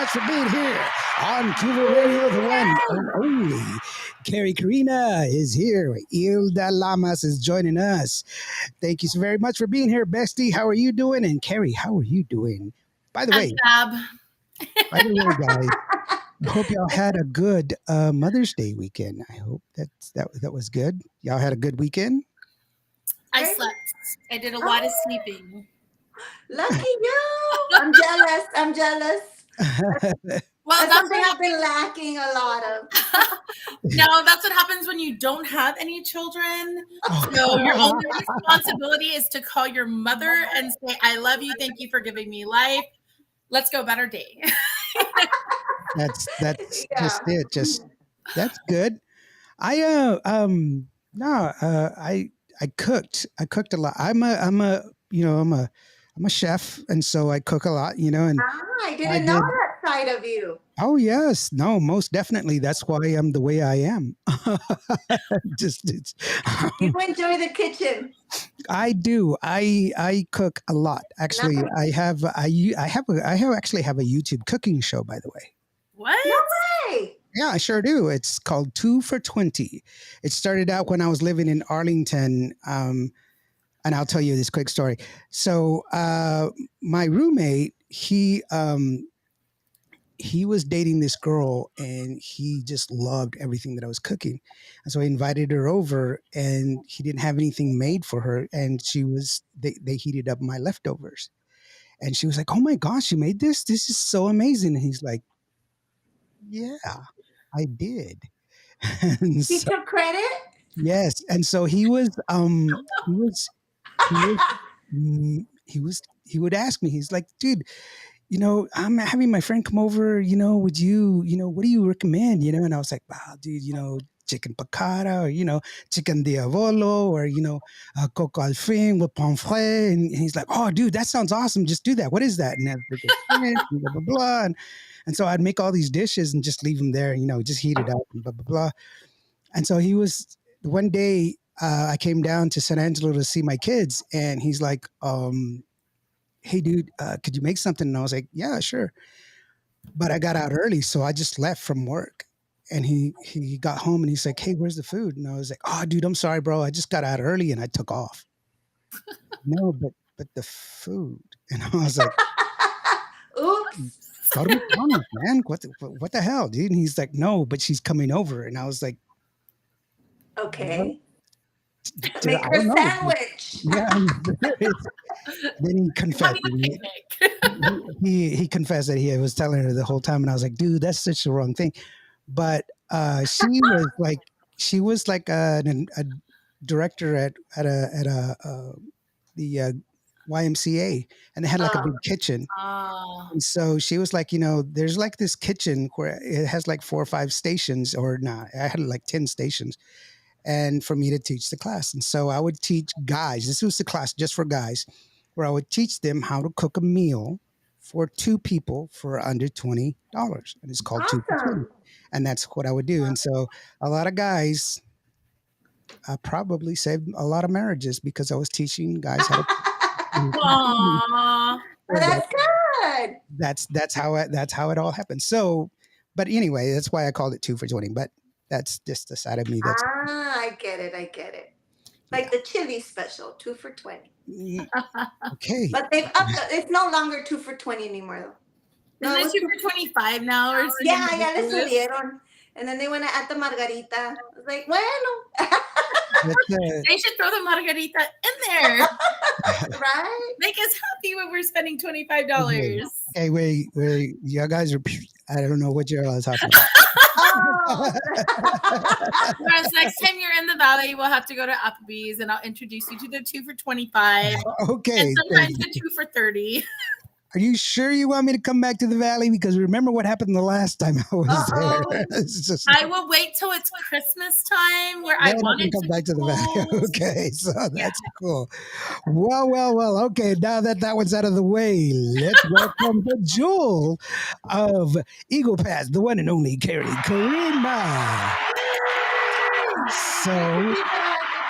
much for being here on Cuba Radio. The one and only Kary Karina is here. Hilda Lamas is joining us. Thank you so very much for being here, Bestie. How are you doing? And Kary, how are you doing? By the I'm way, fab. guys, I hope y'all had a good Mother's Day weekend. I hope that was good. Y'all had a good weekend. I slept. I did a lot of sleeping. Lucky you! I'm jealous. Well, That's something I've been lacking a lot of. No, that's what happens when you don't have any children. So your only responsibility is to call your mother and say, "I love you. Thank you for giving me life. Let's go about our day." That's just it. That's good. I cooked. I cooked a lot. I'm a chef, and so I cook a lot, and I didn't know that side of you. Oh yes, no, most definitely. That's why I'm the way I am. You enjoy the kitchen. I do. I cook a lot. Actually, nice. I actually have a YouTube cooking show, by the way. What? No way. Yeah, I sure do. It's called 2 for 20. It started out when I was living in Arlington. And I'll tell you this quick story. So my roommate, he was dating this girl, and he just loved everything that I was cooking. And so I invited her over, and he didn't have anything made for her. And they heated up my leftovers. And she was like, "Oh my gosh, you made this? This is so amazing." And he's like, "Yeah, I did." He took credit? Yes. And so he would ask me, he's like, "Dude, I'm having my friend come over, would you, what do you recommend? And I was like, "Wow, dude, chicken piccata, or, chicken diavolo, or, coco al fin with pomfret." And he's like, "Oh, dude, that sounds awesome. Just do that. What is that?" And blah, blah, blah. And so I'd make all these dishes and just leave them there, just heat it up and blah, blah, blah. And so one day I came down to San Angelo to see my kids, and he's like, "Hey, dude, could you make something?" And I was like, "Yeah, sure." But I got out early, so I just left from work. And he got home, and he's like, "Hey, where's the food?" And I was like, "Oh, dude, I'm sorry, bro. I just got out early and I took off." "No, but the food." And I was like, "Oops. Go to McDonald's, man. What the hell, dude?" And he's like, "No, but she's coming over." And I was like, "Okay. Make her a sandwich." Yeah. Then he confessed. He confessed that he was telling her the whole time, and I was like, "Dude, that's such the wrong thing." But she was like a director at the YMCA, and they had like a big kitchen. And so she was like, there's like this kitchen where it has like 4 or 5 stations, or not. I had like 10 stations. And for me to teach the class. And so I would teach guys. This was the class just for guys, where I would teach them how to cook a meal for 2 people for under $20. And it's called 2 for 20. And that's what I would do. And so a lot of guys, I probably saved a lot of marriages because I was teaching guys how to cook. Aww. That's good. That's how it all happened. So, but anyway, that's why I called it 2 for 20. But that's just the side of me. I get it. Like the chili special, 2 for 20. Okay. But they've upped it's no longer 2 for 20 anymore, though. Isn't it 2 for 25 now? Or ya le subieron. And then they went to add the margarita. I was like, bueno. They should throw the margarita in there. Right? Make us happy when we're spending $25. Hey, wait. You guys are, I don't know what you're talking about. Whereas next time you're in the valley, we'll have to go to Applebee's, and I'll introduce you to the 2 for 25. Okay. And sometimes the 2 for 30. Are you sure you want me to come back to the valley? Because remember what happened the last time I was there. I will wait till it's Christmas time where I want to come back to the valley. Okay, so that's cool. Well. Okay, now that one's out of the way, let's welcome the jewel of Eagle Pass, the one and only Kary Karina. So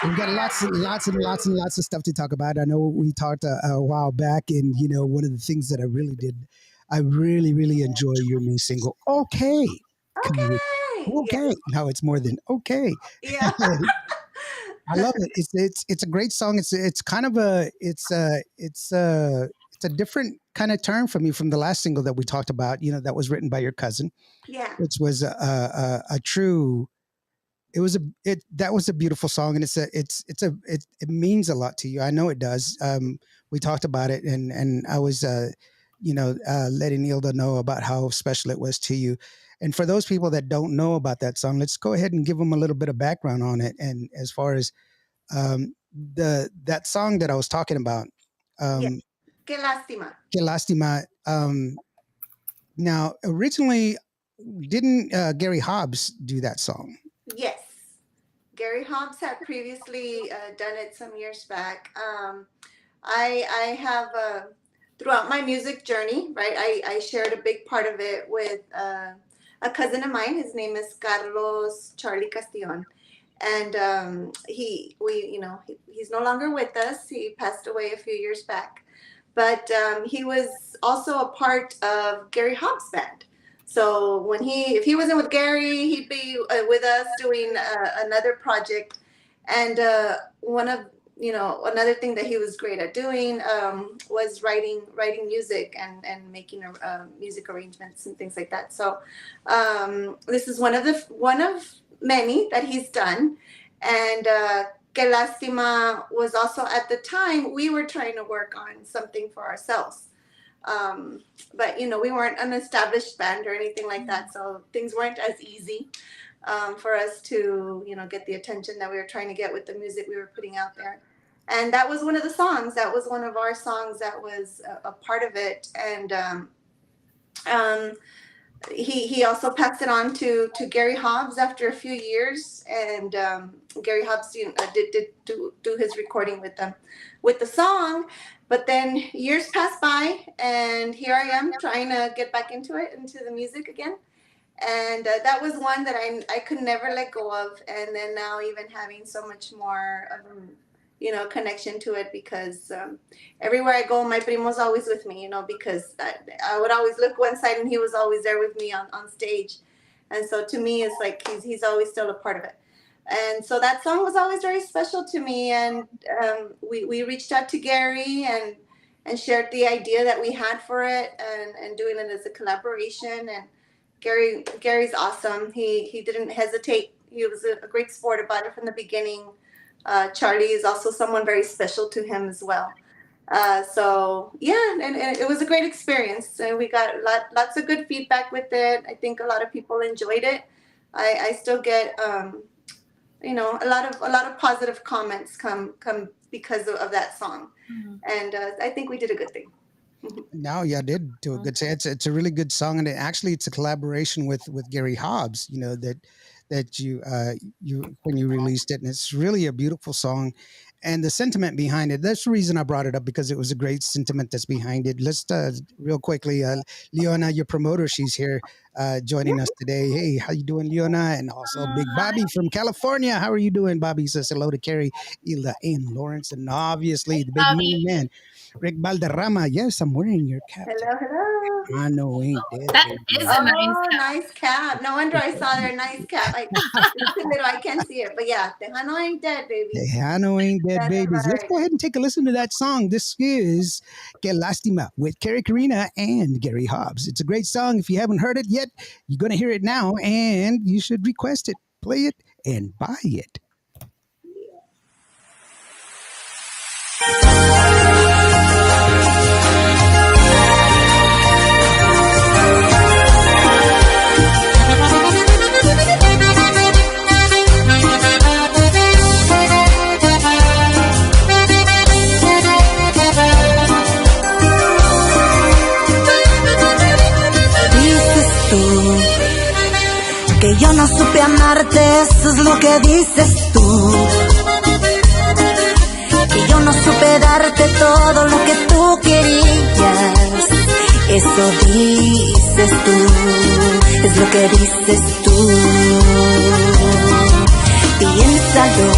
we've got lots of stuff to talk about. I know we talked a while back, and one of the things that I really did I really, really enjoy your new single. Okay. Okay. Okay. Yes. Now it's more than okay. Yeah. I love it. It's a great song. It's kind of a it's a different kind of turn from you from the last single that we talked about. You know, that was written by your cousin, Yeah. which was a true. It was a it that was a beautiful song, and it means a lot to you. I know it does. We talked about it, and I was letting Ilda know about how special it was to you. And for those people that don't know about that song, let's go ahead and give them a little bit of background on it. And as far as the that song that I was talking about, Yeah. um, Qué lástima. Que Lastima. Now, originally, didn't Gary Hobbs do that song? Yes. Gary Hobbs had previously done it some years back. I have throughout my music journey, right? I shared a big part of it with a cousin of mine. His name is Carlos Charlie Castillon, and he's no longer with us. He passed away a few years back, but he was also a part of Gary Hobbs' band. So if he wasn't with Gary, he'd be with us doing another project. And one of another thing that he was great at doing was writing music and making music arrangements and things like that. So this is one of many that he's done. And Que Lástima was also, at the time, we were trying to work on something for ourselves. But we weren't an established band or anything like that, so things weren't as easy for us to get the attention that we were trying to get with the music we were putting out there. And that was one of the songs. That was one of our songs that was a part of it. And he also passed it on to Gary Hobbs after a few years, and Gary Hobbs did do his recording with the song. But then years passed by, and here I am trying to get back into the music again. And that was one that I could never let go of. And then now even having so much more of connection to it, because everywhere I go, my primo's always with me, because I would always look one side and he was always there with me on stage. And so to me, it's like he's always still a part of it. And so that song was always very special to me. And we reached out to Gary and shared the idea that we had for it, and doing it as a collaboration. And Gary's awesome. He didn't hesitate. He was a great sport about it from the beginning. Charlie is also someone very special to him as well. So yeah, and it was a great experience. And we got lots of good feedback with it. I think a lot of people enjoyed it. I still get a lot of positive comments come because of that song. Mm-hmm. And I think we did a good thing. No, yeah, I did do a good. It's a really good song, and it's a collaboration with Gary Hobbs. That you when you released it, and it's really a beautiful song, and the sentiment behind it. That's the reason I brought it up, because it was a great sentiment that's behind it. Let's real quickly, Leona, your promoter, she's here joining us today. Hey, how you doing, Leona? And also Big Bobby from California. How are you doing, Bobby? Says hello to Kary, Ilda, and Lawrence, and obviously the big main man, Rick Valderrama. Yes, I'm wearing your cap. Hello. I know, ain't dead. That is a nice cap. No wonder I saw their nice cap. It's a little, I can't see it, but yeah, Tejano ain't dead, baby. Tejano ain't dead, That's babies. right. Let's go ahead and take a listen to that song. This is Que Lástima with Kary Karina and Gary Hobbs. It's a great song. If you haven't heard it yet, you're going to hear it now, and you should request it, play it, and buy it. Que yo no supe amarte, eso es lo que dices tú. Que yo no supe darte todo lo que tú querías, eso dices tú, es lo que dices tú. Piénsalo,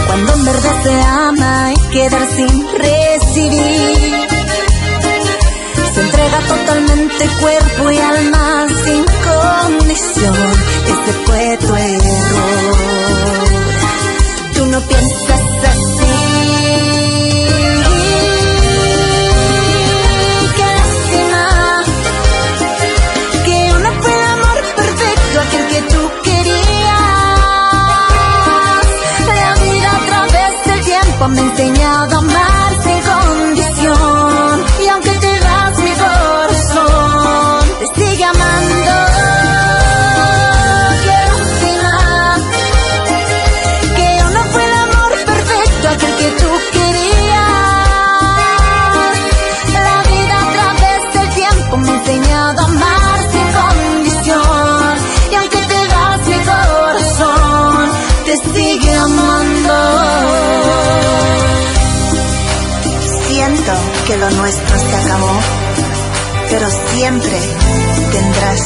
cuando en verdad se ama hay que dar sin recibir. Se condición. Ese fue tu error. Tú no piensas así. Qué lástima que yo no fue el amor perfecto, aquel que tú querías. La vida a través del tiempo me ha enseñado a amar sin condición. Y aunque te vas, mi corazón te sigue amando. Qué lástima que yo no fue el amor perfecto, aquel que tú querías. La vida a través del tiempo me ha enseñado a amar sin condición. Y aunque te vas, mi corazón te sigue amando. Siento que lo nuestro se acabó, pero siempre tendrás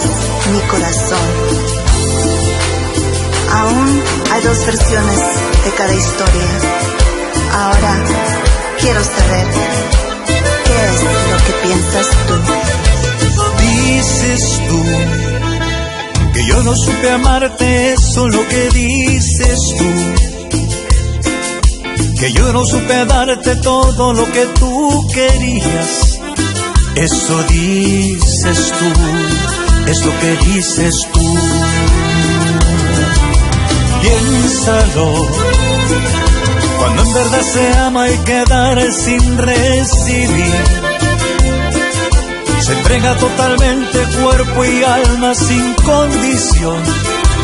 mi corazón. Aún hay dos versiones de cada historia. Ahora quiero saber qué es lo que piensas tú. Dices tú que yo no supe amarte, eso lo que dices tú. Que yo no supe darte todo lo que tú querías, eso dices tú, es lo que dices tú. Piénsalo, cuando en verdad se ama hay que dar sin recibir. Se entrega totalmente cuerpo y alma sin condición,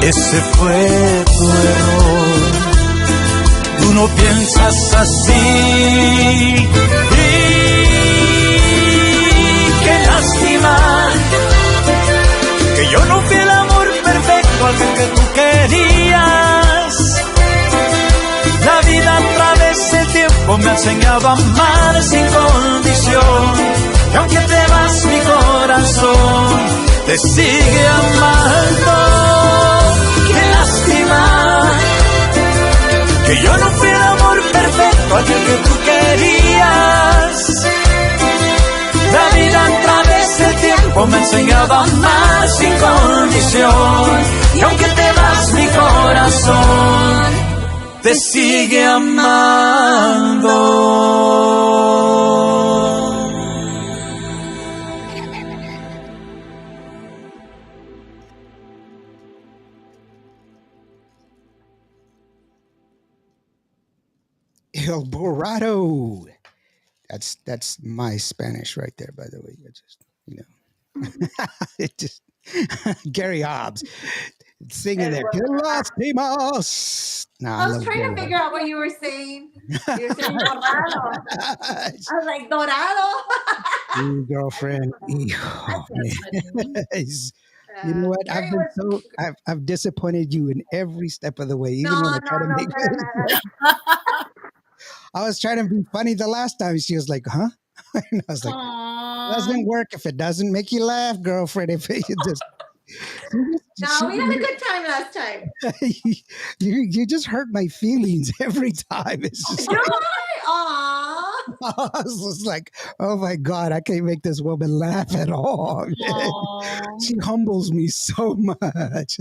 ese fue tu error. Tú no piensas así. Y qué lástima que yo no fui el amor perfecto al que tú querías. La vida a través del tiempo me ha enseñado a amar sin condición. Y aunque te vas, mi corazón te sigue amando. Qué lástima que yo no fui el amor perfecto, aquel que tú querías. La vida a través del tiempo me ha enseñado a amar sin condición. Y aunque te vas, mi corazón te sigue amando. El Borrado. That's my Spanish right there, by the way. I just, it just Gary Hobbs singing El there. Que Borrado. lastimos. No, I I was love trying to Gary figure out what you were saying. You were saying dorado. I was like, dorado. Girlfriend. Oh, That's so man. funny. You know what? Gary was. I've disappointed you in every step of the way, No, even when I try to no, make para nada. I was trying to be funny the last time. She was like, huh? And I was like, Aww. doesn't work if it doesn't make you laugh, girlfriend. If it just, No, we had a good time last time. you just hurt my feelings every time. It's just Do like, I? Aw. I was just like, oh my God, I can't make this woman laugh at all. Aww. She humbles me so much.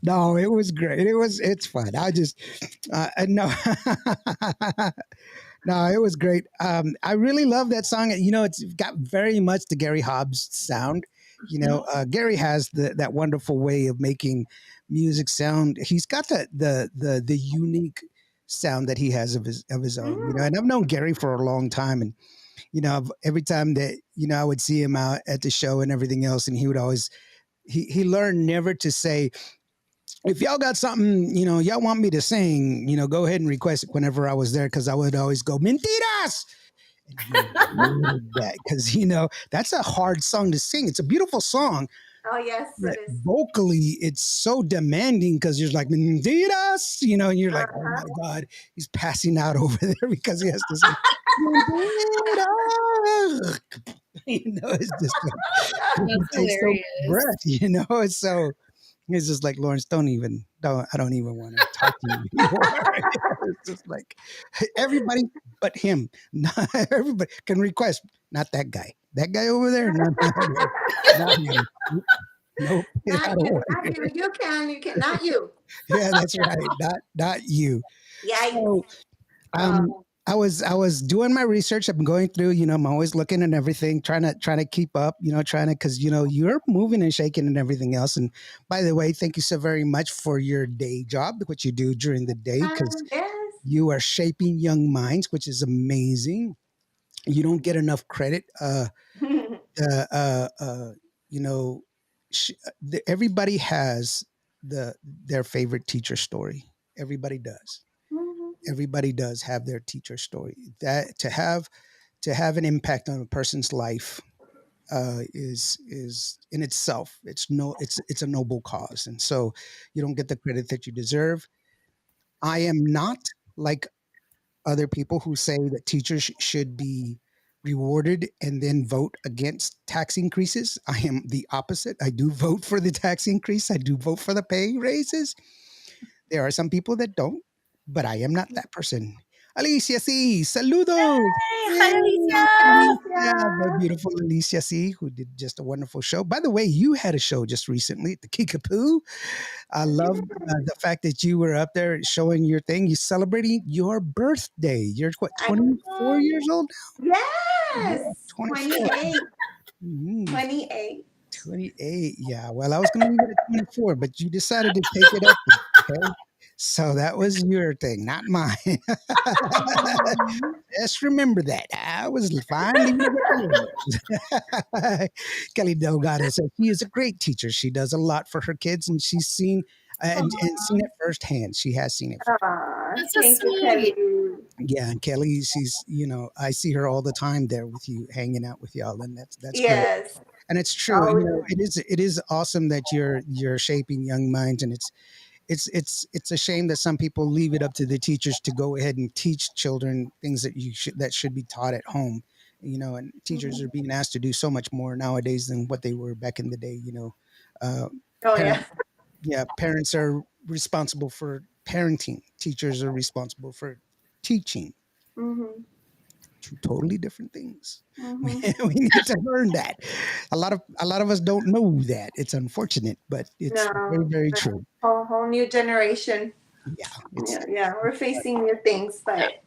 No, it was great. It's fun. No, no, it was great. I really love that song. It's got very much the Gary Hobbs sound. Gary has that wonderful way of making music sound. He's got the unique sound that he has of his own. Mm. And I've known Gary for a long time, and every time that I would see him out at the show and everything else, and he would always he learned never to say, if y'all got something, y'all want me to sing, go ahead and request it whenever I was there, because I would always go, mentiras. And he hated that, because, that's a hard song to sing. It's a beautiful song, Oh, yes, but it is. vocally, it's so demanding, because you're like, mentiras, and you're like, oh my Uh-huh. God, he's passing out over there because he has to say, mentiras. It's just like, That's it takes so much hilarious. breath, it's so. It's just like, Lawrence, I don't even want to talk to you anymore. It's just like everybody but him. Everybody can request, not that guy. That guy over there? No, no, no, not him. Nope, get Not out of you, not order. you. You can, not you. Yeah, that's right. Not you. Yikes. So um Oh. I was doing my research. I'm going through, I'm always looking and everything, trying to keep up, trying to because you're moving and shaking and everything else. And by the way, thank you so very much for your day job, what you do during the day, because Yes. you are shaping young minds, which is amazing. You don't get enough credit. Uh, uh, uh, you know, everybody has their favorite teacher story. Everybody does. Mhm. Everybody does have their teacher story. That to have an impact on a person's life is in itself. It's a noble cause, and so you don't get the credit that you deserve. I am not like other people who say that teachers should be rewarded and then vote against tax increases. I am the opposite. I do vote for the tax increase. I do vote for the pay raises. There are some people that don't, but I am not that person. Alicia C, saludos. Hey, hi, Yay, Alicia. Alicia, the beautiful Alicia C, who did just a wonderful show. By the way, you had a show just recently at the Kickapoo. I love the fact that you were up there showing your thing. You celebrating your birthday. You're what, I, 24 years old now? Yeah, yes. 24. 28. Mhm. 28. 28. Yeah. Well, I was going to leave it at 24, but you decided to take it up. Okay. So that was your thing, not mine. Mhm. Just remember that. I was fine leaving it where it was. Kelly Delgado says she is a great teacher. She does a lot for her kids, and she's seen and seen it firsthand. She has seen it firsthand. Aw, That's so thank you, Kelly. sweet. Yeah, and Kelly, she's I see her all the time there with you, hanging out with y'all, and that's great. Yes. And it's true. Always. It is awesome that you're shaping young minds, and it's a shame that some people leave it up to the teachers to go ahead and teach children things that should be taught at home. And teachers Mhm. are being asked to do so much more nowadays than what they were back in the day. Uh, Oh, parent, yeah. yeah, parents are responsible for parenting. Teachers are responsible for teaching. Hmm. Two totally different things. We, Hmm. we need to learn that. A lot of us don't know that. It's unfortunate, but it's very No, very true. whole new generation. Yeah, Yeah, yeah, we're facing new things, but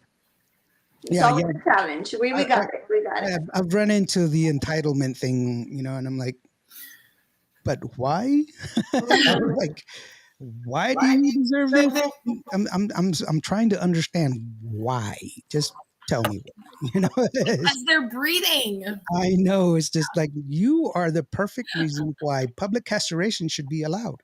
it's yeah, always yeah. a challenge. We I, got it. We got it. I've run into the entitlement thing, and I'm like, but why? Mhm. Like, why do you deserve this? I'm trying to understand why. Just tell me why. As they're breathing. I know it's just like you are the perfect reason why public castration should be allowed.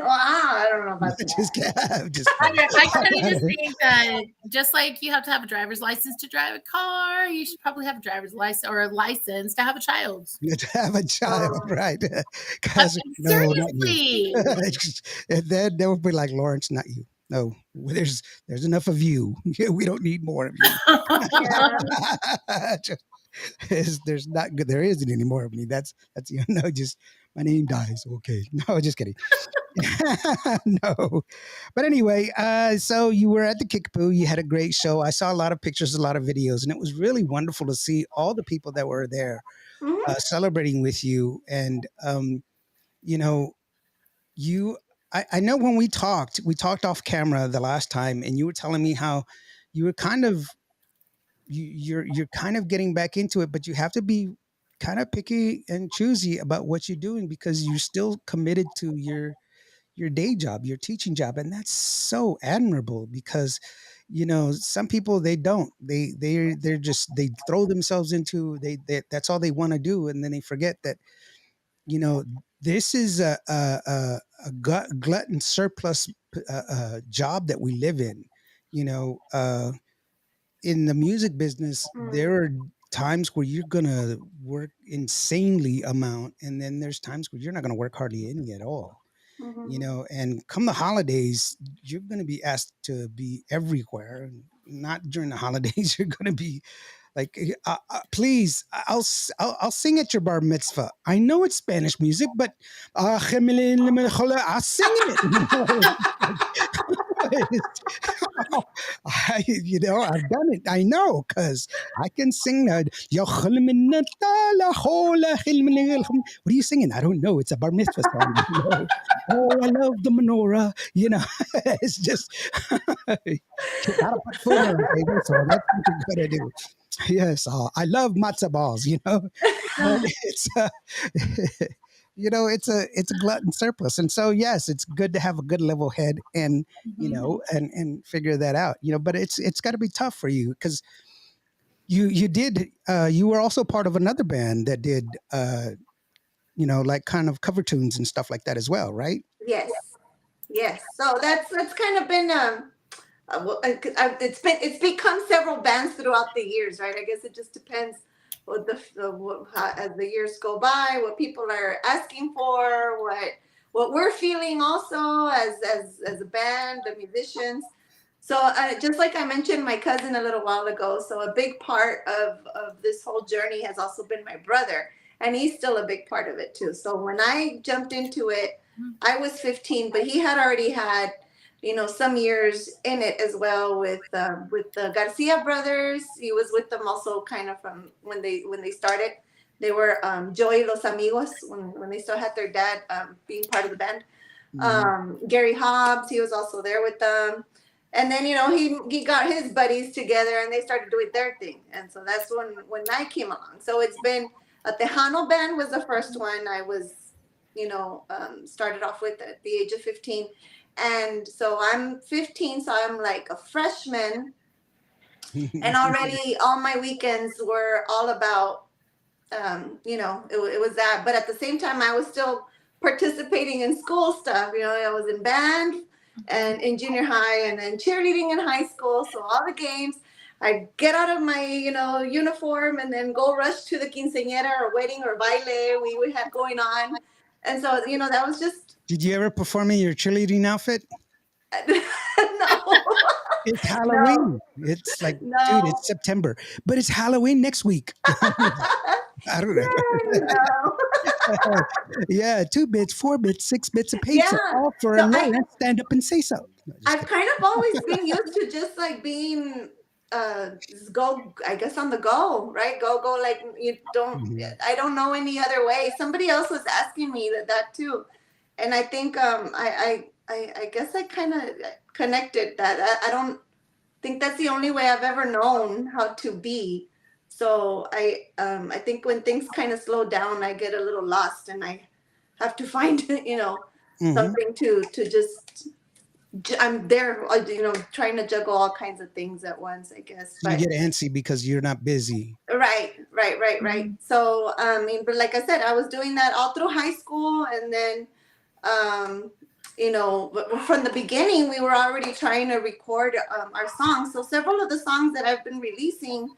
I don't know about Just that. kidding. I'm just kidding. I kind of just think that just like you have to have a driver's license to drive a car, you should probably have a driver's license or a license to have a child. To have a child, Oh, right? Because no, not you. Seriously. And then they would be like, Lawrence, not you. No, there's enough of you. We don't need more of you. yeah. There's not good. There isn't any more of me. That's just my name dies. Okay, no, just kidding. No, but anyway, so you were at the Kickapoo. You had a great show. I saw a lot of pictures, a lot of videos, and it was really wonderful to see all the people that were there Hmm. celebrating with you. And you know, you. I know when we talked off camera the last time, and you were telling me how you were kind of you're kind of getting back into it, but you have to be kind of picky and choosy about what you're doing because you're still committed to your day job, your teaching job, and that's so admirable because some people they don't they're just they throw themselves into that's all they want to do, and then they forget that you know this is a glutton surplus job that we live in. you know uh in the music business, there are times where you're gonna work insanely amount, and then there's times where you're not gonna work hardly any at all. Hmm. And come the holidays, you're gonna be asked to be everywhere. Not during the holidays, you're gonna be like, please, I'll sing at your bar mitzvah. I know it's Spanish music, but I'll sing it. I've done it. I know because I can sing that. What are you singing? I don't know. It's a bar mitzvah song. Oh, I love the menorah. It's just you gotta put food on the table, so that's what you gotta do. Yes, I love matzo balls. But it's it's a glutton surplus, and so yes, it's good to have a good level head and Mhm. and figure that out. But it's got to be tough for you because you were also part of another band that did like kind of cover tunes and stuff like that as well, right? Yes, yes. So that's kind of been well, it's become several bands throughout the years, right? I guess it just depends what as the years go by, what people are asking for, what we're feeling also as a band, the musicians. So just like I mentioned my cousin a little while ago, so a big part of this whole journey has also been my brother, and he's still a big part of it too. So when I jumped into it, I was 15, but he had already had some years in it as well with the Garcia brothers. He was with them also kind of from when they started. They were Joey Los Amigos when they still had their dad being part of the band. Mhm. Gary Hobbs, he was also there with them. And then he got his buddies together and they started doing their thing. And so that's when I came along. So it's been a Tejano band was the first one I was started off with at the age of 15. And so I'm 15, so I'm like a freshman, and already all my weekends were all about it was that. But at the same time, I was still participating in school stuff. I was in band and in junior high, and then cheerleading in high school. So all the games, I'd get out of my uniform and then go rush to the quinceañera or wedding or baile we had going on. And so that was just Did you ever perform in your cheerleading outfit? no, It's no, Halloween. It's like, dude, no. it's September, but it's Halloween next week. I don't know. Yay, no. Yeah, 2 bits, 4 bits, 6 bits of pizza, Yeah. all for So a low rent. Stand up and say so. No, just I've kidding. kind of always been used to just like being go, I guess, on the go, right? Go, like you don't Mhm. I don't know any other way. Somebody else was asking me that too. And I think I guess I kind of connected that. I don't think that's the only way I've ever known how to be. So I think when things kind of slow down, I get a little lost and I have to find Mhm. something to just I'm there, trying to juggle all kinds of things at once, I guess. You But get antsy because you're not busy. right. So, I mean, but like I said, I was doing that all through high school, and then, um, but from the beginning, we were already trying to record our songs. So several of the songs that I've been releasing,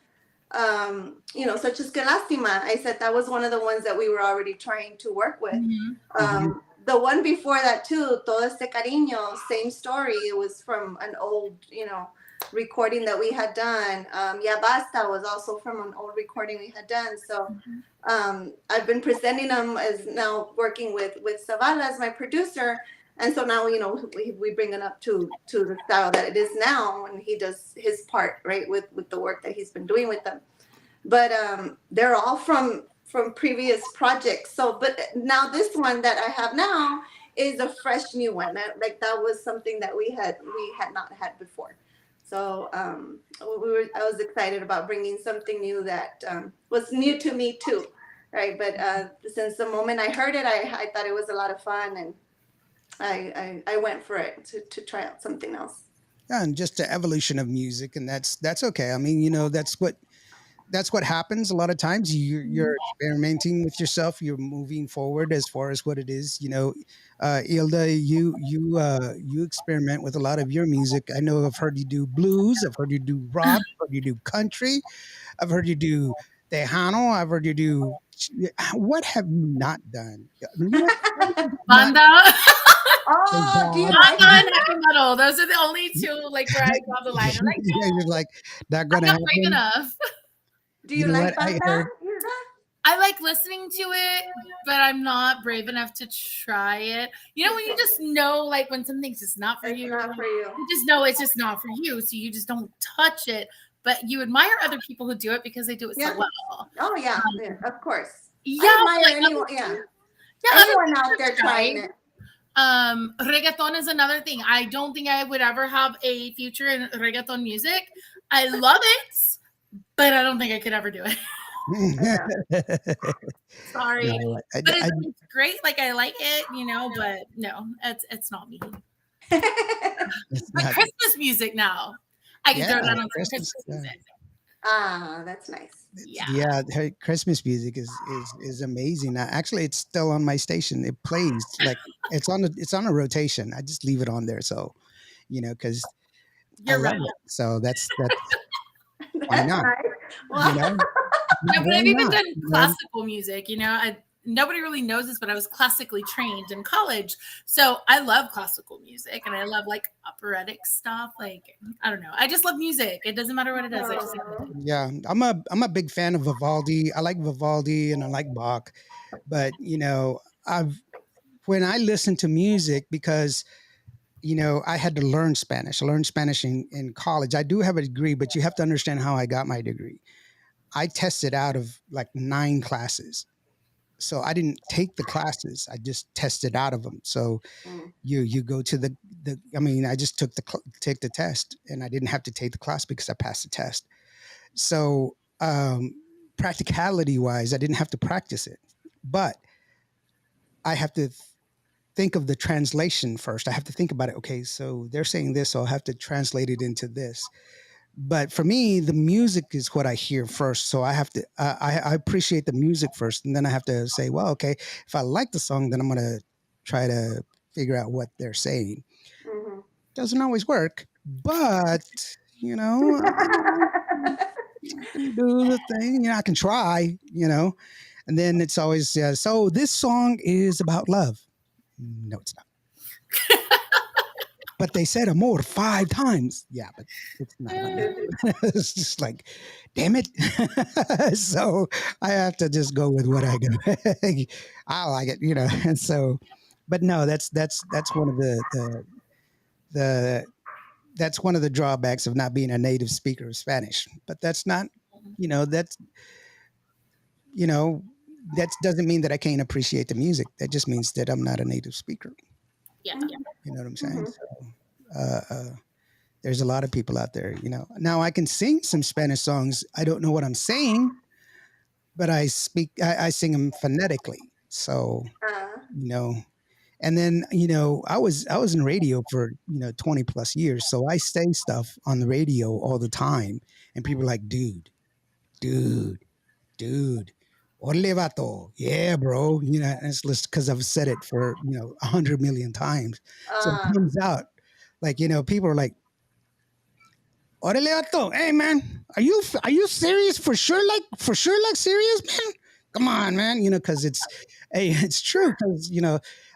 such as Que Lástima, I said that was one of the ones that we were already trying to work with. Mhm. Mhm. The one before that too, Todo Este Cariño, same story. It was from an old, recording that we had done. Ya Basta was also from an old recording we had done. So I've been presenting them as now working with Zavala as my producer. And so now, we bring it up to the style that it is now when he does his part, right, with the work that he's been doing with them. But they're all from previous projects. So but now this one that I have now is a fresh new one. Like that was something that we had not had before. So I was excited about bringing something new that was new to me too, right? But since the moment I heard it, I thought it was a lot of fun, and I went for it to try out something else. Yeah, and just the evolution of music, and that's okay. I mean, that's what happens a lot of times. You're experimenting with yourself. You're moving forward as far as what it is. Ilda, you experiment with a lot of your music. I know I've heard you do blues. I've heard you do rock. I've heard you do country. I've heard you do tejano. I've heard you do. What have you not done? What have you not Banda, done? Oh, do you God. like banda, and banda? heavy metal. Those are the only two like where I draw the line. I'm like, Yeah, you're like not I'm gonna not brave happen. enough. Do You you know what like I banda, heard? Hilda? I like listening to it, but I'm not brave enough to try it. You know, when you just know, like when something's just not for It's you, not for you. you just know it's just not for you. So you just don't touch it. But you admire other people who do it because they do it so Yeah. well. Oh yeah, yeah, of course. Yeah, I but admire like anyone. Yeah, other anyone things out there to try. trying it. Reggaeton is another thing. I don't think I would ever have a future in reggaeton music. I love it, but I don't think I could ever do it. Yeah. Sorry, No, but it's great. Like I like it, you know, but no, it's not me. it's But not. Christmas music now, I can Yeah, throw down on some Christmas. Christmas music. Ah, that's nice. Yeah, Yeah, her Christmas music is amazing. Actually, it's still on my station. It plays like it's on a rotation. I just leave it on there, so because I you're right. love it. So that's why That's not? nice. You Well, know, No, but why I've even not? done classical music. You know, nobody really knows this, but I was classically trained in college, so I love classical music and I love like operatic stuff. Like I don't know, I just love music. It doesn't matter what it is. I just love it. Yeah, I'm a big fan of Vivaldi. I like Vivaldi and I like Bach, but I've when I listen to music because I had to learn Spanish. I learned Spanish in college. I do have a degree, but you have to understand how I got my degree. I tested out of like 9 classes. So I didn't take the classes. I just tested out of them. So mm, you go to the I mean, I just took take the test and I didn't have to take the class because I passed the test. So practicality wise, I didn't have to practice it. But I have to think of the translation first. I have to think about it. Okay, so they're saying this, so I'll have to translate it into this. But for me, the music is what I hear first. So I have to, I appreciate the music first. And then I have to say, well, okay, if I like the song, then I'm going to try to figure out what they're saying. mhm. Doesn't always work, but, you know, I can do the thing. I can try. And then it's always, so this song is about love. No, it's not. But they said amor 5 times. Yeah, but it's not about love. It's just like, damn it. So I have to just go with what I go. I like it. And so, but no, that's one of the that's one of the drawbacks of not being a native speaker of Spanish. But that's not, you know, that's you know, that doesn't mean that I can't appreciate the music. That just means that I'm not a native speaker. Yeah. You know what I'm saying? Mhm. So, there's a lot of people out there. Now I can sing some Spanish songs. I don't know what I'm saying, but I sing them phonetically. So, Uh, you know, and then, I was in radio for, 20 plus years. So I say stuff on the radio all the time. And people are like, dude, dude. Orle vato. Yeah, bro. And it's just because I've said it for, 100 million times. So it uh, comes out like, people are like, Orale vato. Hey, man, are you serious for sure, like serious, man? Come on, man. Because hey, it's true. Because,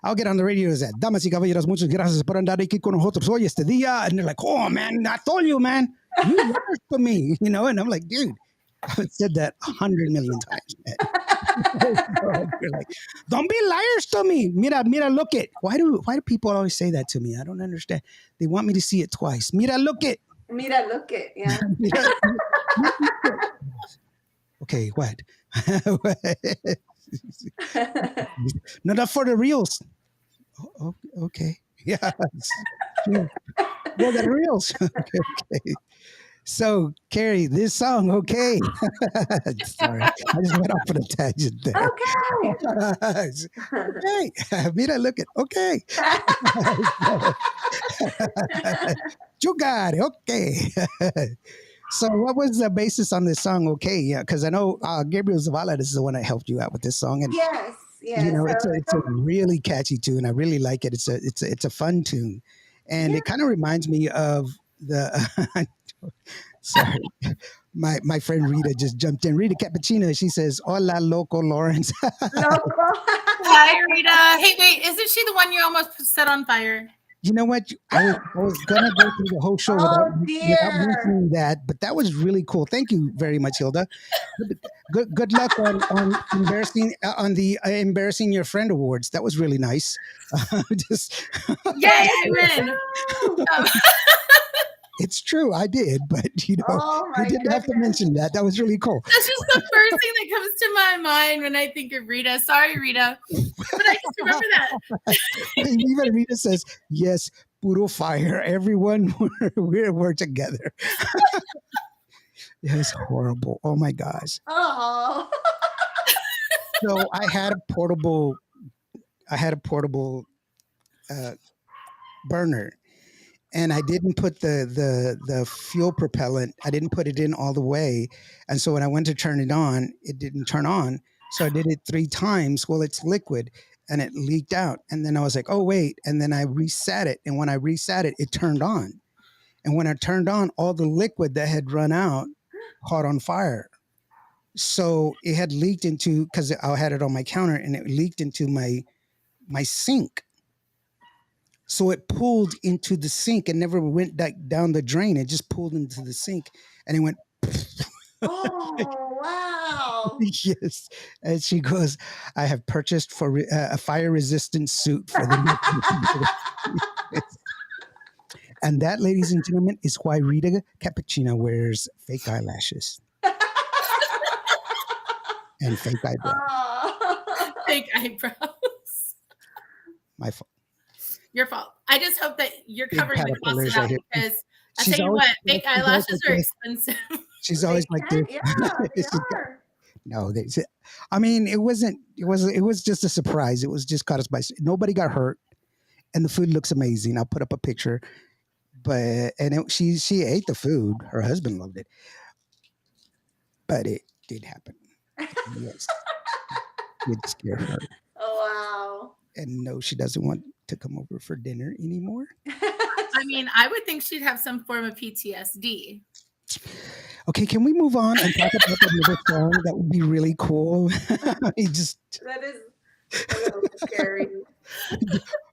I'll get on the radio as that. Damas y caballeros, muchas gracias por andar aquí con nosotros hoy este día. And they're like, oh, man, I told you, man. You lied to me, and I'm like, dude, I've said that 100 million times, man. You're like, don't be liars to me. Mira, look it. Why do people always say that to me? I don't understand. They want me to see it twice. Mira, look it. mira, look it. Yeah. Mira, okay, what? No, not for the reals. Okay. Yeah. Sure. Yeah, the reals. Okay. So, Kary, this song, okay. Sorry, I just went off on a tangent there. Okay. Okay, mira, look at okay. You got it. Okay. So, what was the basis on this song? Okay, yeah, because I know Gabriel Zavala. This is the one that helped you out with this song, and Yes. Yes. it's a really catchy tune. I really like it. It's a fun tune, and Yeah. it kind of reminds me of the. Sorry, my friend Rita just jumped in. Rita Cappuccino. She says, "Hola, loco Lawrence." Loco. Hi, Rita. Hey, wait, isn't she the one you almost set on fire? You know what? I was gonna go through the whole show Oh without dear. mentioning that, but that was really cool. Thank you very much, Hilda. Good luck on embarrassing on the embarrassing your friend awards. That was really nice. Just Yay, I win. Um, it's true, I did, but Oh you my didn't have to goodness. mention that. That was really cool. that's just the first thing that comes to my mind when I think of Rita. Sorry, Rita. But I just remember that. Even Rita says, "Yes, puro fire. Everyone, we're together." It was horrible. Oh my gosh. Oh. So I had a portable uh, burner, and I didn't put the fuel propellant. I didn't put it in all the way, and so when I went to turn it on, it didn't turn on. So I did it 3 times. Well, it's liquid, and it leaked out. And then I was like, "Oh wait!" And then I reset it, and when I reset it, it turned on. And when I turned on, all the liquid that had run out caught on fire. So it had leaked into because I had it on my counter, and it leaked into my sink. So it pulled into the sink and never went down the drain. It just pulled into the sink, and it went. Oh wow. Yes, and she goes, "I have purchased for a fire resistant suit for the." And that, ladies and gentlemen, is why Rita Cappuccino wears fake eyelashes and fake eyebrows. Oh. Fake eyebrows. My fault. Your fault. I just hope that you're Big covering the cost of caterpillars right that here. because I She's tell you always what, fake she's always eyelashes like are this. expensive. She's They always like this. can, yeah, they She's got- are. no, I mean, it wasn't. It was just a surprise. It was just caught us by. Nobody got hurt, and the food looks amazing. I'll put up a picture. But she ate the food. Her husband loved it, but it did happen. Yes, did scare her, Oh and no, she doesn't want to come over for dinner anymore. wow. I mean, I would think she'd have some form of PTSD. Okay, can we move on and talk about another song that would be really cool? It just That is a little scary.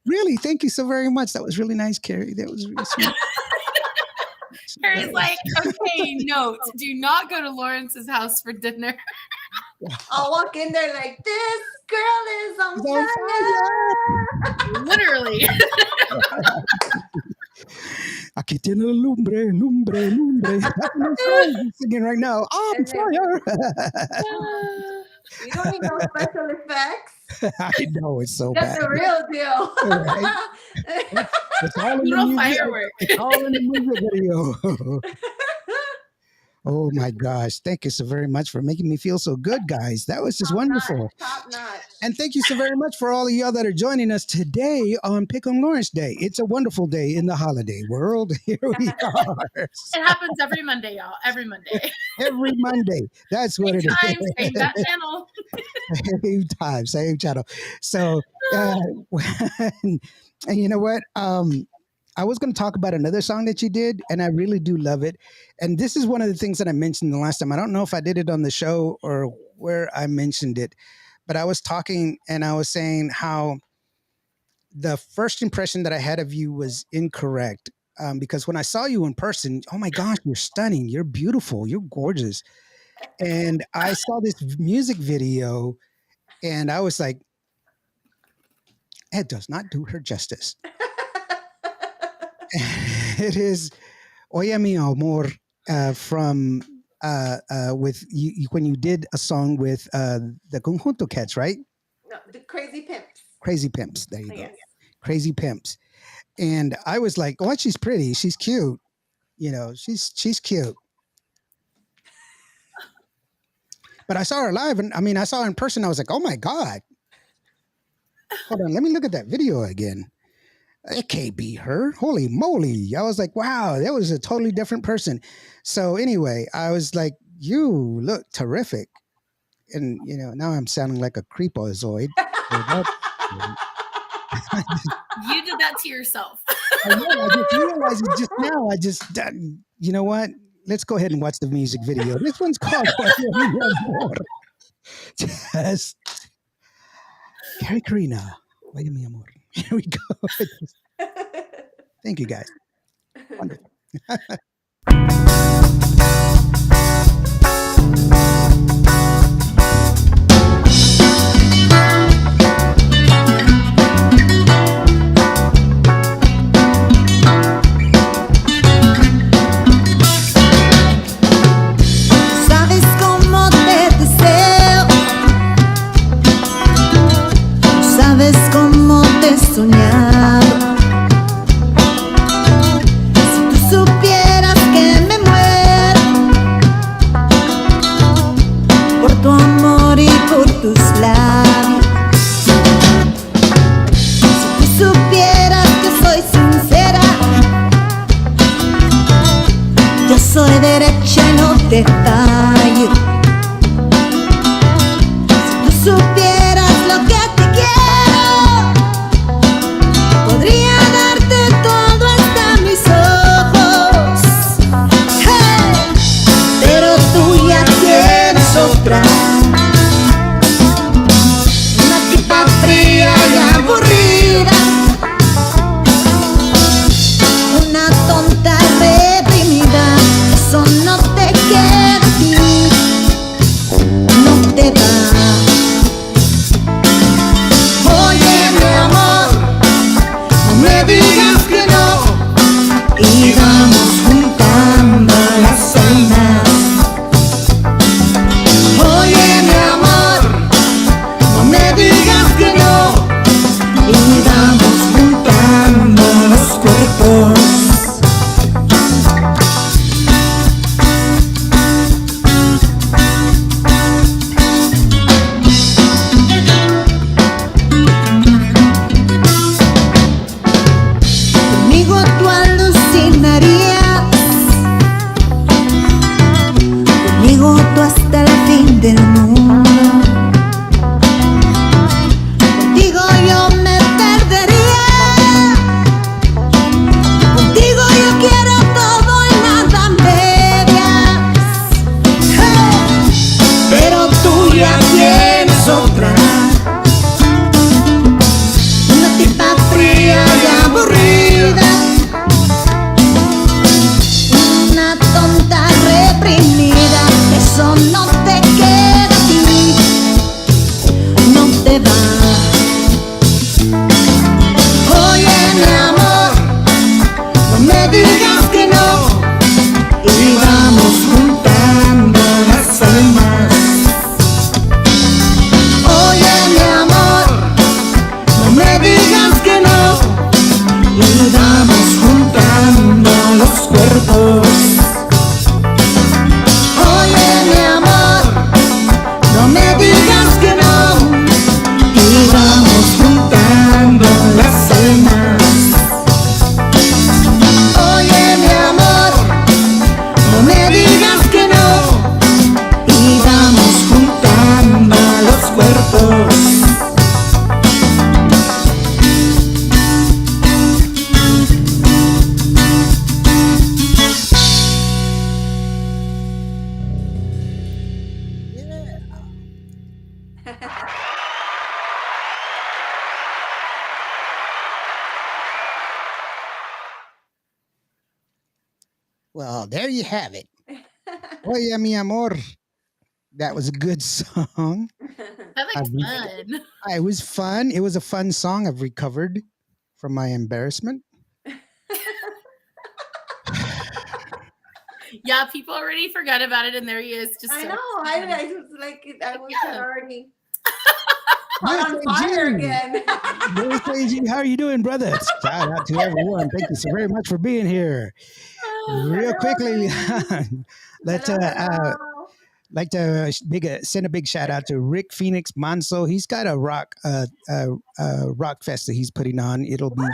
really, thank you so very much. That was really nice, Kary. That was really sweet. Carrie's like, okay, note, do not go to Lawrence's house for dinner. I'll walk in there like this girl is on It's on fire. Literally. Aquí tiene la lumbre, lumbre, lumbre. That's the song I'm singing right now. On And then- fire. You don't need no special effects. I know it's so That's bad. the real deal. Right? It's all in the Little music. firework. It's all in the music video. Oh my gosh. Thank you so very much for making me feel so good, guys. That was just wonderful. Top notch. And thank you so very much for all of y'all that are joining us today on Pick on Lawrence Day. It's a wonderful day in the holiday world. Here we are. It happens every Monday, y'all. Every Monday. Every Monday. That's what it Same time, is. same that channel. Same time, same channel. So, and you know what? I was going to talk about another song that you did, and I really do love it. And this is one of the things that I mentioned the last time. I don't know if I did it on the show or where I mentioned it, but I was talking and I was saying how the first impression that I had of you was incorrect. Because when I saw you in person, oh my gosh, you're stunning. You're beautiful. You're gorgeous. And I saw this music video and I was like, it does not do her justice. It is Oye Mi Amor from with you when you did a song with the Conjunto Cats, right? No, the Crazy Pimps. Crazy Pimps. There you go. Yes. Crazy Pimps. And I was like, oh, she's pretty. She's cute. You know, she's cute. But I saw her live, and I mean, I saw her in person. I was like, oh my God. Hold on, let me look at that video again. It can't be her. Holy moly. I was like, wow, that was a totally different person. So anyway, I was like, you look terrific. And, you know, now I'm sounding like a creepozoid. You did that to yourself. I know, I just realized it just now. You know what? Let's go ahead and watch the music video. This one's called Just Kary Karina. Oye, mi amor. Here we go. Thank you, guys. Wonderful. Sabes cómo te deseo, sabes cómo te he soñado. Si tú supieras que me muero por tu amor y por tus labios. Si tú supieras que soy sincera, yo soy derecha y no te fallo. Si tú supieras lo que te quiero, podría darte todo hasta mis ojos. Hey, pero tú ya tienes otra, una tipa fría y aburrida, una tonta reprimida. Eso no te queda a ti, no te va. Oye, mi amor, no me digas que no, y vamos juntando las almas. Oye, mi amor, no me digas que no, y vamos juntando los cuerpos. Conmigo tú alucinarías, conmigo tú hasta el fin del mundo. Contigo yo me perdería, contigo yo quiero todo y nada medias. Hey, pero tú ya tienes otra, una tipa fría y aburrida, una tonta reprimida. Eso no te queda a ti, no te va. Oye, mi amor, no me digas que no, y vamos juntando las almas. Oye, mi amor, no me digas que no, y vamos juntando los cuerpos. Oye, mi amor, no me digas que no, y vamos juntando las almas. Oye, mi amor, no me digas que no, y vamos juntando los cuerpos. Well, there you have it. Oye, mi amor. That was a good song. That I've looks re- fun. It was fun. It was a fun song. I've recovered from my embarrassment. Yeah, people already forgot about it, and there he is. Just I so know. I was like, I was Yeah. already Yes, on fire Gene. again. Yes, Gene. How are you doing, brother? Shout out to everyone. Thank you so very much for being here. Real quickly, let's Hello, hello. like to send a big shout out to Rick Phoenix Manso. He's got a rock fest that he's putting on. It'll be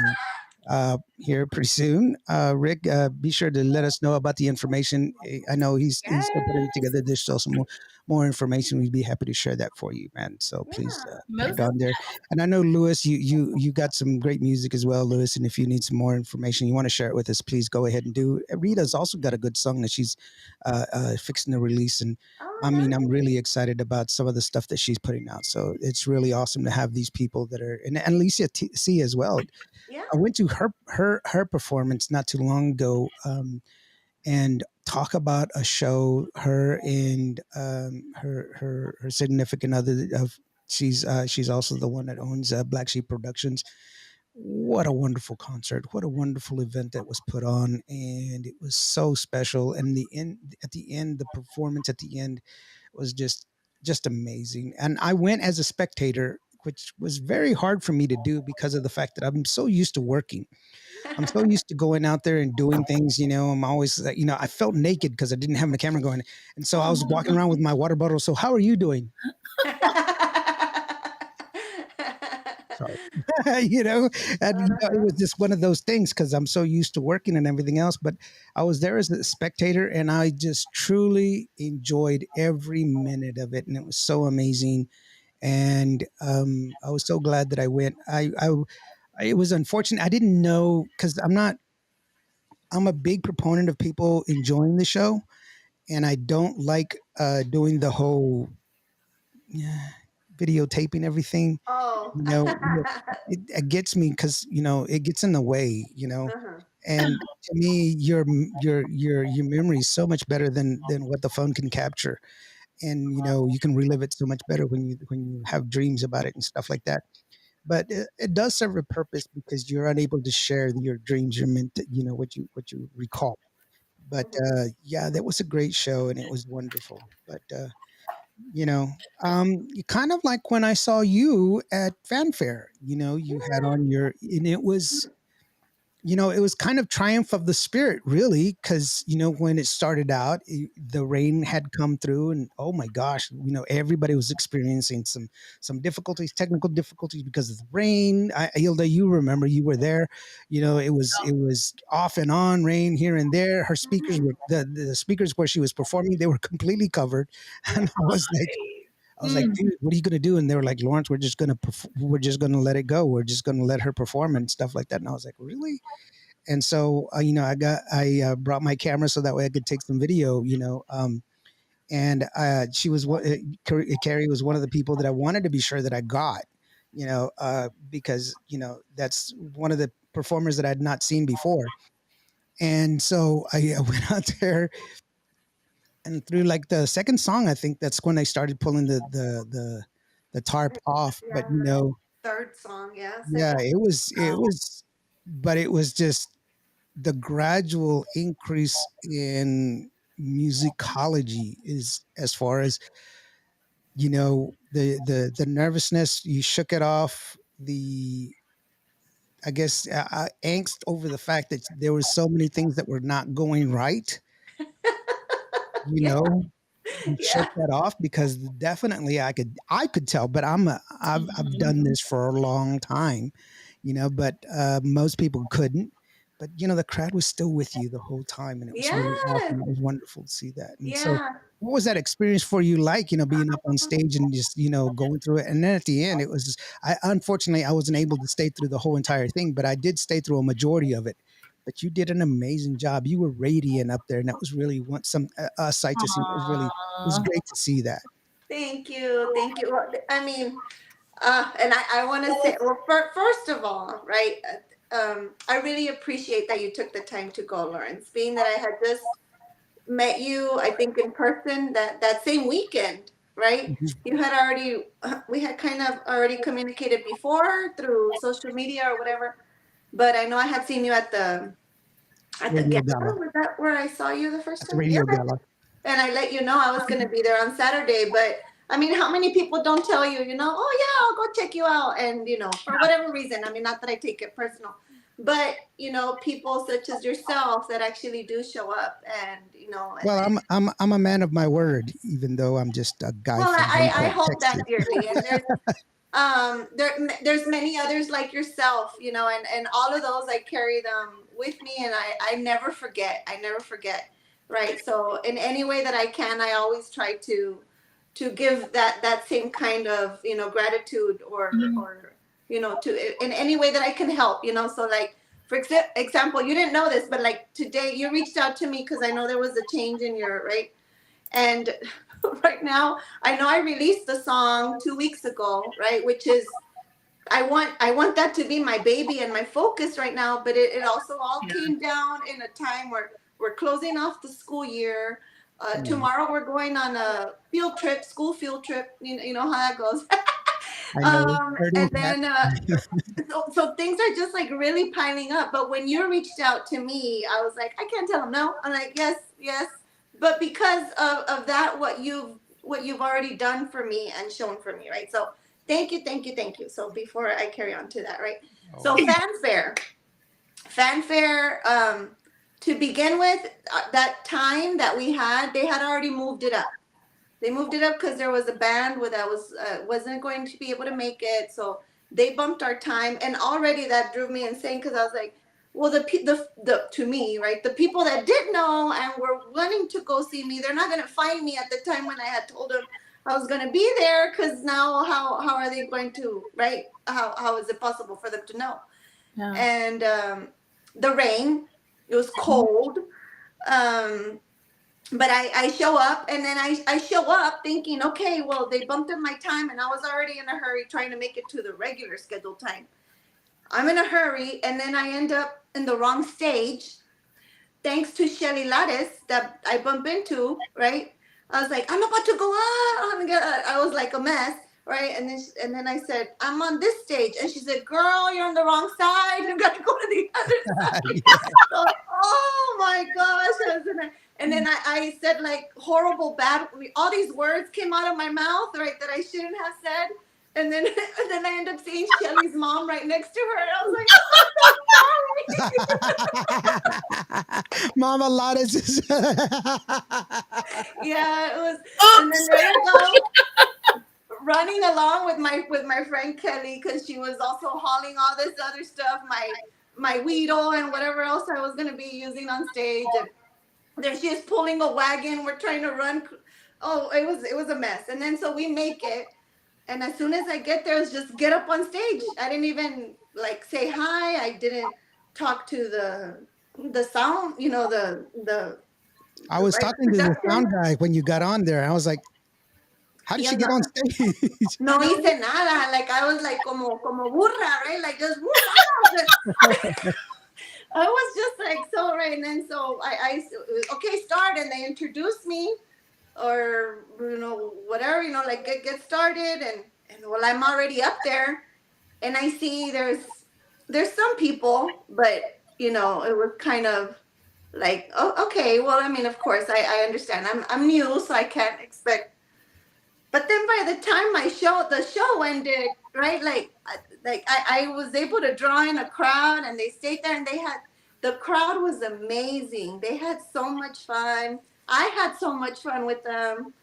here pretty soon. Rick, be sure to let us know about the information. I know he's still putting it Yes. together. There's still some more information, we'd be happy to share that for you, man. So please Yeah. put it Most on there. And I know Lewis, you got some great music as well, Lewis. And if you need some more information, you want to share it with us, please go ahead and do. Rita's also got a good song that she's fixing to release, and Oh, I mean, I'm nice. really excited about some of the stuff that she's putting out. So it's really awesome to have these people that are, and Alicia C as well. Yeah. I went to her performance not too long ago, and talk about a show. Her and her significant other of she's also the one that owns Black Sheep Productions. What a wonderful concert! What a wonderful event that was put on, and it was so special. And the end, the performance at the end was just amazing. And I went as a spectator, which was very hard for me to do because of the fact that I'm so used to working. I'm so used to going out there and doing things, I'm always, I felt naked because I didn't have my camera going. And so I was walking around with my water bottle. So how are you doing? Sorry. you know, and it Uh-huh. was just one of those things because I'm so used to working and everything else. But I was there as a spectator and I just truly enjoyed every minute of it. And it was so amazing. And I was so glad that I went. It was unfortunate. I didn't know because I'm a big proponent of people enjoying the show, and I don't like doing the whole yeah, videotaping everything. Oh. Yeah, it gets me because it gets in the way. Uh-huh. And to me, your memory is so much better than what the phone can capture, and you can relive it so much better when you have dreams about it and stuff like that. But it does serve a purpose because you're unable to share your dreams, you're meant to, what you recall. But Mhm. yeah, that was a great show and it was wonderful. But you know, you kind of like when I saw you at Fanfare. You had on your, and it was kind of triumph of the spirit, really, because when it started out, the rain had come through, and oh my gosh, everybody was experiencing some difficulties, technical difficulties because of the rain. Hilda, you remember you were there. It was off and on rain here and there. Her speakers Mhm. were the speakers where she was performing; they were completely covered, and I was like. I was like, Mm. dude, what are you gonna do? And they were like, Lawrence, we're just gonna let it go. We're just gonna let her perform and stuff like that. And I was like, really? And so I brought my camera so that way I could take some video. And she was Kary was one of the people that I wanted to be sure that I got. Because that's one of the performers that I'd not seen before. And so I went out there and through like the second song, I think that's when I started pulling the tarp off. But Yeah, the third song, yeah, yeah, second. but it was just the gradual increase in musicology is as far as the nervousness. You shook it off. The I guess angst over the fact that there was so many things that were not going right, you Yeah, know you shook yeah, that off because definitely I could tell. But I've done this for a long time, but most people couldn't. But the crowd was still with you the whole time, and it was really yes, awesome. It was wonderful to see that. And so, yeah. what was that experience for you like? Being up on stage and just going through it. And then at the end, it was I unfortunately I wasn't able to stay through the whole entire thing, but I did stay through a majority of it. But you did an amazing job. You were radiant up there, and that was really some a sight to see. It was Aw. great to see that. Thank you, thank you. Well, I mean, and I want to say, well, first of all, right, I really appreciate that you took the time to go, Lawrence. Being that I had just met you, I think in person that same weekend, right? Mhm. You had already, we had kind of already communicated before through social media or whatever. But I know I had seen you at the Radio Gala gala. Was that where I saw you the first at the time? Yeah. Radio Gala. And I let you know I was going to be there on Saturday. But I mean, how many people don't tell you, oh, yeah, I'll go check you out. And, for whatever reason, I mean, not that I take it personal, but, people such as yourself that actually do show up and Well, I'm a man of my word, even though I'm just a guy well, from I Bayport, hope Texas. that dearly. And there's many others like yourself, and all of those I carry them with me, and I never forget. I never forget. Right. So in any way that I can, I always try to to give that same kind of, gratitude, Mhm. or to in any way that I can help, so like, for example, you didn't know this, but like today you reached out to me because I know there was a change in your, right, and right now I know I released the song 2 weeks ago, right, which is, I want that to be my baby and my focus right now, but it also all Yeah. came down in a time where we're closing off the school year. Mm. Tomorrow we're going on a field trip, school field trip. You know how that goes. I know. And Starting that. then so things are just like really piling up. But when you reached out to me, I was like, I can't tell him no. I'm like, yes, yes. But because of that, what you've already done for me and shown for me, right? So thank you, thank you, thank you. So before I carry on to that, right? So Oh, fanfare. To begin with, that time that we had, they had already moved it up. They moved it up because there was a band that wasn't going to be able to make it, so they bumped our time, and already that drove me insane because I was like, well, the to me, right, the people that did know and were wanting to go see me, they're not going to find me at the time when I had told them I was going to be there, because now how are they going to, right? How is it possible for them to know? Yeah. And the rain, it was cold. Um, but I show up, and then I show up thinking, okay, well, they bumped up my time, and I was already in a hurry trying to make it to the regular scheduled time. I'm in a hurry, and then I end up in the wrong stage, thanks to Shelly Lattice that I bump into, right? I was like, I'm about to go out. I was like a mess, right? And then I said, I'm on this stage, and she said, girl, you're on the wrong side. You got to go to the other side. yeah. So, oh my gosh. And then I said like horrible, bad, all these words came out of my mouth, right, that I shouldn't have said. And then, and then I ended up seeing Shelly's mom right next to her. And I was like, I'm so sorry. Mama Lotus is. Yeah, it was. And then Oops. there you go, running along with my friend Kelly, because she was also hauling all this other stuff, my Weedle and whatever else I was gonna be using on stage, and there she is pulling a wagon. We're trying to run. Oh, it was a mess. And then so we make it, and as soon as I get there, it's just get up on stage. I didn't even like say hi. I didn't talk to the sound, I the was right talking to the production. sound guy when you got on there. I was like, how did Yeah, she get no, on stage? no hice nada. Like I was like como burra, right? Like just woo, vamos. I was just like so right, and then so okay, start, and they introduced me, or whatever, like get started, and well, I'm already up there, and I see there's some people, but it was kind of like, oh, okay, well, I mean, of course, I understand, I'm new, so I can't expect. But then by the time the show ended, right? Like I was able to draw in a crowd, and they stayed there, and the crowd was amazing. They had so much fun. I had so much fun with them.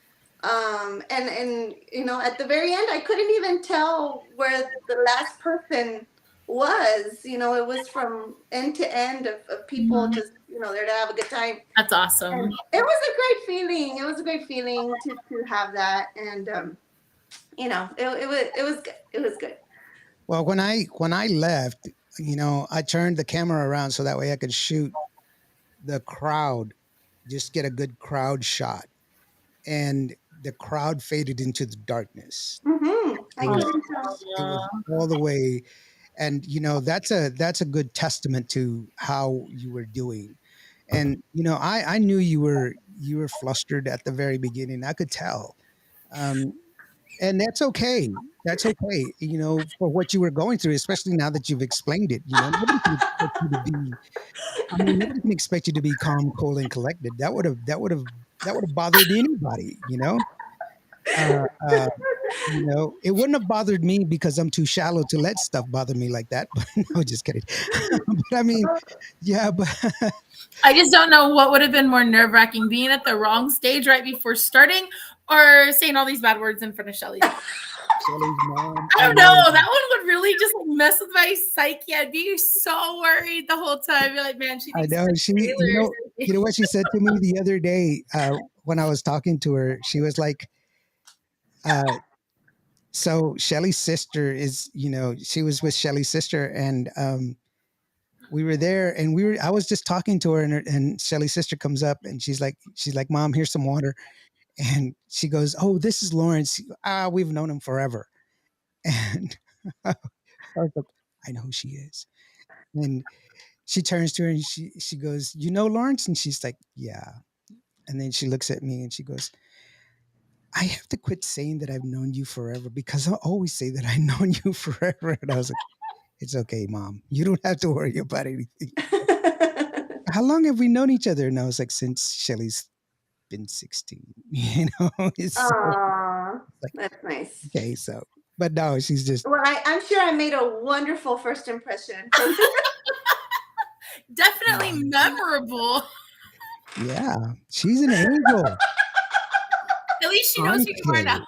And at the very end, I couldn't even tell where the last person was. It was from end to end of people Mhm. just there to have a good time. That's awesome. And it was a great feeling. It was a great feeling to have that, and it was good. It was good. Well, when I left, I turned the camera around so that way I could shoot the crowd, just get a good crowd shot, and the crowd faded into the darkness. I It was couldn't tell. it was Yeah. all the way, and that's a good testament to how you were doing. And I knew you were flustered at the very beginning. I could tell. Um, and that's okay. That's okay. For what you were going through, especially now that you've explained it. Nobody can expect you to be. I mean, nobody can expect you to be calm, cool, and collected. That would have bothered anybody. Uh, uh, it wouldn't have bothered me because I'm too shallow to let stuff bother me like that. But no, just kidding. But I mean, yeah, but I just don't know what would have been more nerve wracking, being at the wrong stage right before starting, or saying all these bad words in front of Shelly. Shelly's mom, I I don't know. know. That one would really just like mess with my psyche. I'd be so worried the whole time. Be like, man, she I thinks know I'm she. a You know what she said to me the other day when I was talking to her. She was like, Uh, so Shelly's sister is, she was with Shelly's sister, and we were there, and I was just talking to her, and Shelly's sister comes up, and she's like, Mom, here's some water, and she goes, oh, this is Lawrence. We've known him forever, and I was like, I know who she is, and she turns to her and she goes, you know Lawrence, and she's like, yeah, and then she looks at me and she goes, I have to quit saying that I've known you forever because I always say that I've known you forever. And I was like, it's okay, Mom. You don't have to worry about anything. How long have we known each other? And I was like, since Shelly's been 16, it's Aw, like, that's nice. okay, so, but no, she's just, Well, I'm sure I made a wonderful first impression. Definitely memorable. yeah, she's an angel. At least she knows who you are now.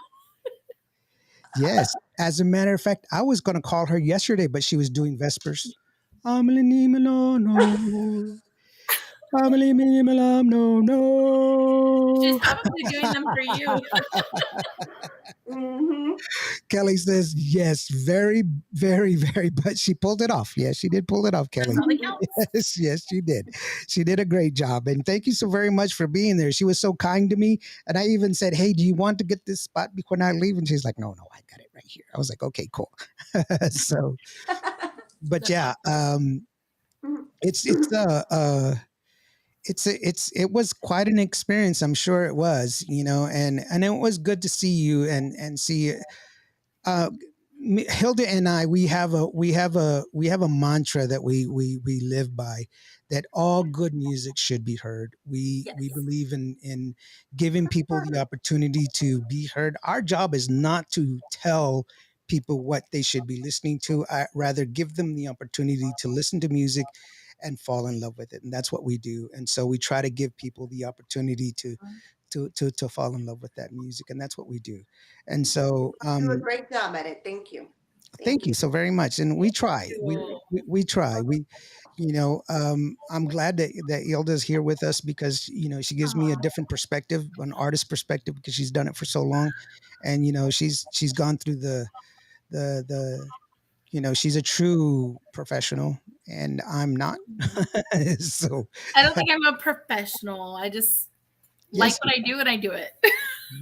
Yes. As a matter of fact, I was going to call her yesterday, but she was doing Vespers. No, She's no. probably doing them for you. Mm-hmm. Kelly says, yes, very, very, very, but she pulled it off. Yes, she did pull it off, Kelly. That's all that counts. Yes, yes, she did. She did a great job. And thank you so very much for being there. She was so kind to me. And I even said, hey, do you want to get this spot before I leave? And she's like, no, I got it right here. I was like, okay, cool. So, but yeah, it was quite an experience. I'm sure it was, and it was good to see you and see uh, Hilda and I, we have a mantra that we live by, that all good music should be heard. We Yes. believe in giving people the opportunity to be heard. Our job is not to tell people what they should be listening to. I rather give them the opportunity to listen to music and fall in love with it, and that's what we do. And so we try to give people the opportunity to fall in love with that music, and that's what we do. And so Do a great job at it. Thank you. thank you so very much. And we try. Cool. We try. I'm glad that Ilda's here with us because she gives me a different perspective, an artist perspective, because she's done it for so long, and she's gone through the she's a true professional, and I'm not. So I don't think I'm a professional. I just yes, like what I do and I do it.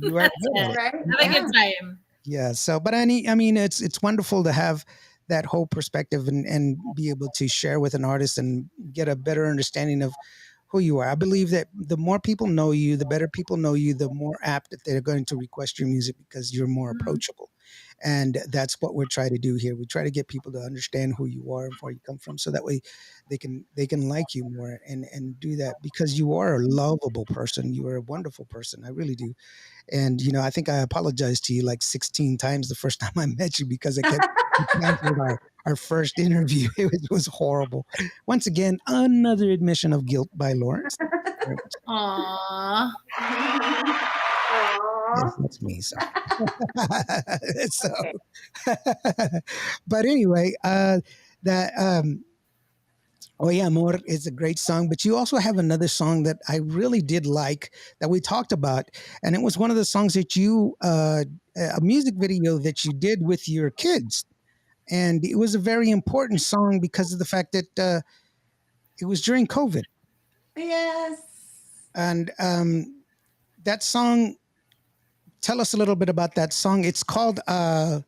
you are That's good at it. it. Right? Have a Yeah. good time. Yeah. So, but I mean, it's wonderful to have that whole perspective and be able to share with an artist and get a better understanding of who you are. I believe that the more people know you, the better people know you, the more apt that they're going to request your music because you're more approachable. And that's what we're trying to do here. We try to get people to understand who you are and where you come from, so that way they can like you more and do that because you are a lovable person. You are a wonderful person. I really do. And I think I apologized to you like 16 times the first time I met you because I canceled our first interview. It was horrible. Once again, another admission of guilt by Lawrence. Very much. Aww. Yes, Aw. that's me. Sorry. So, but anyway, that Oye Amor is a great song, but you also have another song that I really did like that we talked about. And it was one of the songs that a music video that you did with your kids. And it was a very important song because of the fact that it was during COVID. Yes. And that song, tell us a little bit about that song. It's called Ya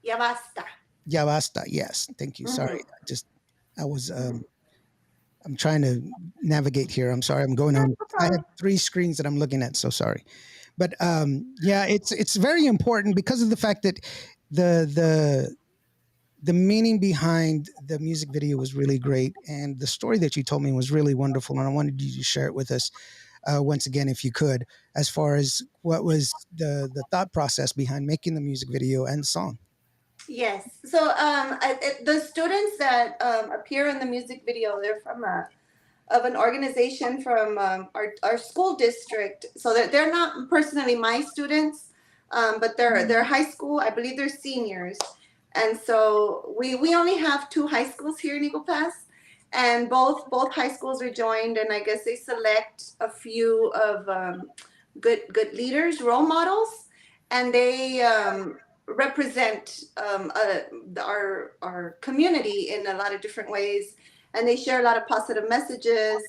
basta. Ya Basta. Yes. Thank you. Sorry. I was I'm trying to navigate here. I'm sorry. I'm going on. I have 3 screens that I'm looking at. So sorry. But yeah, it's very important because of the fact that the meaning behind the music video was really great, and the story that you told me was really wonderful. And I wanted you to share it with us once again, if you could, as far as what was the thought process behind making the music video and the song. Yes. So the students that appear in the music video, they're from of an organization from our school district. So they're not personally my students, but they're high school. I believe they're seniors. And so we only have 2 high schools here in Eagle Pass, and both high schools are joined. And I guess they select a few of good leaders, role models, and they represent our community in a lot of different ways, and they share a lot of positive messages,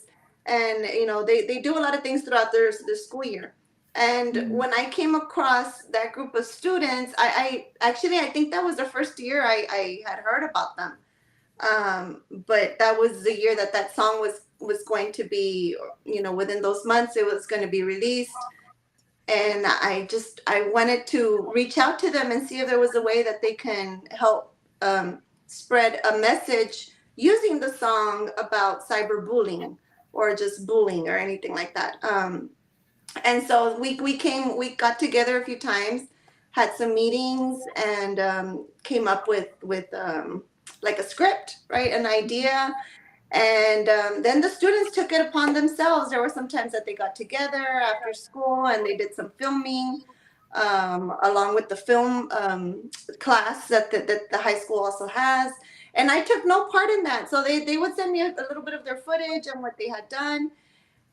and they do a lot of things throughout their school year. And Mhm. when I came across that group of students, I actually, I think that was the first year I had heard about them. But that was the year that that song was going to be, within those months it was going to be released. And I wanted to reach out to them and see if there was a way that they can help spread a message using the song about cyberbullying or just bullying or anything like that. And so we got together a few times, had some meetings, and came up with like a script, right, an idea. And then the students took it upon themselves. There were some times that they got together after school and they did some filming, along with the film class that the high school also has. And I took no part in that. So they would send me a little bit of their footage and what they had done.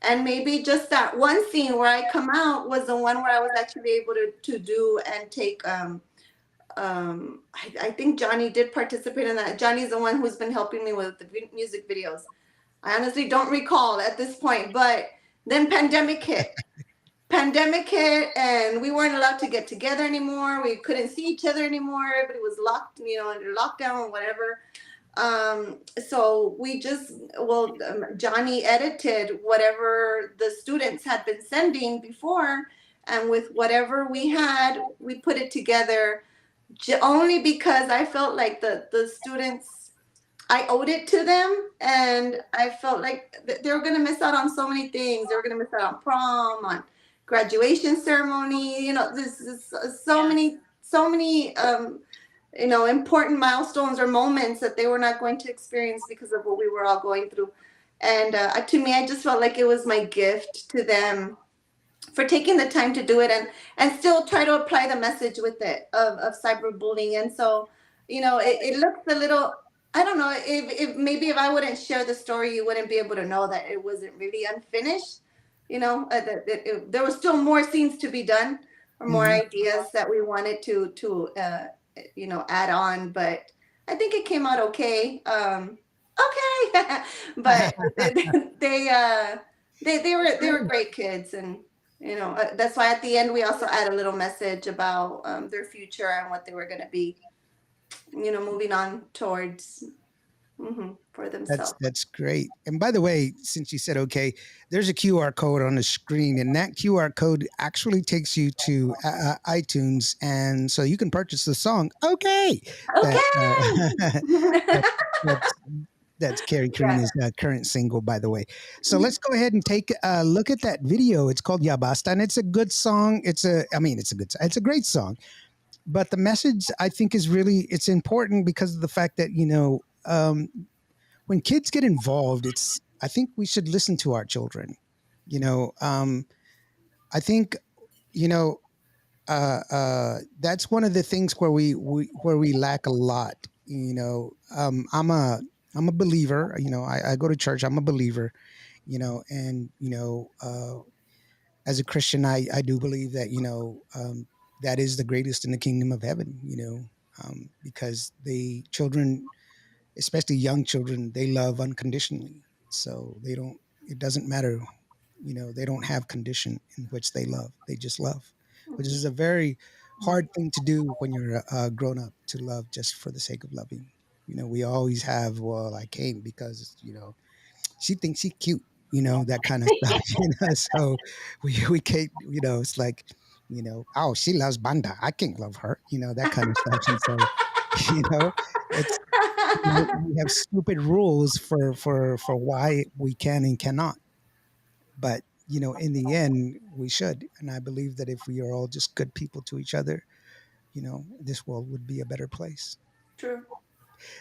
And maybe just that one scene where I come out was the one where I was actually able to do and take. I think Johnny did participate in that. Johnny's the one who's been helping me with the music videos. I honestly don't recall at this point, but then pandemic hit and we weren't allowed to get together anymore. We couldn't see each other anymore. Everybody was locked, under lockdown or whatever. So we just, Johnny edited whatever the students had been sending before, and with whatever we had, we put it together, only because I felt like the students, I owed it to them, and I felt like they were gonna miss out on so many things. They were gonna miss out on prom, on graduation ceremony. This is so many important milestones or moments that they were not going to experience because of what we were all going through. And to me, I just felt like it was my gift to them for taking the time to do it, and still try to apply the message with it of cyberbullying. And so, it looks a little, I don't know, if maybe if I wouldn't share the story, you wouldn't be able to know that it wasn't really unfinished. There was still more scenes to be done, or more Mhm. ideas that we wanted to add on. But I think it came out okay. Okay. But they were great kids. And that's why at the end we also add a little message about their future and what they were going to be, moving on towards, for That's themselves. that's great. And by the way, since you said okay, there's a QR code on the screen, and that QR code actually takes you to iTunes, and so you can purchase the song. Okay, that that, Okay. that's that's Kary Yeah. Karina's current single, by the way. So let's go ahead and take a look at that video. It's called Ya Basta, and it's a good song. It's a great song. But the message, I think, is really, it's important because of the fact that when kids get involved, I think we should listen to our children. You know, I think you know that's one of the things where we lack a lot. I'm a believer. I go to church. I'm a believer. And as a Christian, I do believe that that is the greatest in the kingdom of heaven. Because the children, especially young children, they love unconditionally. So they don't. It doesn't matter. They don't have condition in which they love. They just love, which is a very hard thing to do when you're grown up, to love just for the sake of loving. We always have, well, I came because she thinks she's cute. That kind of stuff. So we can't. It's like, oh, she loves banda. I can't love her. That kind of stuff. And so, you know, it's we have stupid rules for why we can and cannot. But in the end, we should. And I believe that if we are all just good people to each other, this world would be a better place. True.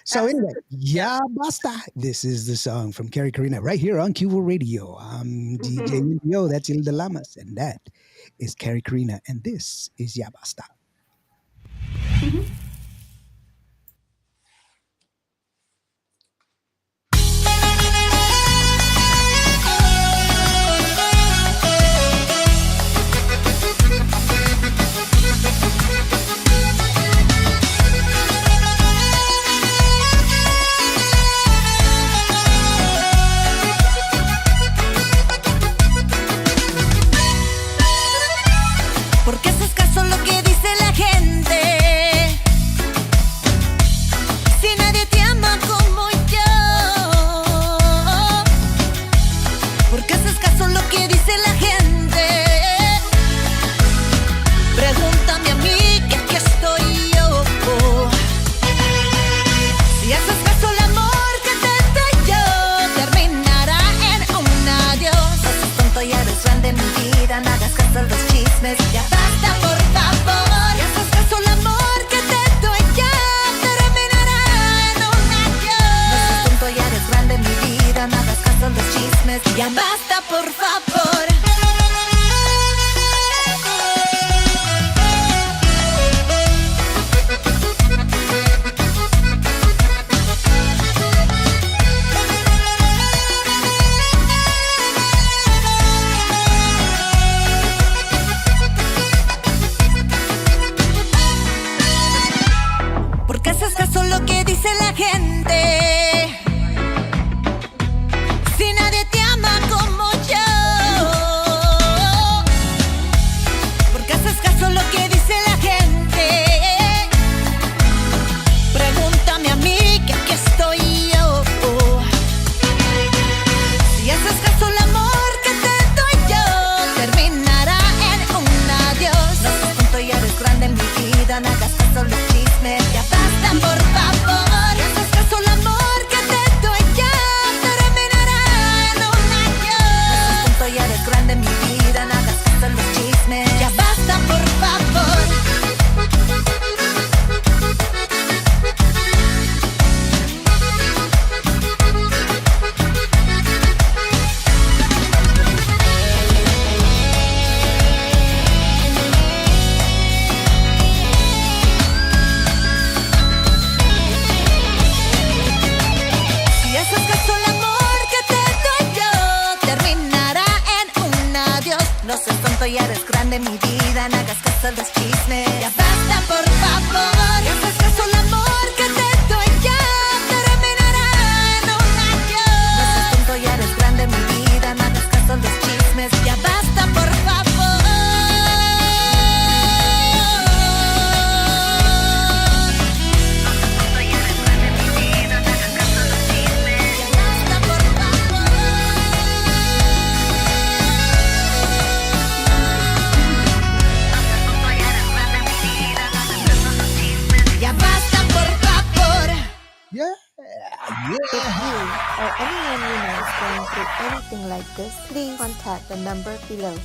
So anyway, Absolutely. Yeah. yeah, basta. This is the song from Kary Karina right here on Cuba Radio. I'm DJ Indio. That's Ilda Lamas, and that is Kary Karina, and this is Ya Basta. chismes. Ya basta, por favor. ¿Por qué haces caso a lo que dice la gente? Si nadie te ama como yo. ¿Por qué haces caso a lo que dice la gente? Pregúntame a mí que aquí estoy yo. Si haces caso al amor que te doy yo, terminará en un adiós. No seas tonto, ya eres grande en mi vida, no hagas caso a los chismes. Ya basta, por favor. Si haces caso al amor que te doy yo, terminará en un adiós. No seas tonto, ya eres grande en mi vida, no hagas caso a los chismes. Ya basta, por favor. Si haces caso al amor que te doy yo, terminará en un adiós. No seas tonto, ya eres grande en mi vida, no hagas caso a los chismes. Ya basta, por favor. Si haces caso al amor que te doy yo, terminará en un adiós. No seas tonto, ya eres grande en mi vida, no hagas caso a los chismes. Ya basta, por favor. Ya basta, por favor. Yeah. If you or anyone you know is going through anything like this, please contact the number below.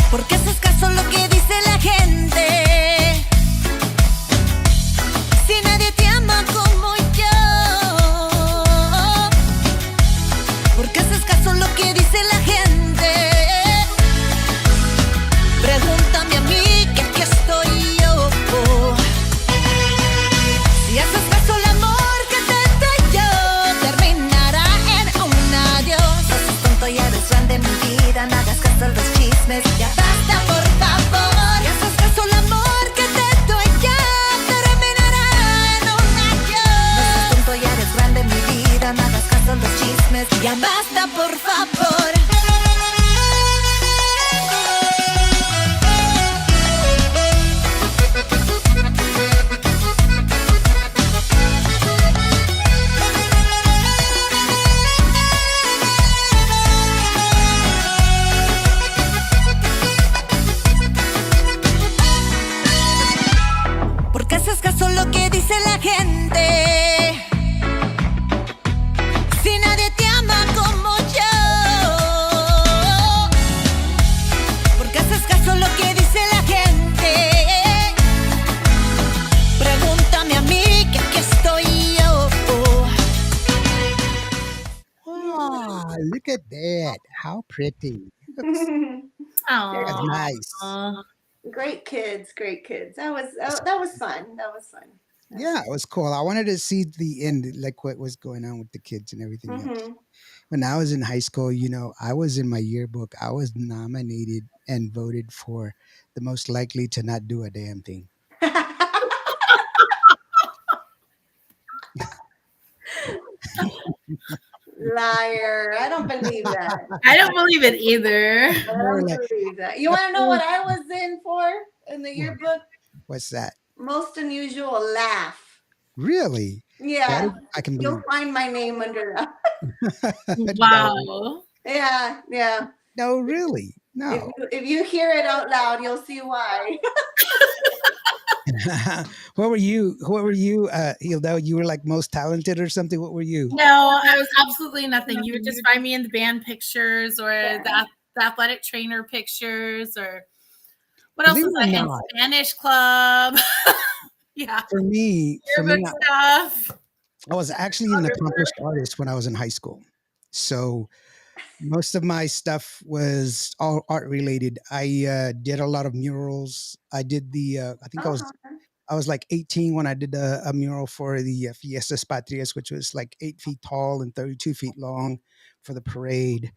¿Por qué haces caso a lo que dice la gente? Si nadie te ama como yo. ¿Por qué haces caso a lo que dice la gente? Pregúntame a mí que aquí estoy yo. Si haces caso al amor que te doy yo, terminará en un adiós. No seas tonto, ya eres grande en mi vida, no hagas caso a los chismes. Ya basta, por favor. Si haces caso al amor que te doy yo, terminará en un adiós. No seas tonto, ya eres grande en mi vida, no hagas caso a los chismes. Ya basta, por favor. ¿Por qué haces caso a lo que dice la gente? Si nadie te ama como yo. ¿Por qué haces caso a lo que dice la gente? Pregúntame a mí que aquí estoy yo. Ah, look at that. How pretty. That's Aw. nice. Great kids, great kids. That was fun. That was fun. Yeah, it was cool. I wanted to see the end, like what was going on with the kids and everything else. Hmm. When I was in high school, I was in my yearbook. I was nominated and voted for the most likely to not do a damn thing. Liar. I don't believe that. I don't believe it either. I don't believe that. You want to know what I was in for in the yearbook? What's that? Most unusual laugh. Really? Yeah. I can believe. You'll find my name under that. No. Wow. Yeah, yeah. No, really. If No. you, if you hear it out loud, you'll see why. What were you? What were you, Hilda? You were like most talented or something. What were you? No, I was absolutely nothing. You would just find me in the band pictures or Yeah. the athletic trainer pictures or what else Believe was it or I in not, Spanish club? Yeah, for me, yearbook stuff. I was actually an accomplished artist when I was in high school. So most of my stuff was all art related. I did a lot of murals. I did the. I think Oh, how I was like 18 when I did a mural for the Fiestas Patrias, which was like 8 feet tall and 32 feet long for the parade.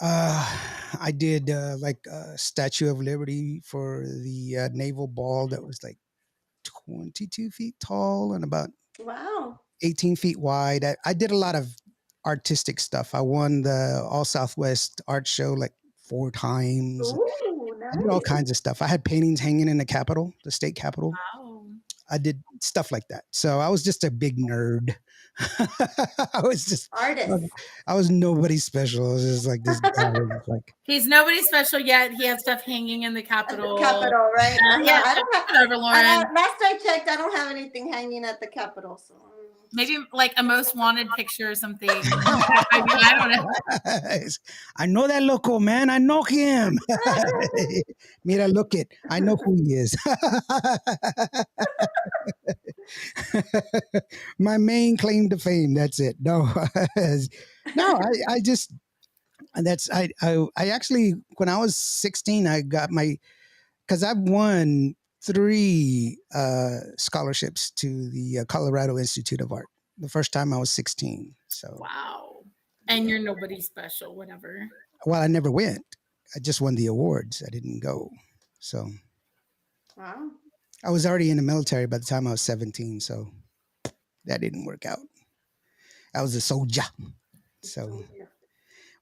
I did like a Statue of Liberty for the naval ball that was like 22 feet tall and about wow. 18 feet wide. I did a lot of artistic stuff. I won the All Southwest Art Show like 4 times. Ooh, I did all nice. kinds of stuff. I had paintings hanging in the Capitol, the state Capitol. Wow. I did stuff like that. So I was just a big nerd. I was just, Artist. I was nobody special. I was just like this guy. Was like, He's nobody special yet. He has stuff hanging in the At the Capitol. Capitol, right? Yeah, I check don't have. that over, Lauren. Last I checked, I don't have anything hanging at the Capitol. So. Maybe like a most wanted picture or something. I mean, I don't know. I know that loco, man. I know him. Mira, look it. I know who he is. My main claim to fame. That's it. No, no. I just that's I actually when I was 16, I got my because I've won three scholarships to the Colorado Institute of Art. The first time I was 16. So, Wow. And you're nobody special, whatever. well, I never went. I just won the awards. I didn't go. So Wow. I was already in the military by the time I was 17. So that didn't work out. I was a soldier. So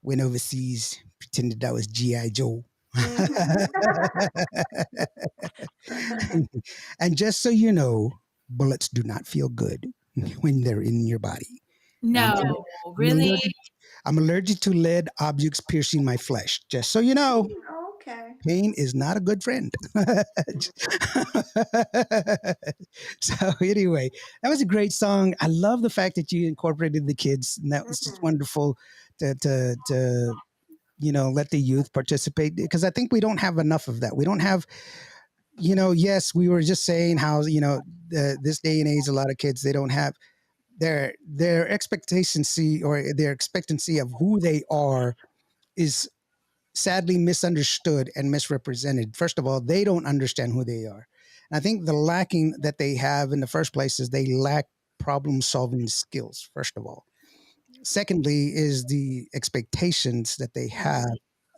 went overseas, pretended I was G.I. Joe. And just so you know, bullets do not feel good when they're in your body. I'm, No, I'm really? allergic. I'm allergic to lead objects piercing my flesh. Just so you know, Okay. pain is not a good friend. So anyway, that was a great song. I love the fact that you incorporated the kids, and that was just Mhm. wonderful to let the youth participate because I think we don't have enough of that. We don't have yes, we were just saying how this day and age, a lot of kids they don't have their expectancy or their expectancy of who they are is sadly misunderstood and misrepresented. First of all, they don't understand who they are. And I think the lacking that they have in the first place is they lack problem solving skills, first of all. Secondly, is the expectations that they have,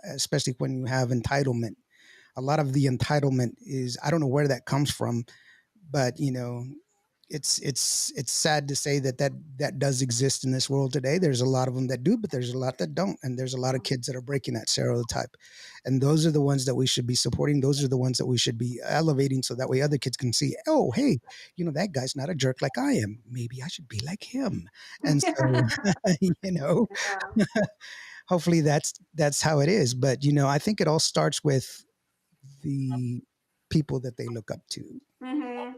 especially when you have entitlement. A lot of the entitlement is, I don't know where that comes from, but it's sad to say that does exist in this world today. There's a lot of them that do, but there's a lot that don't, and there's a lot of kids that are breaking that stereotype, and those are the ones that we should be supporting. Those are the ones that we should be elevating, so that way other kids can see, oh, hey, that guy's not a jerk like I am. Maybe I should be like him. And so, you know, Yeah. hopefully that's how it is. But I think it all starts with the people that they look up to. Mhm.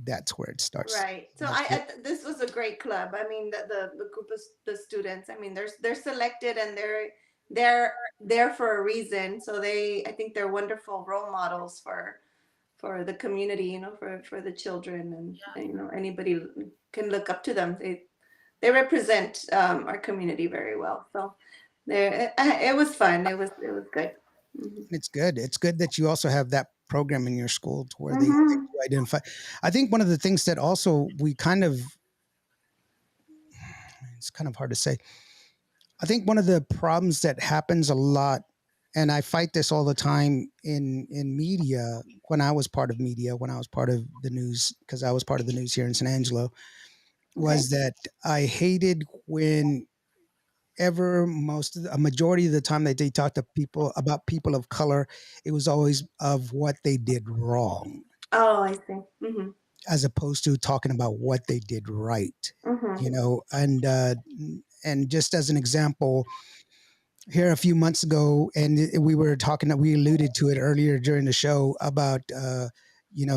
That's where it starts. Right. So That's it. this was a great club. I mean, the group of the students. I mean, they're selected and they're there for a reason. So I think they're wonderful role models for the community. For the children and anybody can look up to them. They represent our community very well. So it was fun. It was good. Hmm. It's good. It's good that you also have that program in your school to where they Hmm. do identify. I think one of the things that also we kind of it's kind of hard to say. I think one of the problems that happens a lot, and I fight this all the time in media. When I was part of media, when I was part of the news, because I was part of the news here in San Angelo, Okay. was that I hated when a majority of the time that they talk to people about people of color, it was always of what they did wrong Oh, I see. Hmm. as opposed to talking about what they did right. Hmm. And just as an example, here a few months ago, and we were talking, we alluded to it earlier during the show about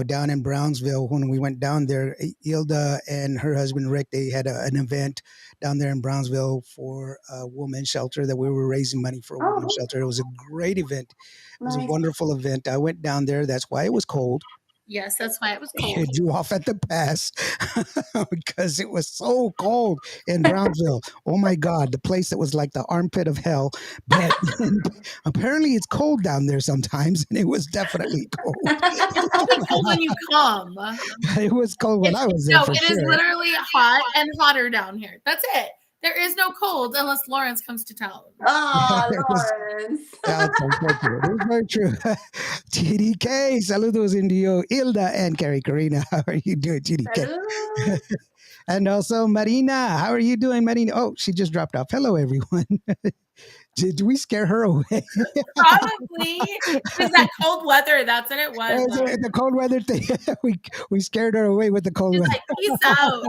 down in Brownsville when we went down there. Ilda and her husband Rick, they had an event down there in Brownsville for a women's shelter that we were raising money for a women's Oh, shelter. It was a great event. It was a nice. wonderful event. I went down there. That's why it was cold. Yes, that's why it was cold. It drew off at the pass because it was so cold in Brownsville. Oh my God, the place that was like the armpit of hell. But apparently it's cold down there sometimes, and it was definitely cold. It's only cold when you come. It was cold when I was there No, for it is sure. literally hot and hotter down here. That's it. There is no cold unless Lawrence comes to town. Oh, It was, Lawrence. that's unfortunate. It was very true. TDK, saludos indio, Ilda and Kary Karina. How are you doing, TDK? Salud. And also Marina. How are you doing, Marina? Oh, she just dropped off. Hello, everyone. Did we scare her away? Probably. It was that cold weather. That's what it was. Was it the cold weather thing? we scared her away with the cold She's weather. like, peace out.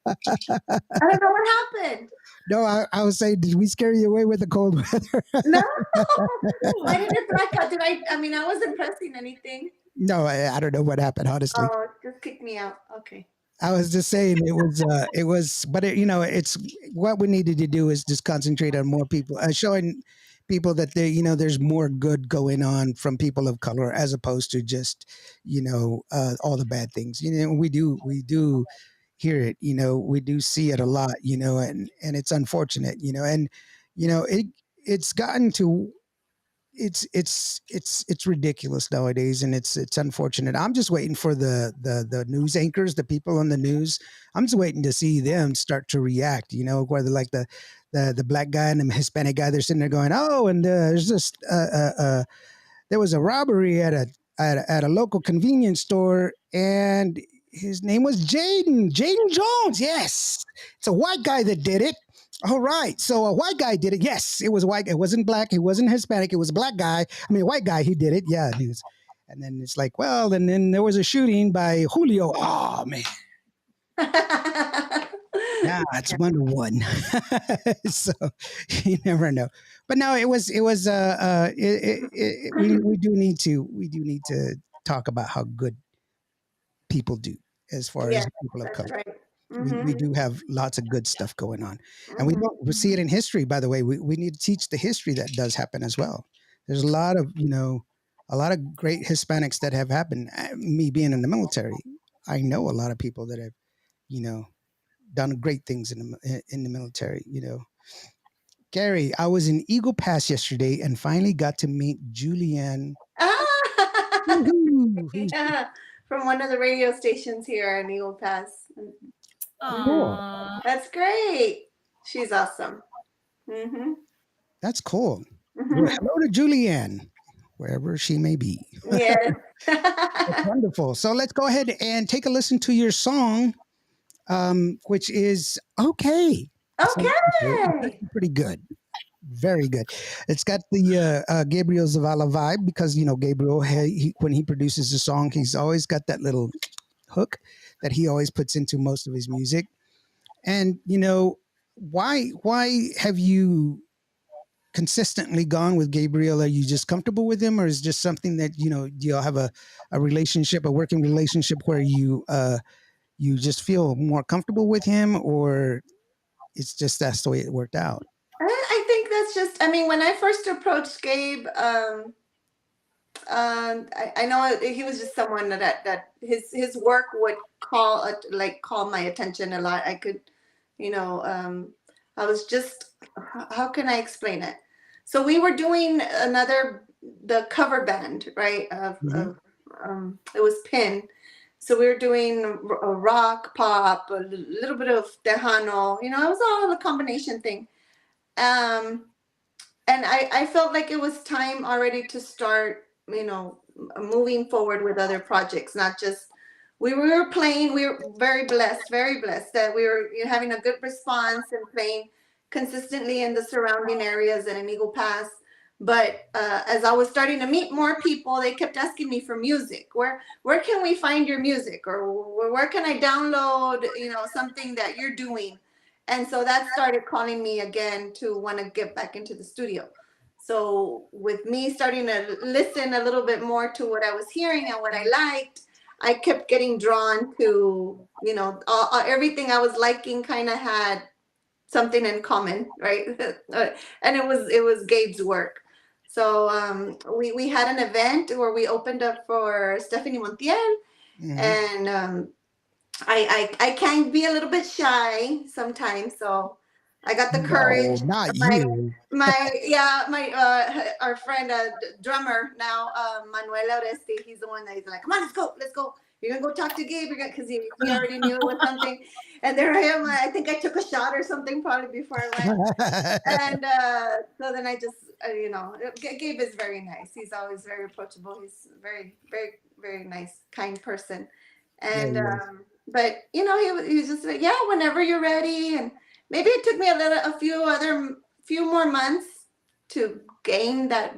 I don't know what happened. No, I was saying, did we scare you away with the cold weather? No. Why did it black out? Did I mean, I wasn't pressing anything. No, I don't know what happened, honestly. Oh, it just kicked me out. Okay. I was just saying it was, but it's what we needed to do is just concentrate on more people, showing people that there's more good going on from people of color as opposed to just, all the bad things. We do hear it, we do see it a lot, and it's unfortunate, and, it's gotten to it's ridiculous nowadays, and it's unfortunate. I'm just waiting for the news anchors, the people on the news. I'm just waiting to see them start to react, whether like the black guy and the Hispanic guy, they're sitting there going, oh, and there's this there was a robbery at a local convenience store, and his name was Jaden Jones. Yes, it's a white guy that did it. All right, so a white guy did it. Yes, it was white. It wasn't black. It wasn't Hispanic. It was a black guy. I mean, a white guy. He did it. Yeah, he was. And then it's like, well, and then there was a shooting by Julio. Oh man, yeah, it's 1-1. So you never know. But no, we do need to talk about how good people do as far Yes, as people of that's color. right. We Mm-hmm. do have lots of good stuff going on, and we Mm-hmm. don't we see it in history. By the way, we need to teach the history that does happen as well. There's a lot of great Hispanics that have happened. Me being in the military, I know a lot of people that have you know done great things in the military. Gary, I was in Eagle Pass yesterday and finally got to meet Julianne. Ah! Woohoo! Yeah, from one of the radio stations here in Eagle Pass. Cool. Aww. That's great. She's awesome. Mm-hmm. That's cool. Well, hello to Julianne, wherever she may be. Yes. That's wonderful. So let's go ahead and take a listen to your song, which is okay. So it's Okay. actually pretty good. Very good. It's got the Gabriel Zavala vibe because, Gabriel, when he produces a song, he's always got that little hook that he always puts into most of his music. And, why have you consistently gone with Gabriel? Are you just comfortable with him, or is it just something that do you have a relationship, a working relationship where you just feel more comfortable with him, or it's just that's the way it worked out? I think that's just, I mean, when I first approached Gabe, I know he was just someone that his work would call my attention a lot. I could, you know, I was just how can I explain it? So we were doing the cover band, right? Hmm. It was Pin. So we were doing a rock, pop, a little bit of Tejano. It was all a combination thing. Um, and I felt like it was time already to start, moving forward with other projects, not just we were playing. We were very blessed that we were having a good response and playing consistently in the surrounding areas and in Eagle Pass. But as I was starting to meet more people, they kept asking me for music. Where can we find your music, or where can I download something that you're doing? And so that started calling me again to want to get back into the studio. So with me starting to listen a little bit more to what I was hearing and what I liked, I kept getting drawn to, everything I was liking kind of had something in common, right? And it was Gabe's work. So we had an event where we opened up for Stephanie Montiel, Mhm. and I can be a little bit shy sometimes, so I got the No, courage. not My you. my our friend, drummer now, Manuel Oresti, he's the one that he's like, come on, let's go. You're gonna go talk to Gabe, because he already knew it was something. And there I am. I think I took a shot or something probably before I went. And so then I just, Gabe is very nice. He's always very approachable. He's very, very, very nice, kind person. Yeah, And he is. but he was just like, yeah, whenever you're ready. And maybe it took me a few more months to gain that,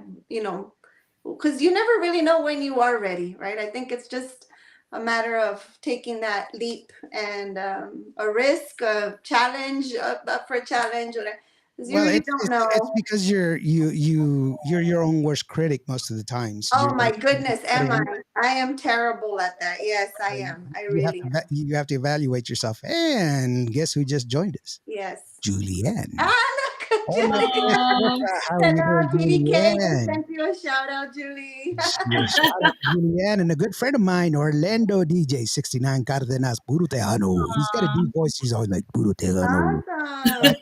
because you never really know when you are ready, right? I think it's just a matter of taking that leap, and a risk, a challenge, up for a challenge, because you Well, really it's don't it's know. because you're your own worst critic most of the times. Oh You're my goodness, am I? you I am terrible at that. Yes, I am. I you have really to am. you have to evaluate yourself. And guess who just joined us? Yes. Julianne. Ah, look at Hola, Julie. Um, how are you Hello, doing, TDK. Just Julianne? sent you a shout out, Julie. Shout out to Julianne and a good friend of mine, Orlando DJ 69 Cardenas, Puro Tejano. He's got a deep voice. He's always like Puro Tejano. Awesome.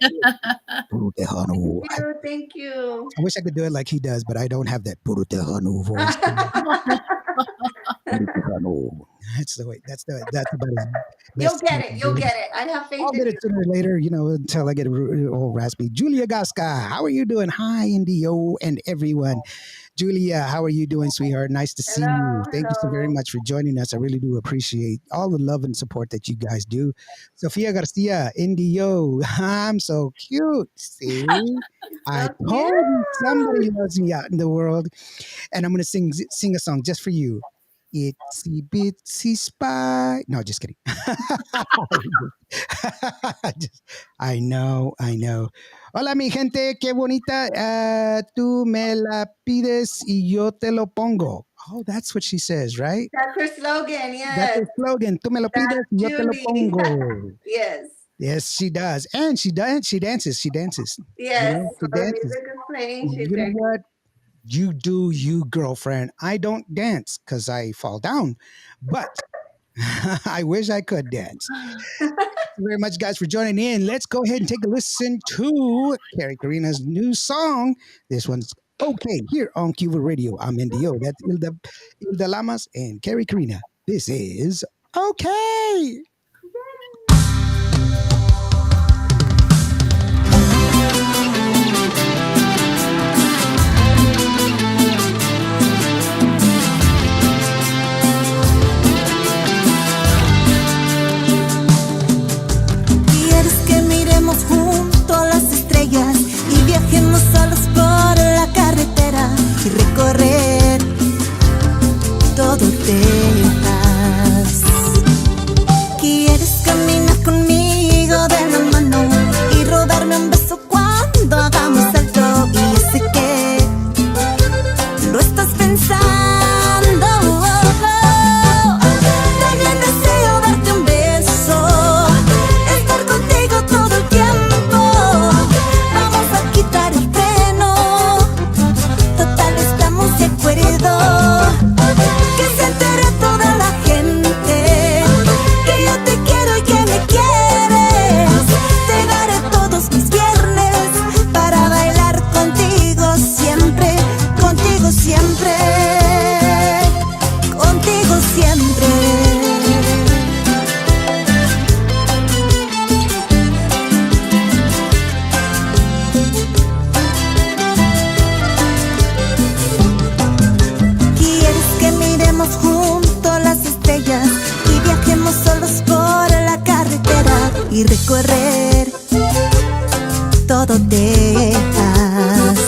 Puro Thank Tejano. you. Thank you. I wish I could do it like he does, but I don't have that Puro Tejano voice. Puro Tejano. That's the way. That's about as You'll best as get I it. can You'll do it. get it. I have faith I'll in get it you. sooner or later, until I get all raspy. Julia Gasca, how are you doing? Hi, Indio and everyone. Julia, how are you doing, sweetheart? Nice to see you. Hello. Thank you so very Hello. much for joining us. I really do appreciate all the love and support that you guys do. Sofia Garcia, Indio, I'm so cute. See? I So told you somebody cute. loves me out in the world. And I'm going to sing a song just for you. Itsy bitsy spy. No, just kidding. Just- I know, I know. Hola, mi gente, qué bonita. Tú me la pides y yo te lo pongo. Oh, that's what she says, right? That's her slogan. That's Yes. her slogan. Tú me lo That's pides y yo te lo Julie. pongo. Yes. Yes, she does. And she does. She dances. She dances. Yes. She While the dances. music is playing, she's You know very. what? You do you, girlfriend. I don't dance because I fall down, but I wish I could dance. Thank you very much, guys, for joining in. Let's go ahead and take a listen to Kary Karina's new song. This one's okay here on Cuba Radio. I'm NDO. That's Ilda Lamas and Kary Karina. This is okay. ¿Quieres que miremos juntos las estrellas y viajemos solos por la carretera y recorrer todo Texas? ¿Quieres caminar conmigo de la mano y rodarme un beso cuando hagamos salto? Y yo sé que lo estás pensando. También deseo darte un beso, estar contigo todo el tiempo. Vamos a quitar el freno, total estamos de acuerdo. Que se entere toda la gente que yo te quiero y que me quieres. Te daré todos mis viernes para bailar contigo siempre, contigo siempre, contigo siempre. ¿Quieres que miremos juntos las estrellas y viajemos solos por la carretera y recorrer todo Texas?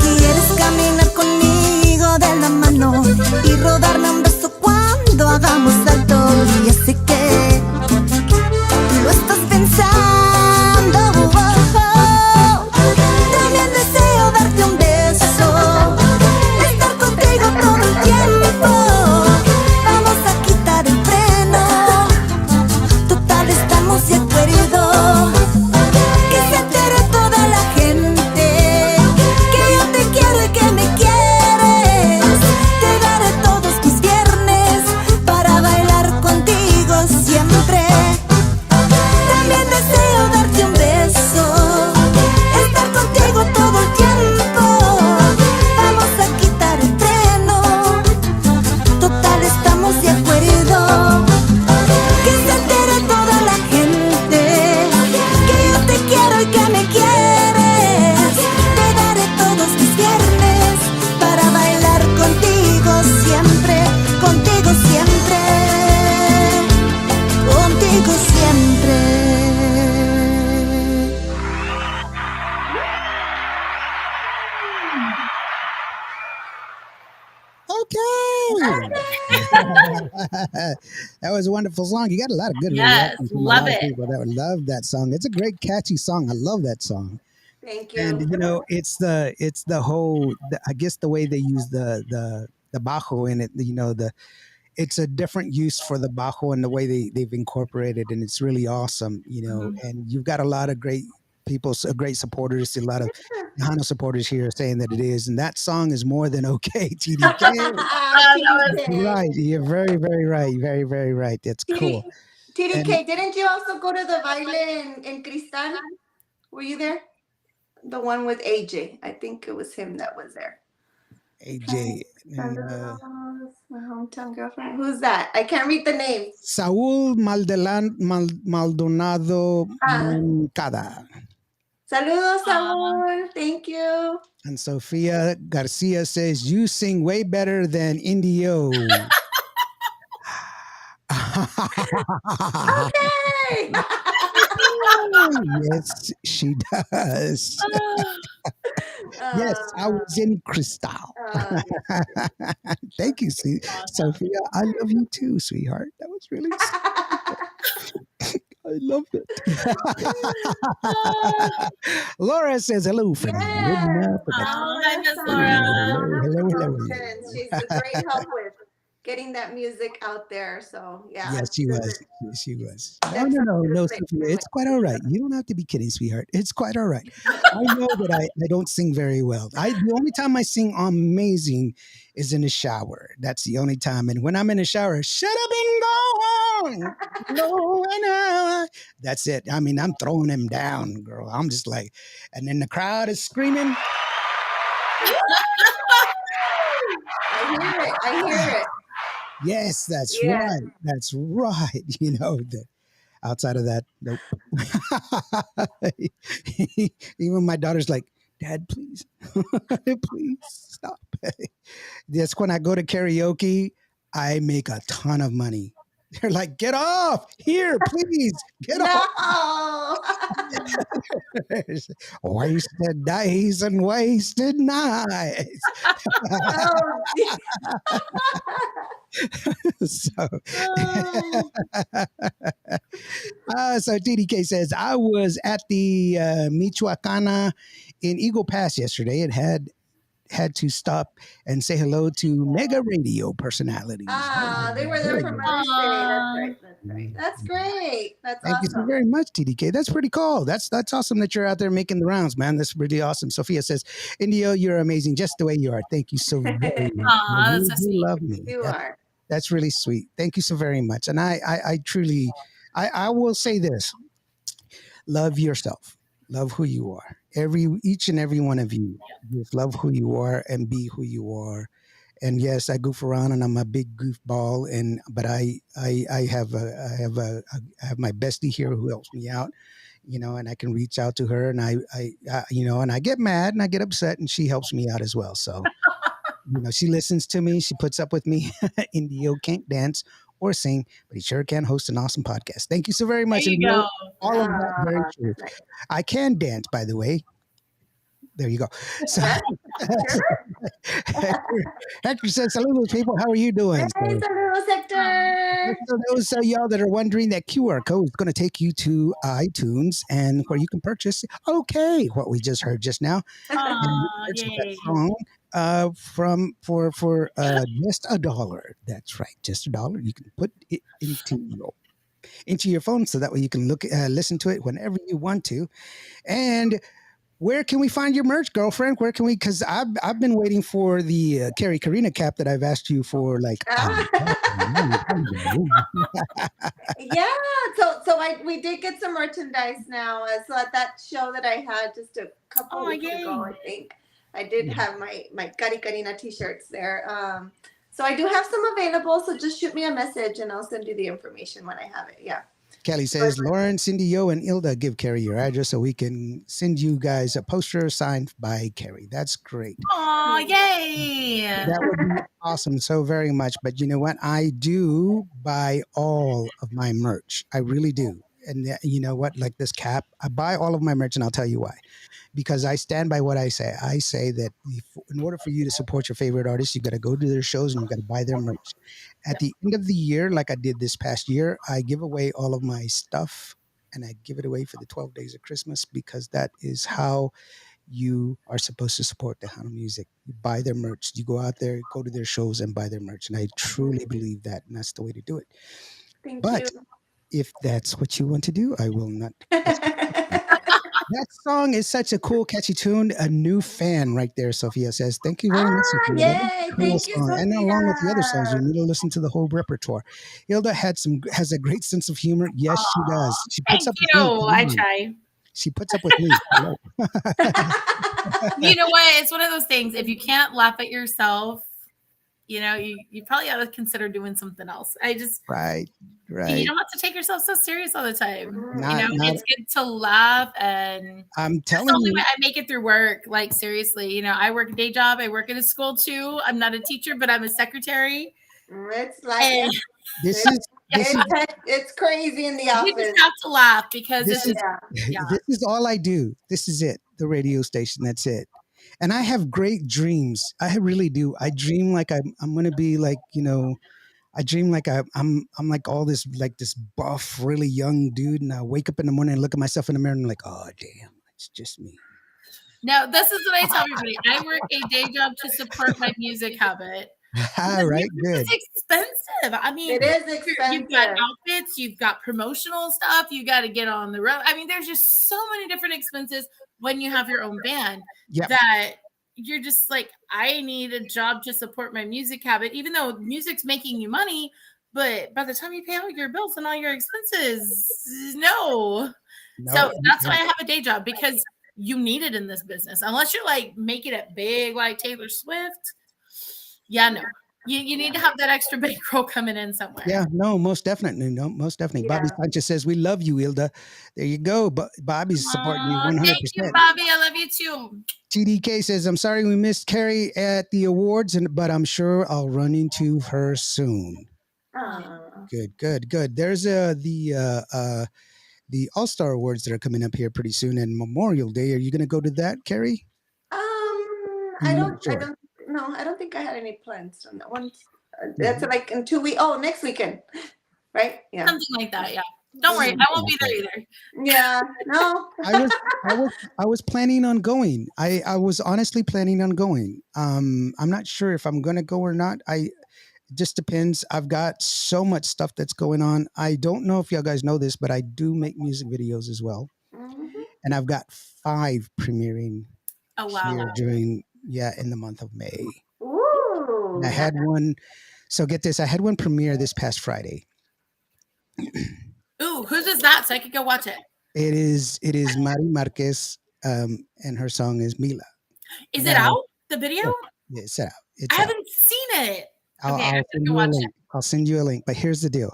¿Quieres caminar conmigo de la mano y rodarme un beso cuando hagamos salto? Y ya sé que lo estás pensando. También deseo darte un beso, estar contigo todo el tiempo. That was a wonderful song. You got a lot of good Yes, reactions from a love lot of it. people that would love that song. It's a great, catchy song. I love that song. Thank And you. it's the whole. I guess the way they use the bajo in it. The it's a different use for the bajo and the way they've incorporated, and it's really awesome. Mhm. And you've got a lot of great people, great supporters, a lot of Hana supporters here saying that it is, and that song is more than okay. TDK, That was TDK. right? You're very, very right. Very, very right. That's cool. And TDK, didn't you also go to the baile in Cristal? Were you there? The one with AJ. I think it was him that was there. Trying AJ, Saludos, my hometown girlfriend. Who's that? I can't read the name. Saul Maldonado Ah, Moncada. saludos, aw. Saúl. Thank you. And Sofia Garcia says, "You sing way better than Indio." Okay. Yes, she does. Yes, I uh, was in Cristal. yes. Thank you, Awesome. Sophia. I love you too, sweetheart. That was really I love it. Laura says hello from Yes. Laguna, production. Aw, hi, Laura Miss Sanchez Laura. from Hello, Laguna hello, hello, Productions. hello. She's a great help with getting that music out there. So yeah, Yes, she was. She was. No, send no, some no, good no, mixes Sophia. my It's quite all right. You don't have to be kidding, sweetheart. It's quite all right. I know that I don't sing very well. The only time I sing amazing is in the shower. That's the only time. And when I'm in the shower, shut up and go on. No, that's it. I mean, I'm throwing him down, girl. I'm just like, and then the crowd is screaming. I hear it. I hear it. Yes, that's Yes. right. That's right. Outside of that, nope. Even my daughter's like, Dad, please, please stop. That's when I go to karaoke, I make a ton of money. They're like, get off here, please, get off. No. Wasted days and wasted nights. Oh, gee. so, Oh. so TDK says, I was at the Michoacana in Eagle Pass yesterday and had to stop and say hello to mega radio personalities. Ah, they were there Very for good. Mother's Day. That's Aw. right. That's right. That's great. That's Thank you so awesome. very much, TDK. That's pretty cool. That's awesome that you're out there making the rounds, man. That's pretty awesome. Sophia says, Indio, you're amazing just the way you are. Thank you so very much. Aw, that's You so do sweet. love me. You are. That's really sweet. Thank you so very much. And I truly, I will say this: love yourself, love who you are. Each and every one of you, just love who you are and be who you are. And yes, I goof around and I'm a big goofball. But I have I have my bestie here who helps me out, and I can reach out to her and and I get mad and I get upset and she helps me out as well. So she listens to me. She puts up with me. Indio can't dance or sing, but he sure can host an awesome podcast. Thank you so very There much, you Indio. go. All of that very Ah, true. nice. I can dance, by the way. There you go. So Huh? Sure. Hector says, "Saludos, people. How are you doing?" Hey, So saludos, Um, Hector. for those of y'all that are wondering, that QR code is going to take you to iTunes and where you can purchase okay what we just heard just now, and you can aw, purchase that yay. song from for just $1. That's right, just $1. You can put it into your phone so that way you can listen to it whenever you want to. And where can we find your merch, girlfriend? Where can we? Because I've been waiting for the Kary Karina cap that I've asked you for like Ah. long time ago. Yeah, so we did get some merchandise now. So at that show that I had just a couple Aw, weeks ago, yay. I think I did have my Kary Karina t-shirts there. So I do have some available. So just shoot me a message and I'll send you the information when I have it. Yeah. Kelly says, Lauren, Cindy, Yo, and Ilda, give Kary your address so we can send you guys a poster signed by Kary. That's great. Aw, yay. That would be awesome so very much. But you know what? I do buy all of my merch. I really do. and you know what? Like this cap, I buy all of my merch, and I'll tell you why. Because I stand by what I say. I say that in order for you to support your favorite artists, you got to go to their shows and you got to buy their merch. At the end of the year, like I did this past year, I give away all of my stuff and I give it away for the 12 days of Christmas because that is how you are supposed to support the Hana music. You buy their merch. You go out there, go to their shows and buy their merch. And I truly believe that. And that's the way to do it. Thank But you. if that's what you want to do, I will not. That song is such a cool, catchy tune. A new fan right there, Sophia says. Thank you very much, Sophia. That was Yay! a cool Thank you, song. And along with the other songs, you Sophia. need to listen to the whole repertoire. Hilda has a great sense of humor. Yes, she does. She puts Thank up with you. me. Come I on. try. She puts up with me. Hello. You know what? It's one of those things. If you can't laugh at yourself, you probably ought to consider doing something else. Right, You right. don't have to take yourself so serious all the time. Not. It's good to laugh, and I'm that's the telling only way you. I make it through work. Like seriously, I work a day job. I work in a school too. I'm not a teacher, but I'm a secretary, It's like and This it's is this is it's crazy in the you just office. have to laugh because this it's is just Yeah. yeah. this is all I do. This is it. The radio station. That's it. And I have great dreams. I really do. I dream like I'm gonna be like I dream like I'm like all this like this buff, really young dude, and I wake up in the morning and look at myself in the mirror and I'm like, oh damn, it's just me. No, this is what I tell everybody. I work a day job to support my music habit. All Because right, music good. is expensive. I mean, It is you've got expensive. outfits, you've got promotional stuff, you got to get on the road. I mean, there's just so many different expenses when you have your own band Yep. that you're just like, I need a job to support my music habit, even though music's making you money. But by the time you pay all your bills and all your expenses, no. No. So that's why I have a day job because you need it in this business. Unless you're like making it big like Taylor Swift. Yeah, no. You need to have that extra bankroll coming in somewhere. Yeah, no, most definitely. No, most definitely. Bobby Yeah. Sanchez says, we love you, Ilda. There you go. But Bobby's supporting you Aw, thank you, 100%. Bobby. I love you too. TDK says, I'm sorry we missed Kary at the awards, but I'm sure I'll run into her soon. Uh, Good, good, good. There's the All Star Awards that are coming up here pretty soon, and Memorial Day. Are you going to go to that, Kary? I You're not don't. I sure. don't. No, I don't think I had any plans on that one. That's Mhm. like in 2 weeks. Oh, next weekend, right? Yeah. Something like that. Yeah. Don't worry. I Something won't like be that. there either. Yeah. No. I was, I was planning on going. I was honestly planning on going. I'm not sure if I'm going to go or not. It just depends. I've got so much stuff that's going on. I don't know if y'all guys know this, but I do make music videos as well, Mhm. and I've got 5 premiering Oh wow. here in the month of May. And I Ooh. had one. So get this, I had one premiere this past Friday. Ooh, whose is that? So I could go watch it. It is Mari Marquez, and her song is Mila. Is And I it have, out? The video? yeah, yeah, it's out. I It's out. haven't seen it. Okay, I have I'll to send go you a watch it. link. I'll send you a link. But here's the deal.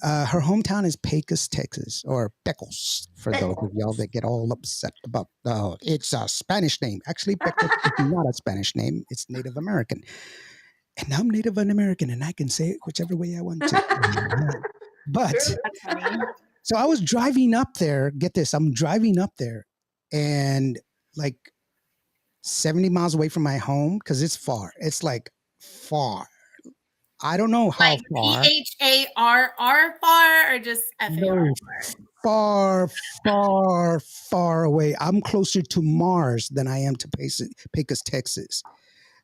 Her hometown is Pecos, Texas, or Pecos, for those of y'all that get all upset about. It's a Spanish name. Actually, Pecos is not a Spanish name. It's Native American, and I'm Native American, and I can say it whichever way I want to. But That's funny. so I was driving up there. Get this, I'm driving up there, and like 70 miles away from my home because it's far. It's like far. I don't know how Like far. PHARR far or just FAR? No, far, far, far away. I'm closer to Mars than I am to Pecos, Texas.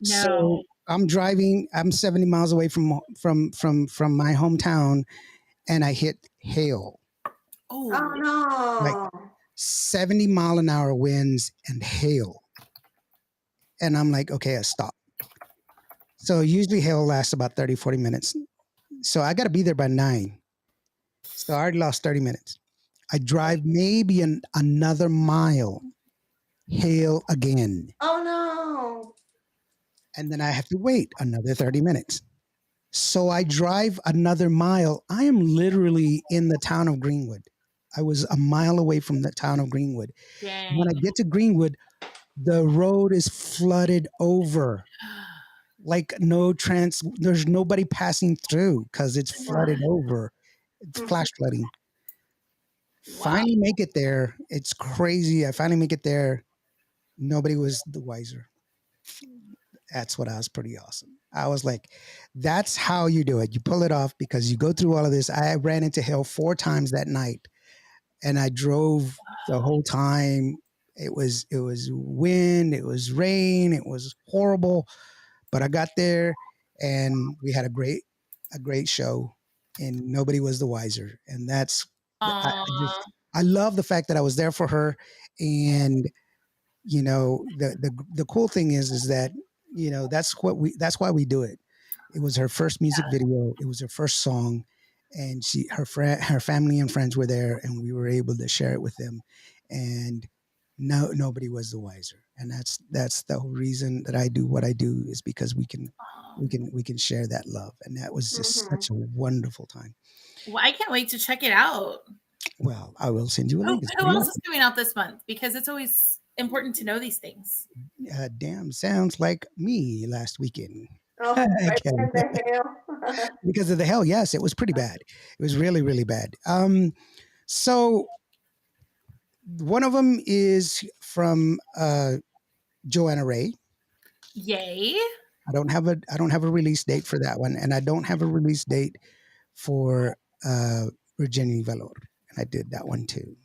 No. So I'm driving. I'm 70 miles away from my hometown, and I hit hail, Oh Oh, like no. 70-mile-an-hour winds and hail. And I'm like, okay, I stop. So usually hail lasts about 30, 40 minutes. So I got to be there by 9. So I already lost 30 minutes. I drive maybe another mile, hail again. Oh no. And then I have to wait another 30 minutes. So I drive another mile. I am literally in the town of Greenwood. I was a mile away from the town of Greenwood. dang. When I get to Greenwood, the road is flooded over. Like there's nobody passing through because it's flooded over. It's flash flooding. Wow. Finally make it there. It's crazy. I finally make it there. Nobody was the wiser. That's what I was pretty awesome. I was like, that's how you do it. You pull it off because you go through all of this. I ran into hell 4 times that night and I drove the whole time. It was wind, it was rain, it was horrible, but I got there and we had a great show and nobody was the wiser. And that's Aw. I love the fact that I was there for her. And the cool thing is that that's why we do it. It was her first music video, it was her first song, and her family and friends were there and we were able to share it with them. And nobody was the wiser. And that's the whole reason that I do what I do, is because we can share that love. And that was just Mhm. such a wonderful time. Well, I can't wait to check it out. Well, I will send you a Who, link. It's who pretty else is awesome. coming out this month? Because it's always important to know these things. Damn, sounds like me last weekend. Oh, right Kelly. in the hail. Because of the hell, yes, it was pretty bad. It was really, really bad. So one of them is from Joanna Ray. Yay. I don't have a release date for that one, and I don't have a release date for Virginia Valor, and I did that one too.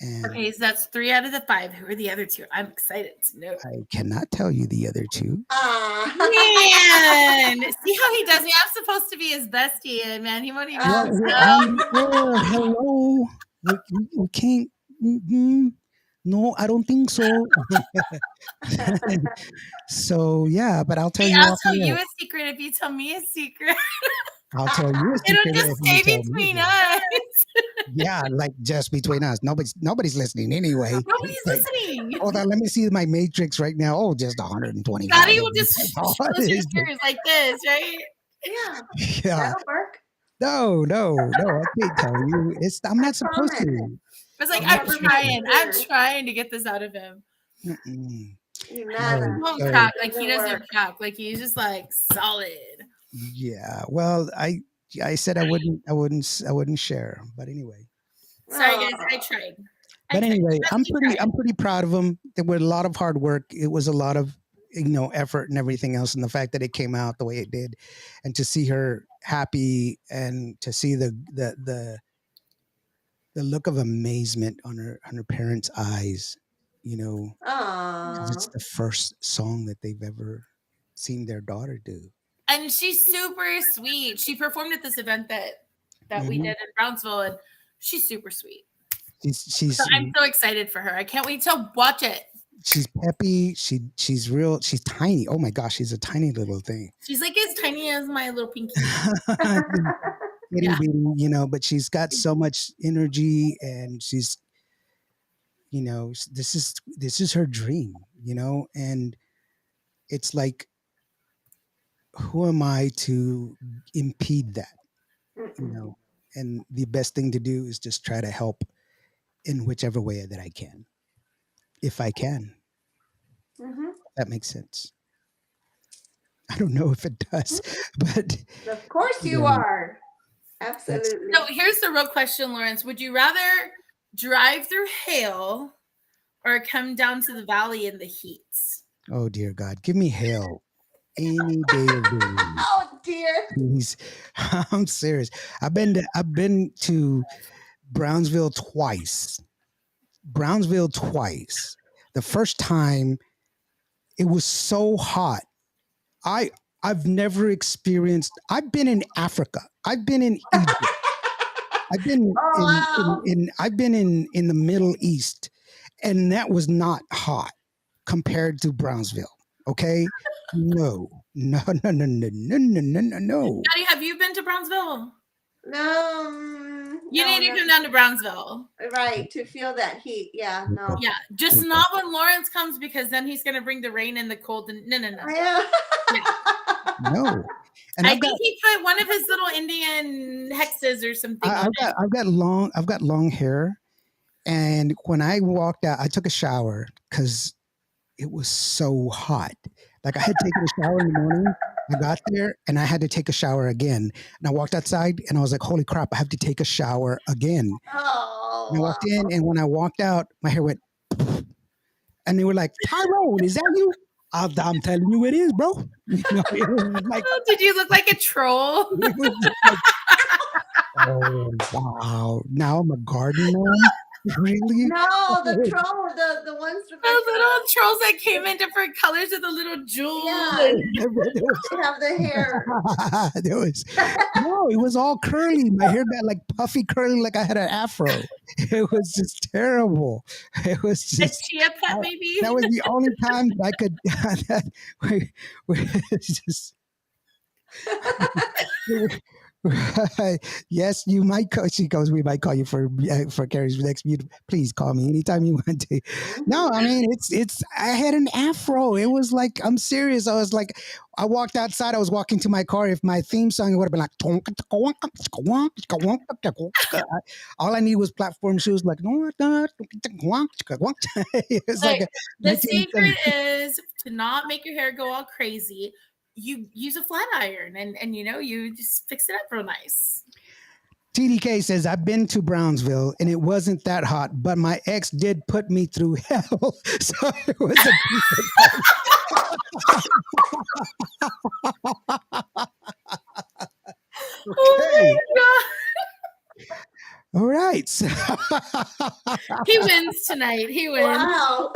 And Okay, so that's 3 out of the 5. Who are the other 2? I'm excited to know. I cannot tell you the other two. Ah. Man, see how he does me? I'm supposed to be his bestie, and man, he won't even Ah. know. Hello, we can't. No, I don't think so. So yeah, but I'll tell Hey, you I'll off tell the you air. a secret if you tell me a secret. I'll tell you a It'll secret just if you stay tell me. between us. Yeah, like just between us. Nobody's listening anyway. Nobody's Like, listening. hold on, let me see my matrix right now. Oh, just 125. Scotty will just Oh, close your ears like this, right? Yeah, yeah. that'll work. No, I can't tell you. I'm not supposed promise. to. I was like, I'll I'm cover my I'm ears. trying to get this out of him. Mm-mm. You No, nada. He won't so crack. Like, he Doesn't doesn't work. crack. Like, he's just like solid. yeah. Well, I said I wouldn't share. But anyway. Sorry, guys. I Aw. tried. But anyway, I'm Bestie pretty tried. I'm pretty proud of him. There was a lot of hard work. It was a lot of effort and everything else, and the fact that it came out the way it did, and to see her happy and to see the look of amazement on her parents' eyes, you know, because Aw. it's the first song that they've ever seen their daughter do. And she's super sweet. She performed at this event that we Mhm. did in Brownsville, and she's super sweet. She's So I'm so excited for her. I can't wait to watch it. she's peppy. She's real. She's tiny. Oh my gosh, she's a tiny little thing. She's like as tiny as my little pinky. Itty Yeah. bitty, but she's got so much energy, and she's, this is her dream, and it's like, who am I to impede that, you Mm-mm. know? And the best thing to do is just try to help in whichever way that I can, if I can. Mhm. That makes sense. I don't know if it does, but Of course you yeah, are. that's Absolutely. So here's the real question, Lawrence. Would you rather drive through hail or come down to the valley in the heat? oh dear God, give me hell any day of the week. Oh dear. Please. I'm serious. I've been to Brownsville twice. The first time, it was so hot. I I've never experienced. I've been in Africa. I've been in Egypt. I've been Oh wow. I've been in the Middle East, and that was not hot compared to Brownsville. Okay? No. No, no, no, no, no, no, no, no, no. Daddy, have you been to Brownsville? No. You No, need to no. come down to Brownsville. Right, to feel that heat. Yeah, no. Yeah, just not when Lawrence comes, because then he's gonna bring the rain and the cold. And no. Yeah. No. And I I've got think he put one of his little Indian hexes or something I, on I've got I've got long hair, and when I walked out, I took a shower because it was so hot. Like, I had taken a shower in the morning. I got there and I had to take a shower again. And I walked outside and I was like, holy crap, I have to take a shower again. Oh. Oh, And I walked in, and when I walked out, my hair went, and they were like, "Tyrone, is that you?" I'm telling you, it is, bro. You know, it was like, Oh, did you look like a troll? it was just like, oh wow! Now I'm a garden gnome. Really? no, the troll, the ones with Those like little trolls that came in different colors with a little jewel. yeah, And There was, they have the hair. there was no. It was all curly. My hair got like puffy curly, like I had an afro. It was just terrible. It was a just chia pet, that, maybe. that was the only time that I could. It's just yes, you might call. She goes, we might call you for Kary's next meeting. Please call me anytime you want to. No, I mean it's. I had an afro. It was like I'm serious. I was like, I walked outside. I was walking to my car. If my theme song would have been like, all I need was platform shoes. Like, it's like Like a the 1970. secret is to not make your hair go all crazy. You use a flat iron and you just fix it up real nice. TDK says, I've been to Brownsville and it wasn't that hot, but my ex did put me through hell. So it was a Oh okay. my All right. So god. He wins tonight. He wins. Wow.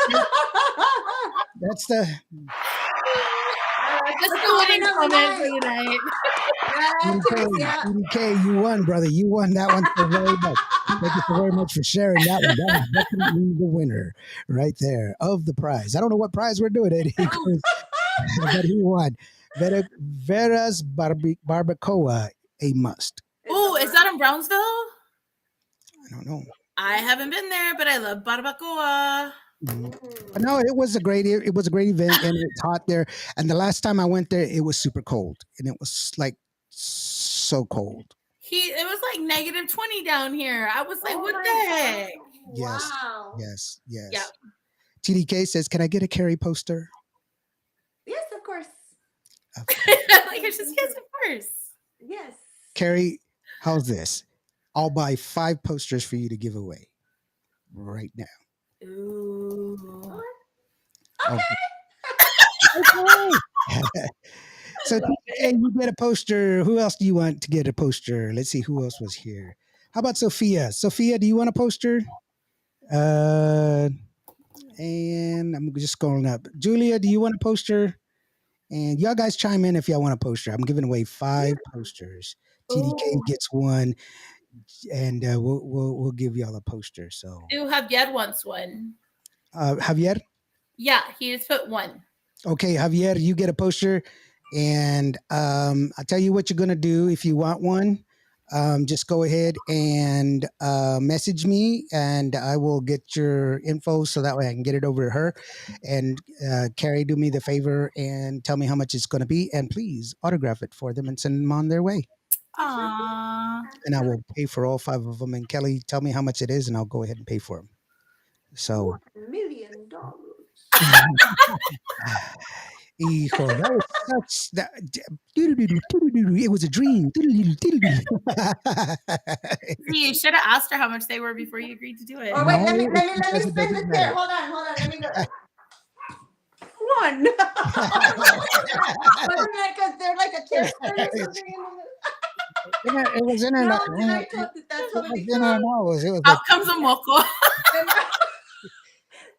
that's the That's That's the winning the comment for night. the night. Yeah, yeah. TDK, you won, brother. You won that one so very much. Thank you so very much for sharing that one. That was definitely the winner right there of the prize. I don't know what prize we're doing it, but he won. Vera's Barbacoa, a must. Oh, is that in Brownsville? I don't know. I haven't been there, but I love barbacoa. But no, it was a great event, and it's hot there. And the last time I went there, it was super cold, and it was like so cold. It was like negative 20 down here. I was like, Oh what my the God. heck? Yes, Wow. yes, yes. Yeah. TDK says, "Can I get a Kary poster?" Yes, of course. Like it's just yes, of course. Yes. Kary, how's this? I'll buy 5 posters for you to give away right now. Ooh. Okay. Okay. So TDK, you get a poster. Who else do you want to get a poster? Let's see who else was here. How about Sophia? Sophia, do you want a poster? And I'm just scrolling up. Julia, do you want a poster? And y'all guys chime in if y'all want a poster. I'm giving away 5 posters. TDK Ooh. gets one, and we'll give y'all a poster. So, Ooh, Javier wants one. Javier, Yeah, he just put one. okay, Javier, you get a poster, and I'll tell you what you're gonna do if you want one. Just go ahead and message me, and I will get your info so that way I can get it over to her. And Kary, do me the favor and tell me how much it's going to be, and please autograph it for them and send them on their way. Aww. And I will pay for all 5 of them. And Kelly, tell me how much it is, and I'll go ahead and pay for them. So, $1 million. hijo, that was such that. It was a dream. See, you should have asked her how much they were before you agreed to do it. Oh wait, No, let me it spin this doesn't there. matter. Hold on. Let me go. One. They're like a tear or something. It was in her. No, It that's was totally in her nose. It was like Out comes a moco.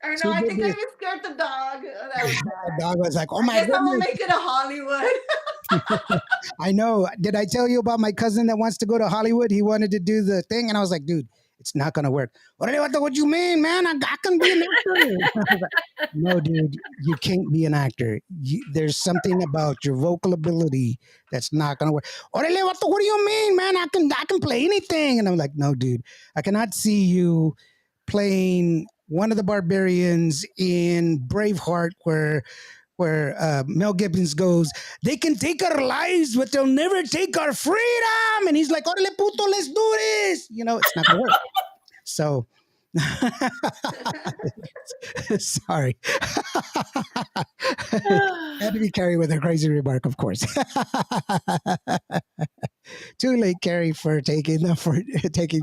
I She know. I did think I this. just scared the dog. Oh, that was The bad. dog was like, "Oh I my guess I will goodness!" make it a Hollywood. I know. Did I tell you about my cousin that wants to go to Hollywood? He wanted to do the thing, and I was like, "Dude, it's not gonna work." What you mean, man? I can be an actor. I was like, no, dude, you can't be an actor. There's something about your vocal ability that's not gonna work. What do you mean, man? I can play anything. And I'm like, no, dude, I cannot see you playing one of the barbarians in Braveheart, where Mel Gibson goes, they can take our lives, but they'll never take our freedom. And he's like, "Orale puto, let's do this." It's not gonna work. So, sorry. Had to be Kary with a crazy remark, of course. Too late, Kary, for taking taking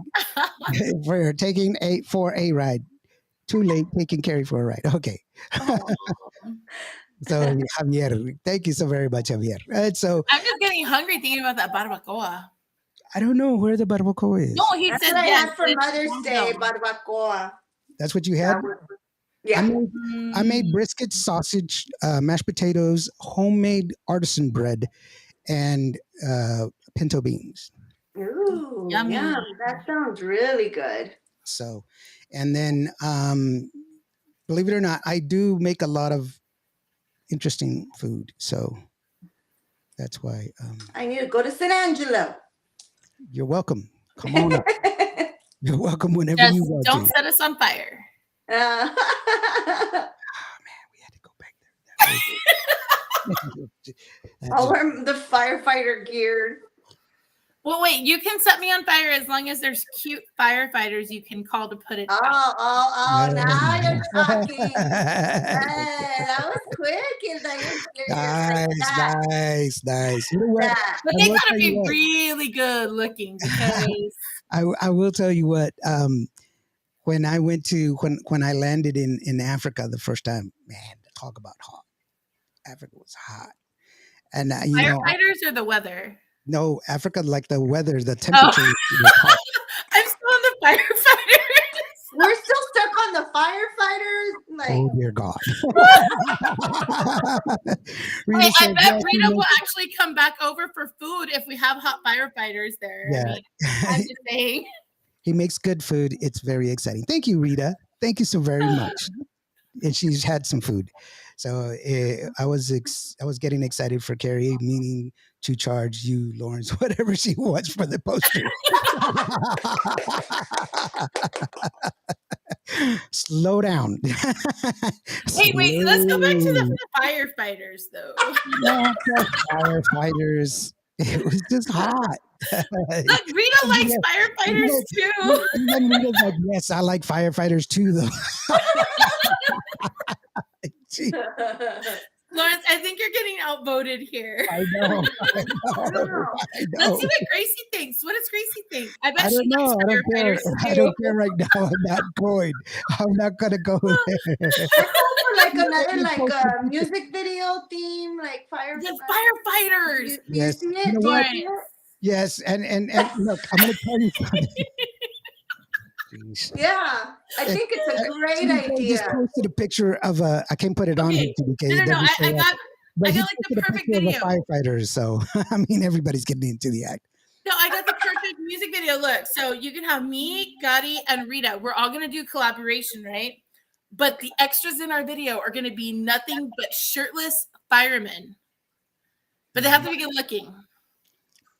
for a ride. Too late taking Kary for a ride. Okay. Oh. So Javier, thank you so very much, Javier. And so I'm just getting hungry thinking about that barbacoa. I don't know where the barbacoa No, is. he That's said what I yes. had for It's Mother's long Day, ago. barbacoa. That's what you That had. was, I yeah. made I made brisket, sausage, mashed potatoes, homemade artisan bread, and pinto beans. Ooh, Yummy. yum. That sounds really good. So, and then believe it or not, I do make a lot of interesting food. So that's why I need to go to San Angelo. you're welcome. Come on up. You're welcome whenever Just you want don't to. set us on fire. Uh, We had to go back there. I'll wear the firefighter gear. Well, wait, you can set me on fire as long as there's cute firefighters you can call to put it out. Oh, now you're talking. Hey, that was quick. Nice. You know what? That. But I they will gotta tell you be what. really good looking because I will tell you what. When I went to when I landed in Africa the first time, man, talk about hot. Africa was hot, and firefighters or the weather. no, Africa, like the weather, the Oh, temperature was hot. I'm still on the firefighters. We're still stuck on the firefighters. Like, Oh dear God. Hey, Rita I said, bet yes, Rita will actually come back over for food if we have hot firefighters there. I mean, I'm just saying. he makes good food. It's very exciting. Thank you, Rita. Thank you so very much. And she's had some food, so I was getting excited for Kary, meaning to charge you, Lawrence, whatever she wants for the poster. Slow down. Hey, wait, let's go back to Slow. the firefighters though. Not the firefighters. It was just hot. Look, Rita likes firefighters too. And then Rita's like, yes, I like firefighters too, though. Gee, Lawrence, I think you're getting outvoted here. I know. Let's see what Gracie thinks. What does Gracie think? I bet I she don't know. likes I don't care. firefighters I too. don't care right now. I'm not going. I'm not gonna go there. let's go for like another music video theme, like fire. The firefighters. You Yes. see You it? know Do you what? see it? Yes, and look, I'm gonna tell you something. Jeez. Yeah, I think it's a great TDK just idea. posted a picture of a. I can't put it on here, Okay. TDK. No, It doesn't I show up. got But he like the posted a perfect picture video. of a firefighter, so I mean everybody's getting into the act. No, I got the perfect music video. Look, so you can have me, Gotti, and Rita. We're all gonna do collaboration, right? But the extras in our video are gonna be nothing but shirtless firemen. But they have to be good looking.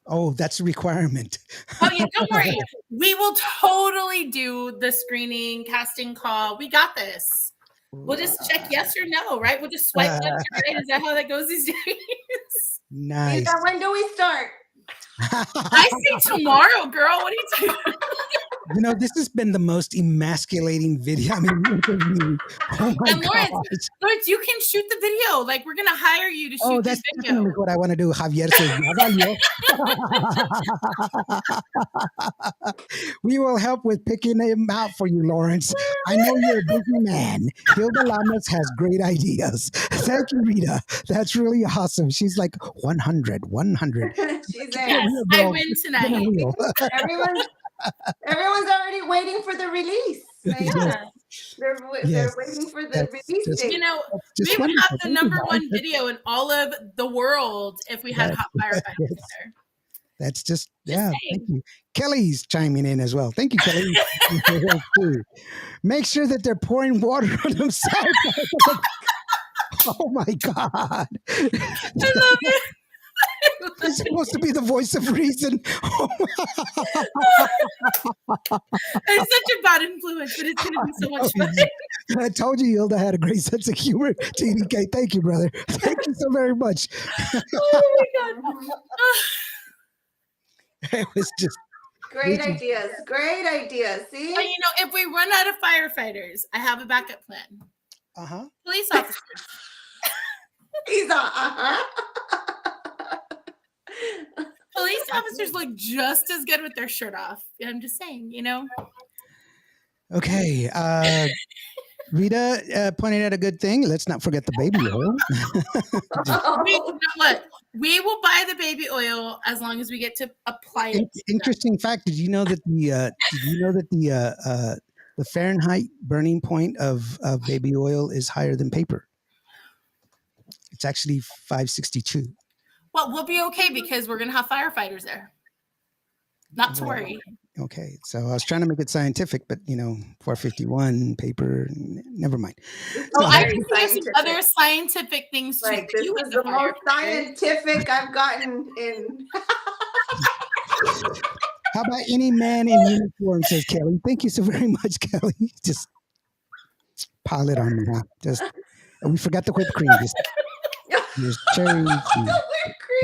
Oh, that's a requirement. Oh yeah, don't worry. We will totally do the screening, casting call. We got this. We'll just check yes or no, right? We'll just swipe left or right. Is that how that goes these days? Nice. Lisa, when do we start? I say tomorrow, girl. What are you talking? You know, this has been the most emasculating video. I mean, interview. Oh my And Lawrence, you can shoot the video. Like we're gonna hire you to shoot Oh, the that's video. definitely what I want to do. Javier says, we will help with picking him out for you, Lawrence. I know you're a busy man. Hilda Lamas has great ideas. Thank you, Rita. That's really awesome. She's like 100. She's Yes, in. I win tonight. Everyone's already waiting for the release. Like, Yeah. they're waiting for the release date. You know, we would have the number one video in all of the world if we had hot firefighters there. That's just yeah. saying. Thank you. Kelly's chiming in as well. Thank you, Kelly. Make sure that they're pouring water on themselves. Oh my God. I love it. It's supposed to be the voice of reason. It's such a bad influence, but it's going to be so much fun. I told you Hilda had a great sense of humor. TDK, thank you, brother. Thank you so very much. Oh my God. It was just Great ideas. Great ideas. See? But, you know, if we run out of firefighters, I have a backup plan. Police officers. He's Police officers look just as good with their shirt off. I'm just saying, you know. Okay. Rita pointed out a good thing. Let's not forget the baby oil. You know what? We will buy the baby oil as long as we get to apply it. Interesting fact. Did you know that the Fahrenheit burning point of baby oil is higher than paper? It's actually 562. Well, we'll be okay because we're gonna have firefighters there. Not to worry. Okay, so I was trying to make it scientific, but 451 paper. Never mind. Oh, I can do some other scientific things too. Like, this is the most scientific I've gotten in. How about any man in uniform, says Kelly. Thank you so very much, Kelly. Just pile it on me now. And we forgot the whipped cream. There's cherries and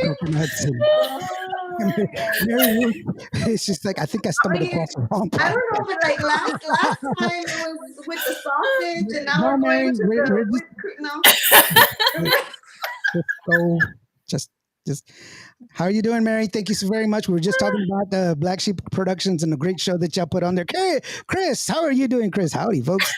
coconuts and Mary, it's just like I think I stumbled across the wrong part. I don't know, but like last time it was with the sausage, and now we're going to the whipped cream. No. Just how are you doing, Mary? Thank you so very much. We were just talking about the Black Sheep Productions and the great show that y'all put on there. Hey, Chris, how are you doing, Chris? Howdy, folks.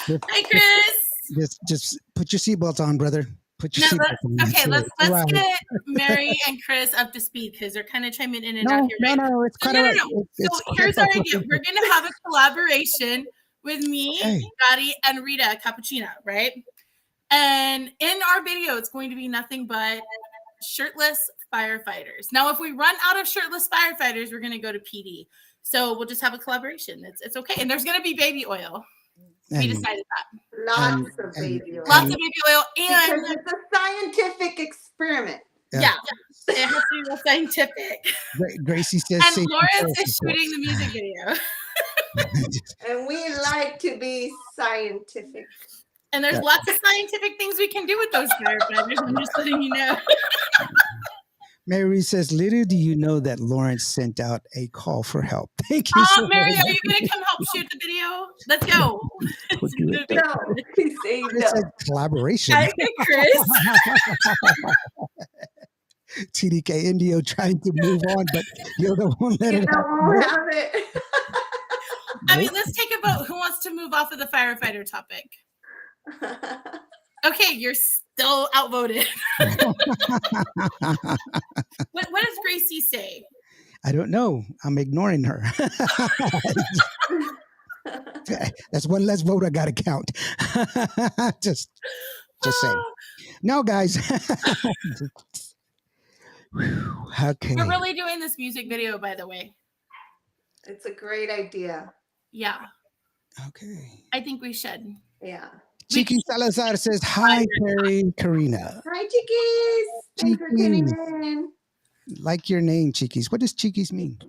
Hi, Chris. Just put your seatbelts on, brother. Put your seatbelts on. Okay, let's get Mary and Chris up to speed because they're kind of chiming in and out here. Right? No, it's quite all right. So here's our idea. We're going to have a collaboration with me, Gotti, and Rita Cappuccino, right? And in our video, it's going to be nothing but shirtless firefighters. Now, if we run out of shirtless firefighters, we're going to go to PD. So we'll just have a collaboration. It's okay. And there's going to be baby oil. We decided that. Lots of baby oil. Lots of baby oil. And because it's a scientific experiment. Yeah. It has to be real scientific. Gracie says. And Lawrence is shooting the music video. And we like to be scientific. And there's lots of scientific things we can do with those firefighters. I'm just letting you know. Mary says, little do you know that Lawrence sent out a call for help. Thank you so Mary, much. are you going to come help shoot the video? Let's go. No, he's saying no. It's a collaboration. I think Chris. TDK Indio trying to move on, but you're the one that won't have it. I mean, let's take a vote. Who wants to move off of the firefighter topic? Okay, you're still outvoted. What does Gracie say? I don't know. I'm ignoring her. That's one less vote I got to count. just saying. No, guys. Okay. We're really doing this music video, by the way. It's a great idea. Yeah. Okay. I think we should. Yeah. Chiqui Salazar says, hi, Kary Karina. Hi, Chiquis. Thanks for tuning in. Like your name, Chiquis. What does Chiquis mean?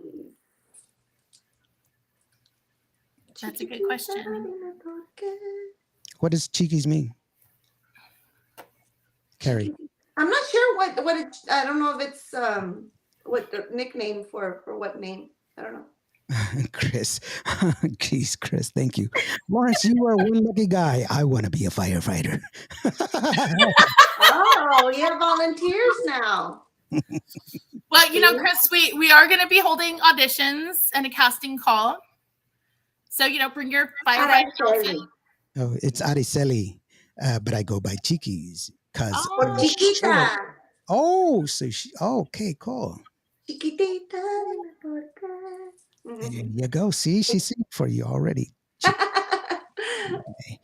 That's a good question. What does Chiquis mean? Kary. I'm not sure what it, I don't know if it's what the nickname for what name. I don't know. Chris. Jeez, Chris, thank you. Lawrence, you are one lucky guy. I want to be a firefighter. Oh, you have volunteers now. Well, you know, Chris, we are going to be holding auditions and a casting call. So, you know, bring your firefighter outfit. Oh, it's Araceli, but I go by Chiquis. Oh, Chiquita. Oh, so okay, cool. Chiquitita. There you go. See, she's singing for you already. Okay.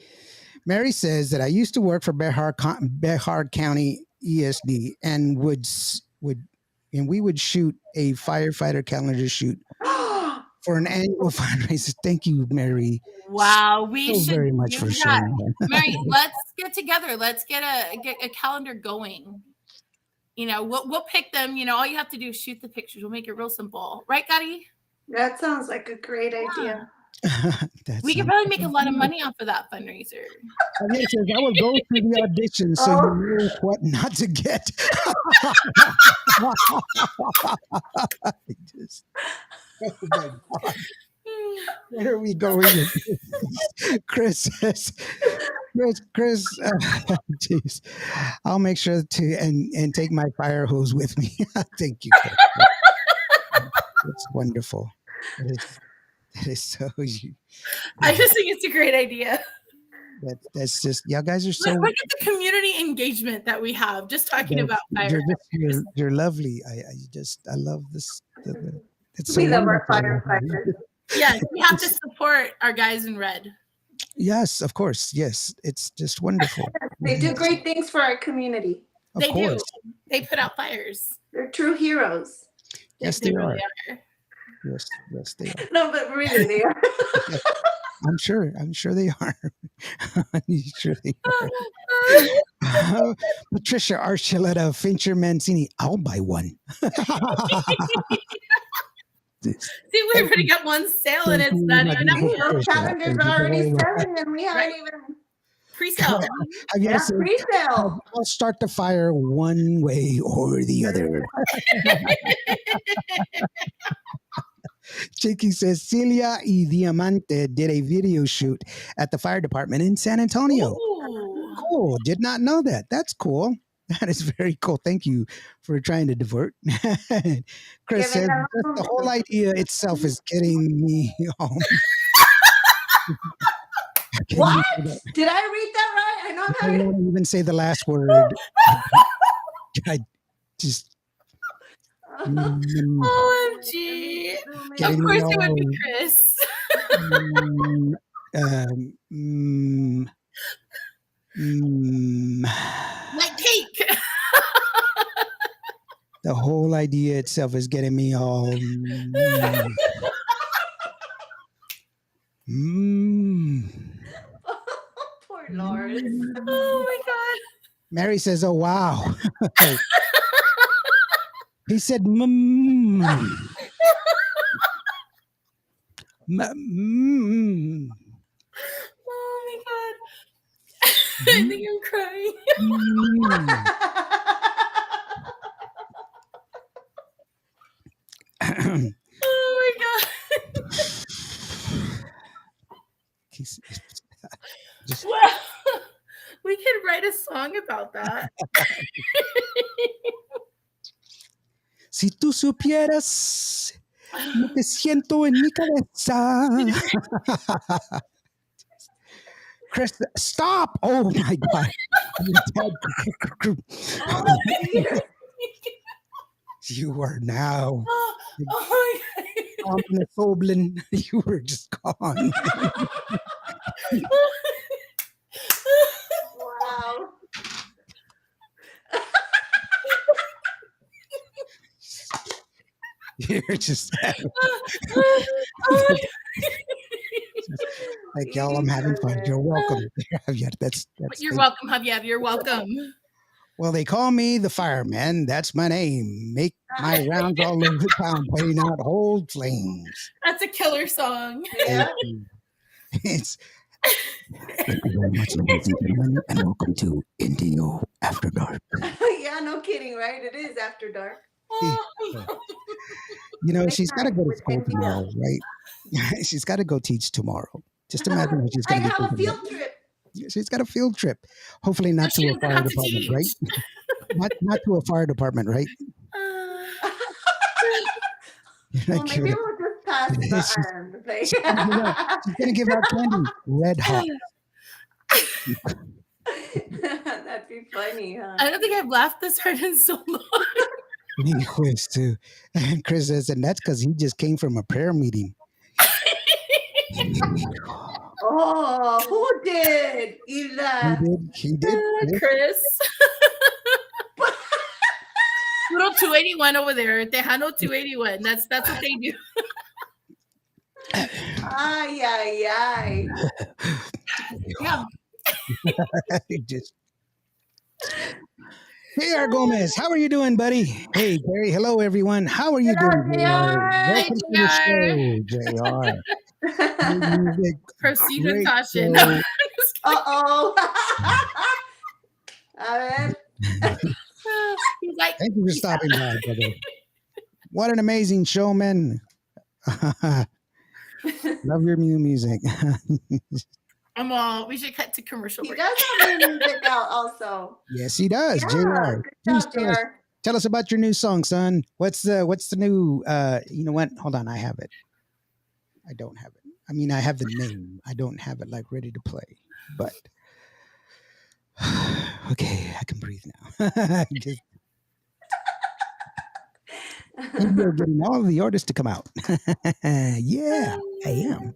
Mary says that I used to work for Behar County ESD and we would shoot a firefighter calendar shoot for an annual fundraiser. Thank you, Mary. Wow, we so should very much for sharing that. Mary, let's get together. Let's get a calendar going. You know, we'll pick them. You know, all you have to do is shoot the pictures. We'll make it real simple, right, Gotti? That sounds like a great idea. We could probably make a lot of money off of that fundraiser. Yes, I will go through the audition so you know what not to get. Oh my God. Where are we going? Chris says, Chris, geez, I'll make sure to and take my fire hose with me. Thank you, Chris. It's wonderful. That is so. I just think it's a great idea. That's just y'all guys are so. Look at the community engagement that we have just talking about fire. You're lovely. I love this. It's so We love our wonderful. firefighters. Yes, we have to support our guys in red. Yes, of course. Yes, it's just wonderful. They do great things for our community. Of They course. do. They put out fires. They're true heroes. Yes, they really are. are. Yes, they are. No, but really, they are. I'm sure they are. I'm sure they are. Patricia Archuleta, Fincher Mancini. I'll buy one. See, we've already got one sale and it's not even up yet. Those calendars are already selling and we haven't even. Pre-sale. Have you ever Yeah, seen- pre-sale. I'll start the fire one way or the other. Chicky says Celia y Diamante did a video shoot at the fire department in San Antonio. Ooh. Cool. Did not know that. That's cool. That is very cool. Thank you for trying to divert. Chris said the whole idea itself is getting me home. What? Did I read that right? I know I that. won't even say the last word. I just. OMG. Of course it would be Chris. Like cake. The whole idea itself is getting me all. Poor Lord. Oh my God. Mary says, "Oh wow." He said, Oh my God. I think I'm crying. Oh my God. Well, we could write a song about that. Si tú supieras lo que siento en mi cabeza. Chris, stop! Oh my God. You are now. Oh my God. Oblin. You were just gone. Wow. You're just like y'all. I'm having fun. You're welcome. That's You're welcome, Javier. You're welcome. Well, they call me the fireman. That's my name. Make my rounds all over the town, putting out old flames. That's a killer song. Yeah. It's. Thank you very much, ladies and gentlemen, and welcome to Indio After Dark. Yeah, no kidding, right? It is after dark. You know, she's got to go to school tomorrow, right? She's got to go teach tomorrow. Just imagine what she's I going to be have a thinking field about. trip. She's got a field trip. Hopefully not So to she a doesn't fire have to department, teach. right? not to a fire department, right? Well, maybe we'll just pass the place. She's going to give out candy. Red hot. That'd be funny, huh? I don't think I've laughed this hard in so long. Chris too. And Chris says, and that's because he just came from a prayer meeting. Oh, who did? Ila. He did. Chris. Little 281 over there. Tejano 281. That's what they do. Ay, ay, ay. Yeah. Just. Hey, R. Gomez, how are you doing, buddy? Hey, Kary, hello, everyone. How are you doing, JR? Welcome to the show, JR. Proceed Great with caution. show. Uh-oh. A ver. He's like, Thank you for stopping by, brother. What an amazing show, man. Love your new music. we should cut to commercial He break. does have new music out also. Yes, he does, Yeah, JR. good job, JR. Tell us about your new song, son. What's the new? You know what? Hold on, I have it. I don't have it. I mean, I have the name. I don't have it like ready to play. But okay, I can breathe now. Just, and you're getting all of the artists to come out. Yeah, I am.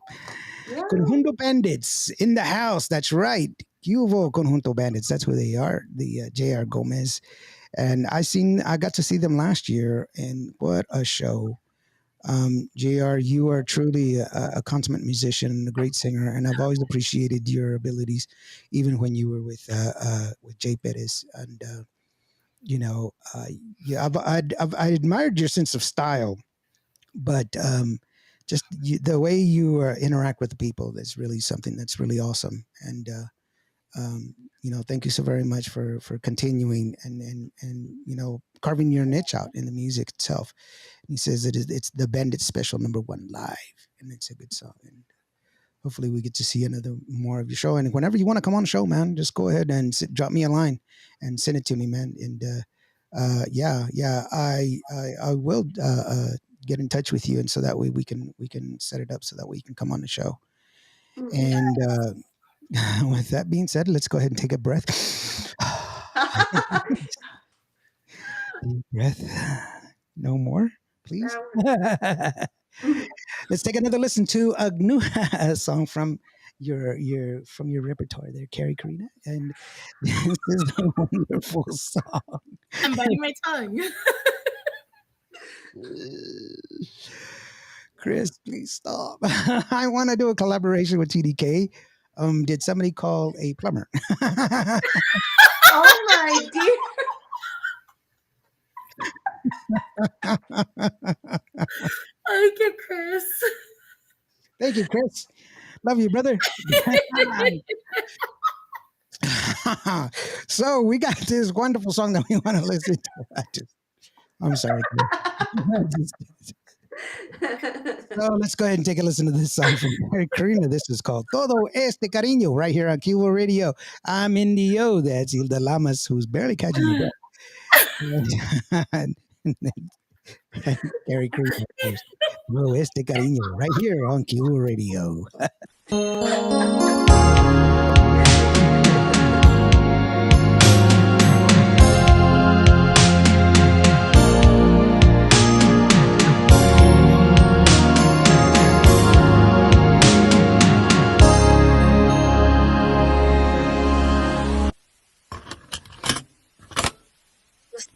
Yeah. Conjunto Bandits in the house. That's right. Cuvo Conjunto Bandits. That's who they are. The J.R. Gomez. And I got to see them last year, and what a show. JR, you are truly a consummate musician and a great singer, and I've always appreciated your abilities, even when you were with Jay Perez. And you know, yeah, I admired your sense of style, but just the way you interact with the people is really something that's really awesome. And thank you so very much for continuing and carving your niche out in the music itself. He says it's the Bandit Special #1 live, and it's a good song. And hopefully we get to see another more of your show. And whenever you want to come on the show, man, just go ahead and drop me a line and send it to me, man. And yeah, I will get in touch with you, and so that way we can set it up so that way you can come on the show. And with that being said, let's go ahead and take a breath. Deep breath. No more, please. Let's take another listen to a new song from your repertoire there, Kary Karina. And this is a wonderful song. I'm biting my tongue. Chris, please stop. I want to do a collaboration with TDK. Did somebody call a plumber? Oh my dear. Thank you, Chris. Thank you, Chris. Love you, brother. So we got this wonderful song that we want to listen to. I'm sorry, Chris. So let's go ahead and take a listen to this song from Kary Karina. This is called Todo Este Cariño right here on Cuba Radio. I'm Indio. That's Hilda Lamas, who's barely catching her breath. And Kary Karina, of course. Todo Este Cariño right here on Cuba Radio.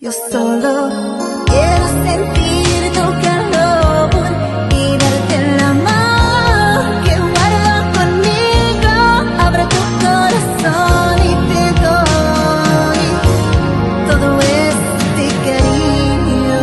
Yo solo quiero sentir tu calor y darte el amor que guardo conmigo. Abre tu corazón y te doy todo este cariño.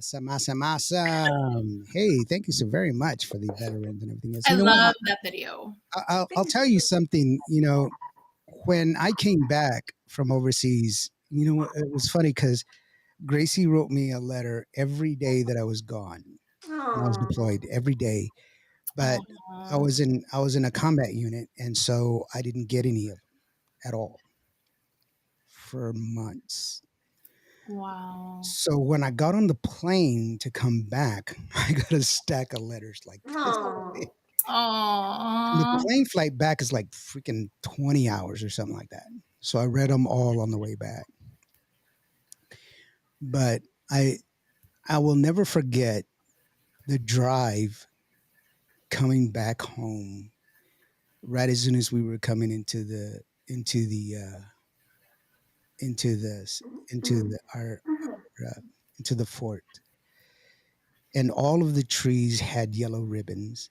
Awesome, awesome, awesome. Hey, thank you so very much for the veterans and everything else. I You know what? love that video. I'll tell you something. When I came back from overseas, it was funny because Gracie wrote me a letter every day that I was gone when I was Oh, deployed, every day. But Aw. I was in a combat unit, and so I didn't get any of them at all for months. Wow. So when I got on the plane to come back, I got a stack of letters like this. oh, And the Aw. plane flight back is like freaking 20 hours or something like that. So I read them all on the way back. But I will never forget the drive coming back home right as soon as we were coming into the into the into mhm, the our mhm, into the fort, and all of the trees had yellow ribbons,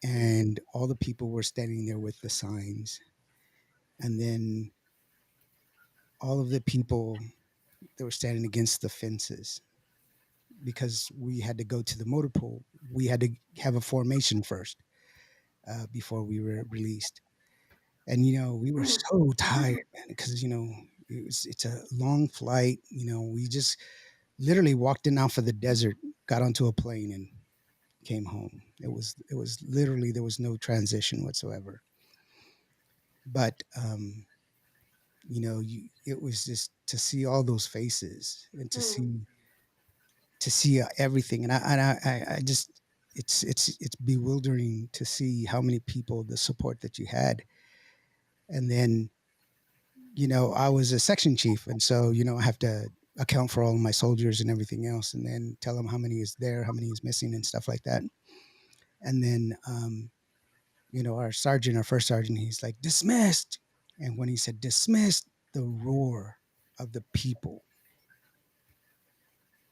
and all the people were standing there with the signs, and then all of the people that were standing against the fences because we had to go to the motor pool. We had to have a formation first before we were released. And we were mhm, so tired, man, because it's a long flight. We just literally walked in off of the desert, got onto a plane, and came home. It was literally there was no transition whatsoever. But it was just to see all those faces and to mhm, see everything, and I just it's bewildering to see how many people the support that you had, and then I was a section chief, and so I have to account for all of my soldiers and everything else, and then tell them how many is there, how many is missing, and stuff like that. And then our sergeant, our first sergeant, he's like dismissed, and when he said dismissed, the roar of the people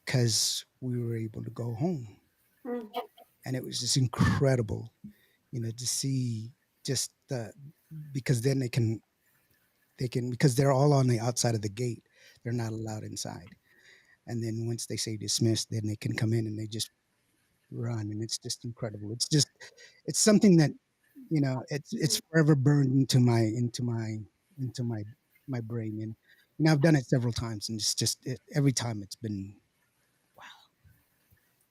because we were able to go home, mhm, and it was just incredible, to see just the because then they can because they're all on the outside of the gate, they're not allowed inside. And then once they say dismissed, then they can come in and they just run, and it's just incredible. It's something that it's forever burned into my brain, and I've done it several times, and it's just every time it's been wow.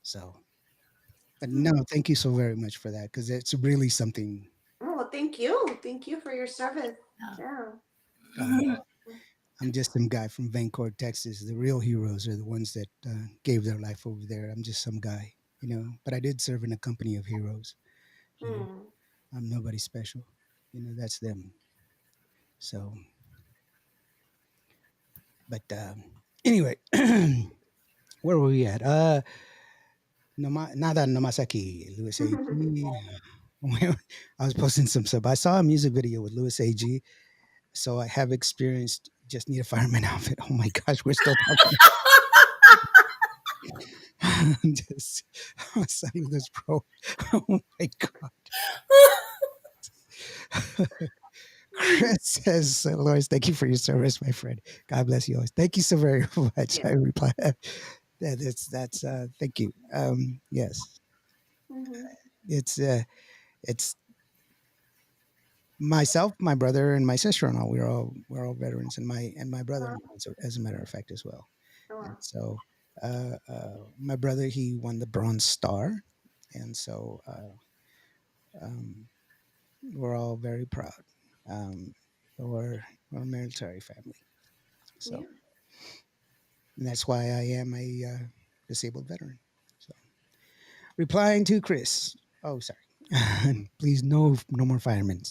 So, but no, mhm. thank you so very much for that because it's really something. Oh, well, thank you. Thank you for your service. Yeah. Uh, I'm just some guy from Vancouver, Texas. The real heroes are the ones that gave their life over there. I'm just some guy, but I did serve in a company of heroes. You know, Mm. I'm nobody special. That's them. So, but anyway, where were we at? Nada Namasaki, Louis A.G. I was posting some stuff. I saw a music video with Louis A.G. So I have experienced just need a fireman outfit. Oh my gosh, we're still talking. Just Saludos, bro. Oh my god. Chris says, Lois, thank you for your service, my friend. God bless you always. Thank you so very much. Yeah. I reply. That's thank you. Yes. Mhm. It's myself, my brother, and my sister-in-law. We're all veterans, and my Wow. brother-in-law, as a matter of fact, as well. Oh, And wow. so my brother, he won the Bronze Star, and so um, we're all very proud. Um, we're a military family, Yeah. so and that's why I am a disabled veteran. So replying to Chris. Oh, sorry. Please, no more firemen.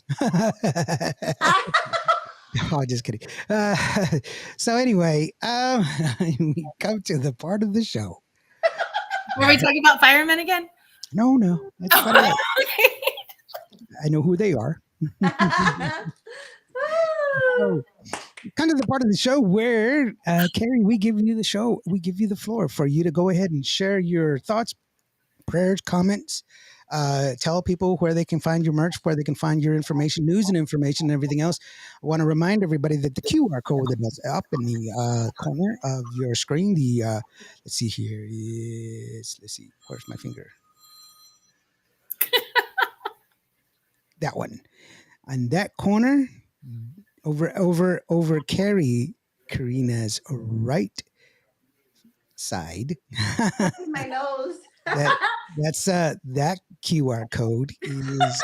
Oh, just kidding. So anyway, we come to the part of the show. Were we talking about firemen again? No, that's quite all right. Okay. I know who they are. So, kind of the part of the show where, Kary, we give you the show, we give you the floor for you to go ahead and share your thoughts, prayers, comments, tell people where they can find your merch, where they can find your information, news and information, and everything else. I want to remind everybody that the QR code that's up in the corner of your screen, the let's see here is let's see, where's my finger? That one. On that corner, over Karina's right side. My nose. that that QR code is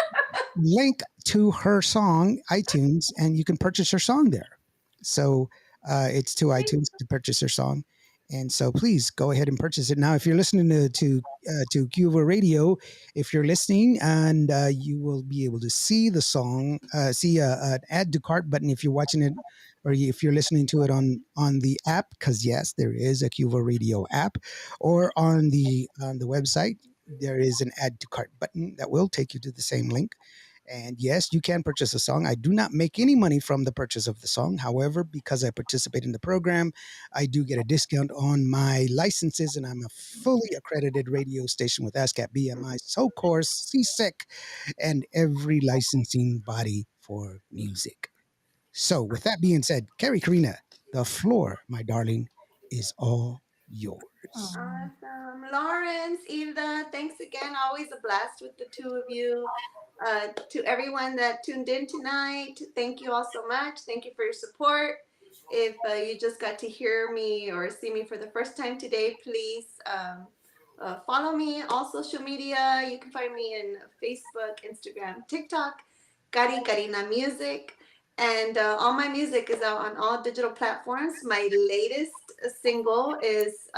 link to her song iTunes, and you can purchase her song there. So it's to iTunes to purchase her song, and so please go ahead and purchase it now. If you're listening to Cuba Radio, if you're listening, and you will be able to see the song, see an add to cart button if you're watching it. Or if you're listening to it on the app, because yes, there is a Cuba Radio app, or on the website, there is an add to cart button that will take you to the same link. And yes, you can purchase a song. I do not make any money from the purchase of the song. However, because I participate in the program, I do get a discount on my licenses, and I'm a fully accredited radio station with ASCAP, BMI, SOCORS, CSEC, and every licensing body for music. So, with that being said, Kary Karina, the floor, my darling, is all yours. Awesome. Lawrence, Hilda, thanks again. Always a blast with the two of you. To everyone that tuned in tonight, thank you all so much. Thank you for your support. If you just got to hear me or see me for the first time today, please follow me all social media. You can find me in Facebook, Instagram, TikTok, Kary Karina Music. And all my music is out on all digital platforms. My latest single is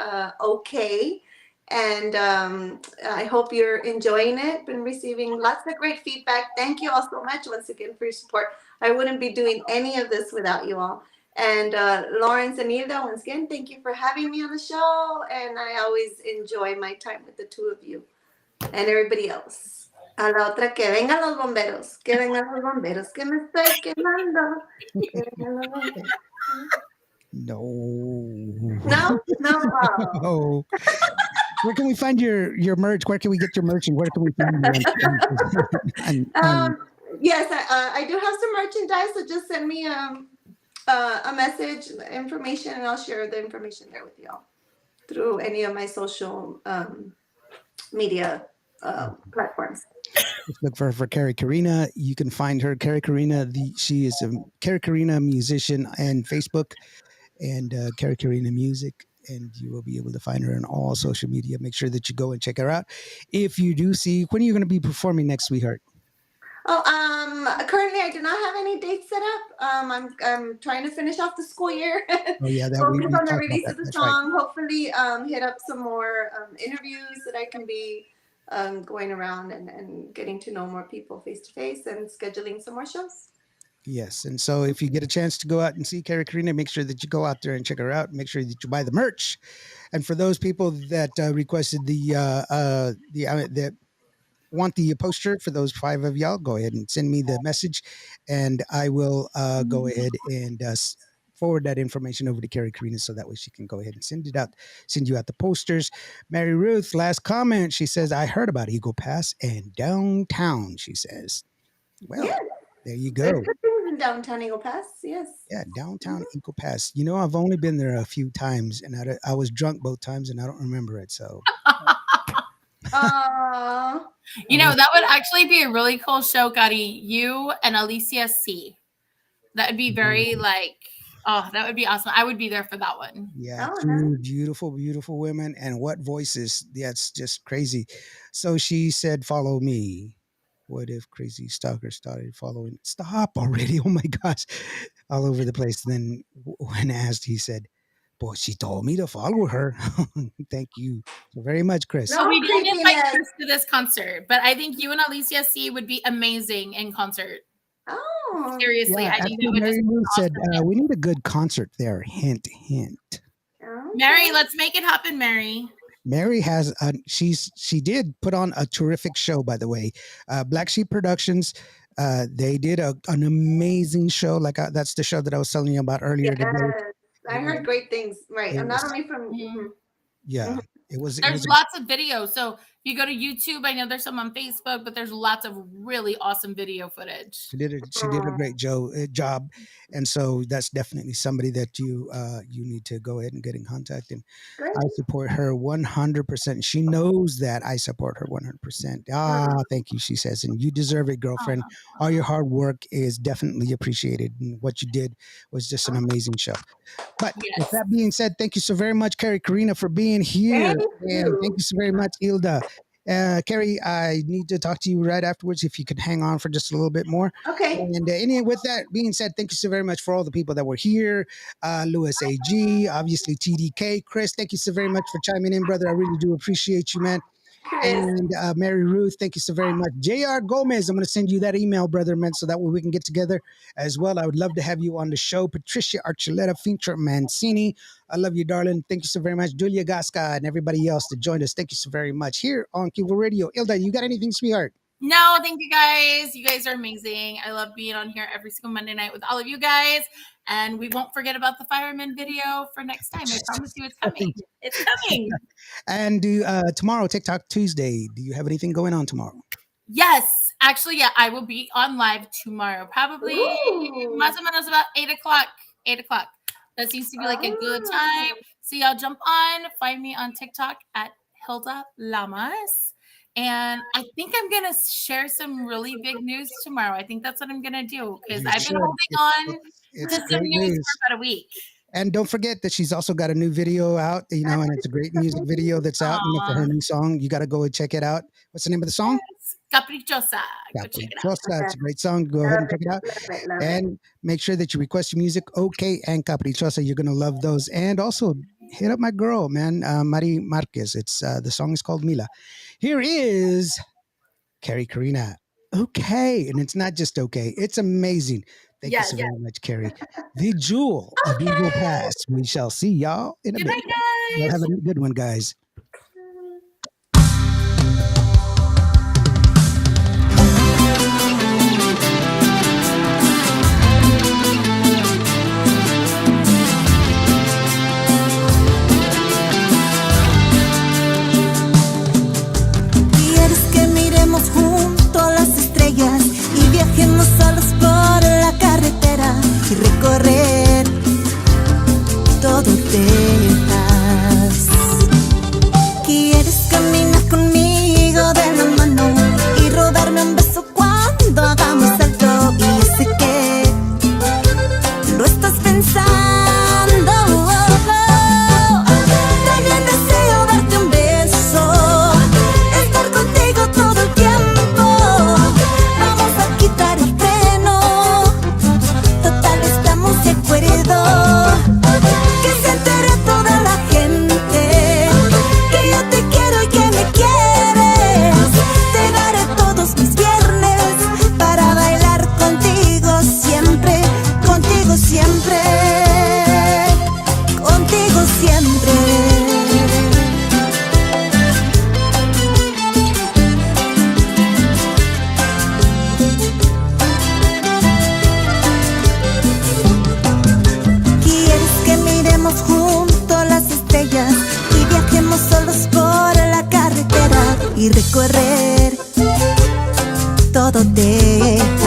Okay. And I hope you're enjoying it. Been receiving lots of great feedback. Thank you all so much once again for your support. I wouldn't be doing any of this without you all. And Lawrence and Hilda, once again, thank you for having me on the show. And I always enjoy my time with the two of you and everybody else. A la otra, que vengan los bomberos, que vengan los bomberos, que me estoy quemando. Que vengan los bomberos. No. No, no. Oh. Oh. Where can we find your merch? Where can we get your merch, and where can we find you? Yes, I do have some merchandise, so just send me a message, information, and I'll share the information there with y'all through any of my social media platforms. Just look for Kary Karina. You can find her, Kary Karina. She is a Kary Karina musician and Facebook, and Kary Karina Music. And you will be able to find her on all social media. Make sure that you go and check her out. If you do see, when are you going to be performing next, sweetheart? Oh, currently I do not have any dates set up. I'm trying to finish off the school year. Oh yeah, that Focus we on the talked about release that. of the That's right. song. Hopefully, hit up some more interviews that I can be going around and getting to know more people face to face and scheduling some more shows. Yes, and so if you get a chance to go out and see Kary Karina, make sure that you go out there and check her out. Make sure that you buy the merch. And for those people that requested that want the poster, for those 5 of y'all, go ahead and send me the message, and I will go ahead and forward that information over to Kary Karina, so that way she can go ahead and send you out the posters. Mary Ruth, last comment. She says, I heard about Eagle Pass and downtown, she says. Well, Yes. there you There's go. good things in downtown Eagle Pass. Yes. Yeah, downtown Eagle Pass. You know, I've only been there a few times, and I was drunk both times, and I don't remember it. So, You know, that would actually be a really cool show, Kary. You and Alicia C. That would be very that would be awesome. I would be there for that one. yeah, Oh, 2 beautiful, beautiful women, and what voices. That's just crazy. So she said, follow me. What if crazy stalker started following? Stop already. Oh my gosh. All over the place. Then when asked, he said, boy, she told me to follow her. Thank you so very much, Chris. So No we didn't invite creepiness. Chris to this concert, but I think you and Alicia C would be amazing in concert. Oh. Seriously, Yeah, I think actually, that would Mary just be Lou said, awesome. we need a good concert there. Hint, hint. Okay. Mary, let's make it happen, Mary. Mary has she did put on a terrific show, by the way. Black Sheep Productions, they did an amazing show. That's the show that I was telling you about earlier today. Yes. I It was- heard great things. Right. it Not was- only from. Mhm. Yeah, it was. There's lots of videos. So you go to YouTube, I know there's some on Facebook, but there's lots of really awesome video footage. She did a great job, and so that's definitely somebody that you need to go ahead and get in contact. And Great. I support her 100%. She knows that I support her 100%. Ah, thank you, she says, and you deserve it, girlfriend. All your hard work is definitely appreciated, and what you did was just an amazing show. But with Yes. that being said, thank you so very much, Kary Karina, for being here. Thank And thank you. you so very much, Ilda. Kary, I need to talk to you right afterwards if you could hang on for just a little bit more. Okay. And with that being said, thank you so very much for all the people that were here. Louis AG, obviously TDK. Chris, thank you so very much for chiming in, brother. I really do appreciate you, man. Chris. And Mary Ruth, thank you so very much. JR Gomez, I'm going to send you that email, brother, man, so that way we can get together as well. I would love to have you on the show. Patricia Archuleta, Fincher Mancini, I love you, darling. Thank you so very much. Julia Gasca and everybody else that joined us. Thank you so very much here on Cuba Radio. Ilda, you got anything, sweetheart? No, thank you guys. You guys are amazing. I love being on here every single Monday night with all of you guys. And we won't forget about the fireman video for next time. I promise you it's coming. It's coming. And tomorrow, TikTok Tuesday, do you have anything going on tomorrow? Yes. Actually, yeah, I will be on live tomorrow. Probably más o menos about 8 o'clock. 8 o'clock. That seems to be like a good time. So y'all jump on. Find me on TikTok at Hilda Lamas. And I think I'm going to share some really big news tomorrow. I think that's what I'm going to do because I've been holding on to some news for about a week. And don't forget that she's also got a new video out, and it's a great music video that's out for her new song. You got to go and check it out. What's the name of the song? Caprichosa. Go check it out. It's a great song. Go ahead and check it out. And make sure that you request your music, OK and Caprichosa. You're going to love those. And also hit up my girl, man, Mari Marquez. It's the song is called Mila. Here is Kary Karina. Okay. And it's not just okay. It's amazing. Thank you so very much, Kary. The jewel of Eagle Pass. We shall see y'all in a bit. Good night, guys. Y'all have a good one, guys. ¿Quieres que miremos juntos las estrellas y viajemos solos por la carretera y recorrer todo Texas? ¿Quieres caminar conmigo de la mano y rodarme un beso cuando hagamos alto? Y yo sé que lo estás pensando. También deseo darte un beso, estar contigo todo el tiempo. Vamos a quitar el freno, total estamos de acuerdo. Que se entere toda la gente que yo te quiero y que me quieres. Te daré todos mis viernes para bailar contigo siempre, contigo siempre, contigo siempre. ¿Quieres que miremos juntos las estrellas y viajemos solos por la carretera y recorrer todo Texas?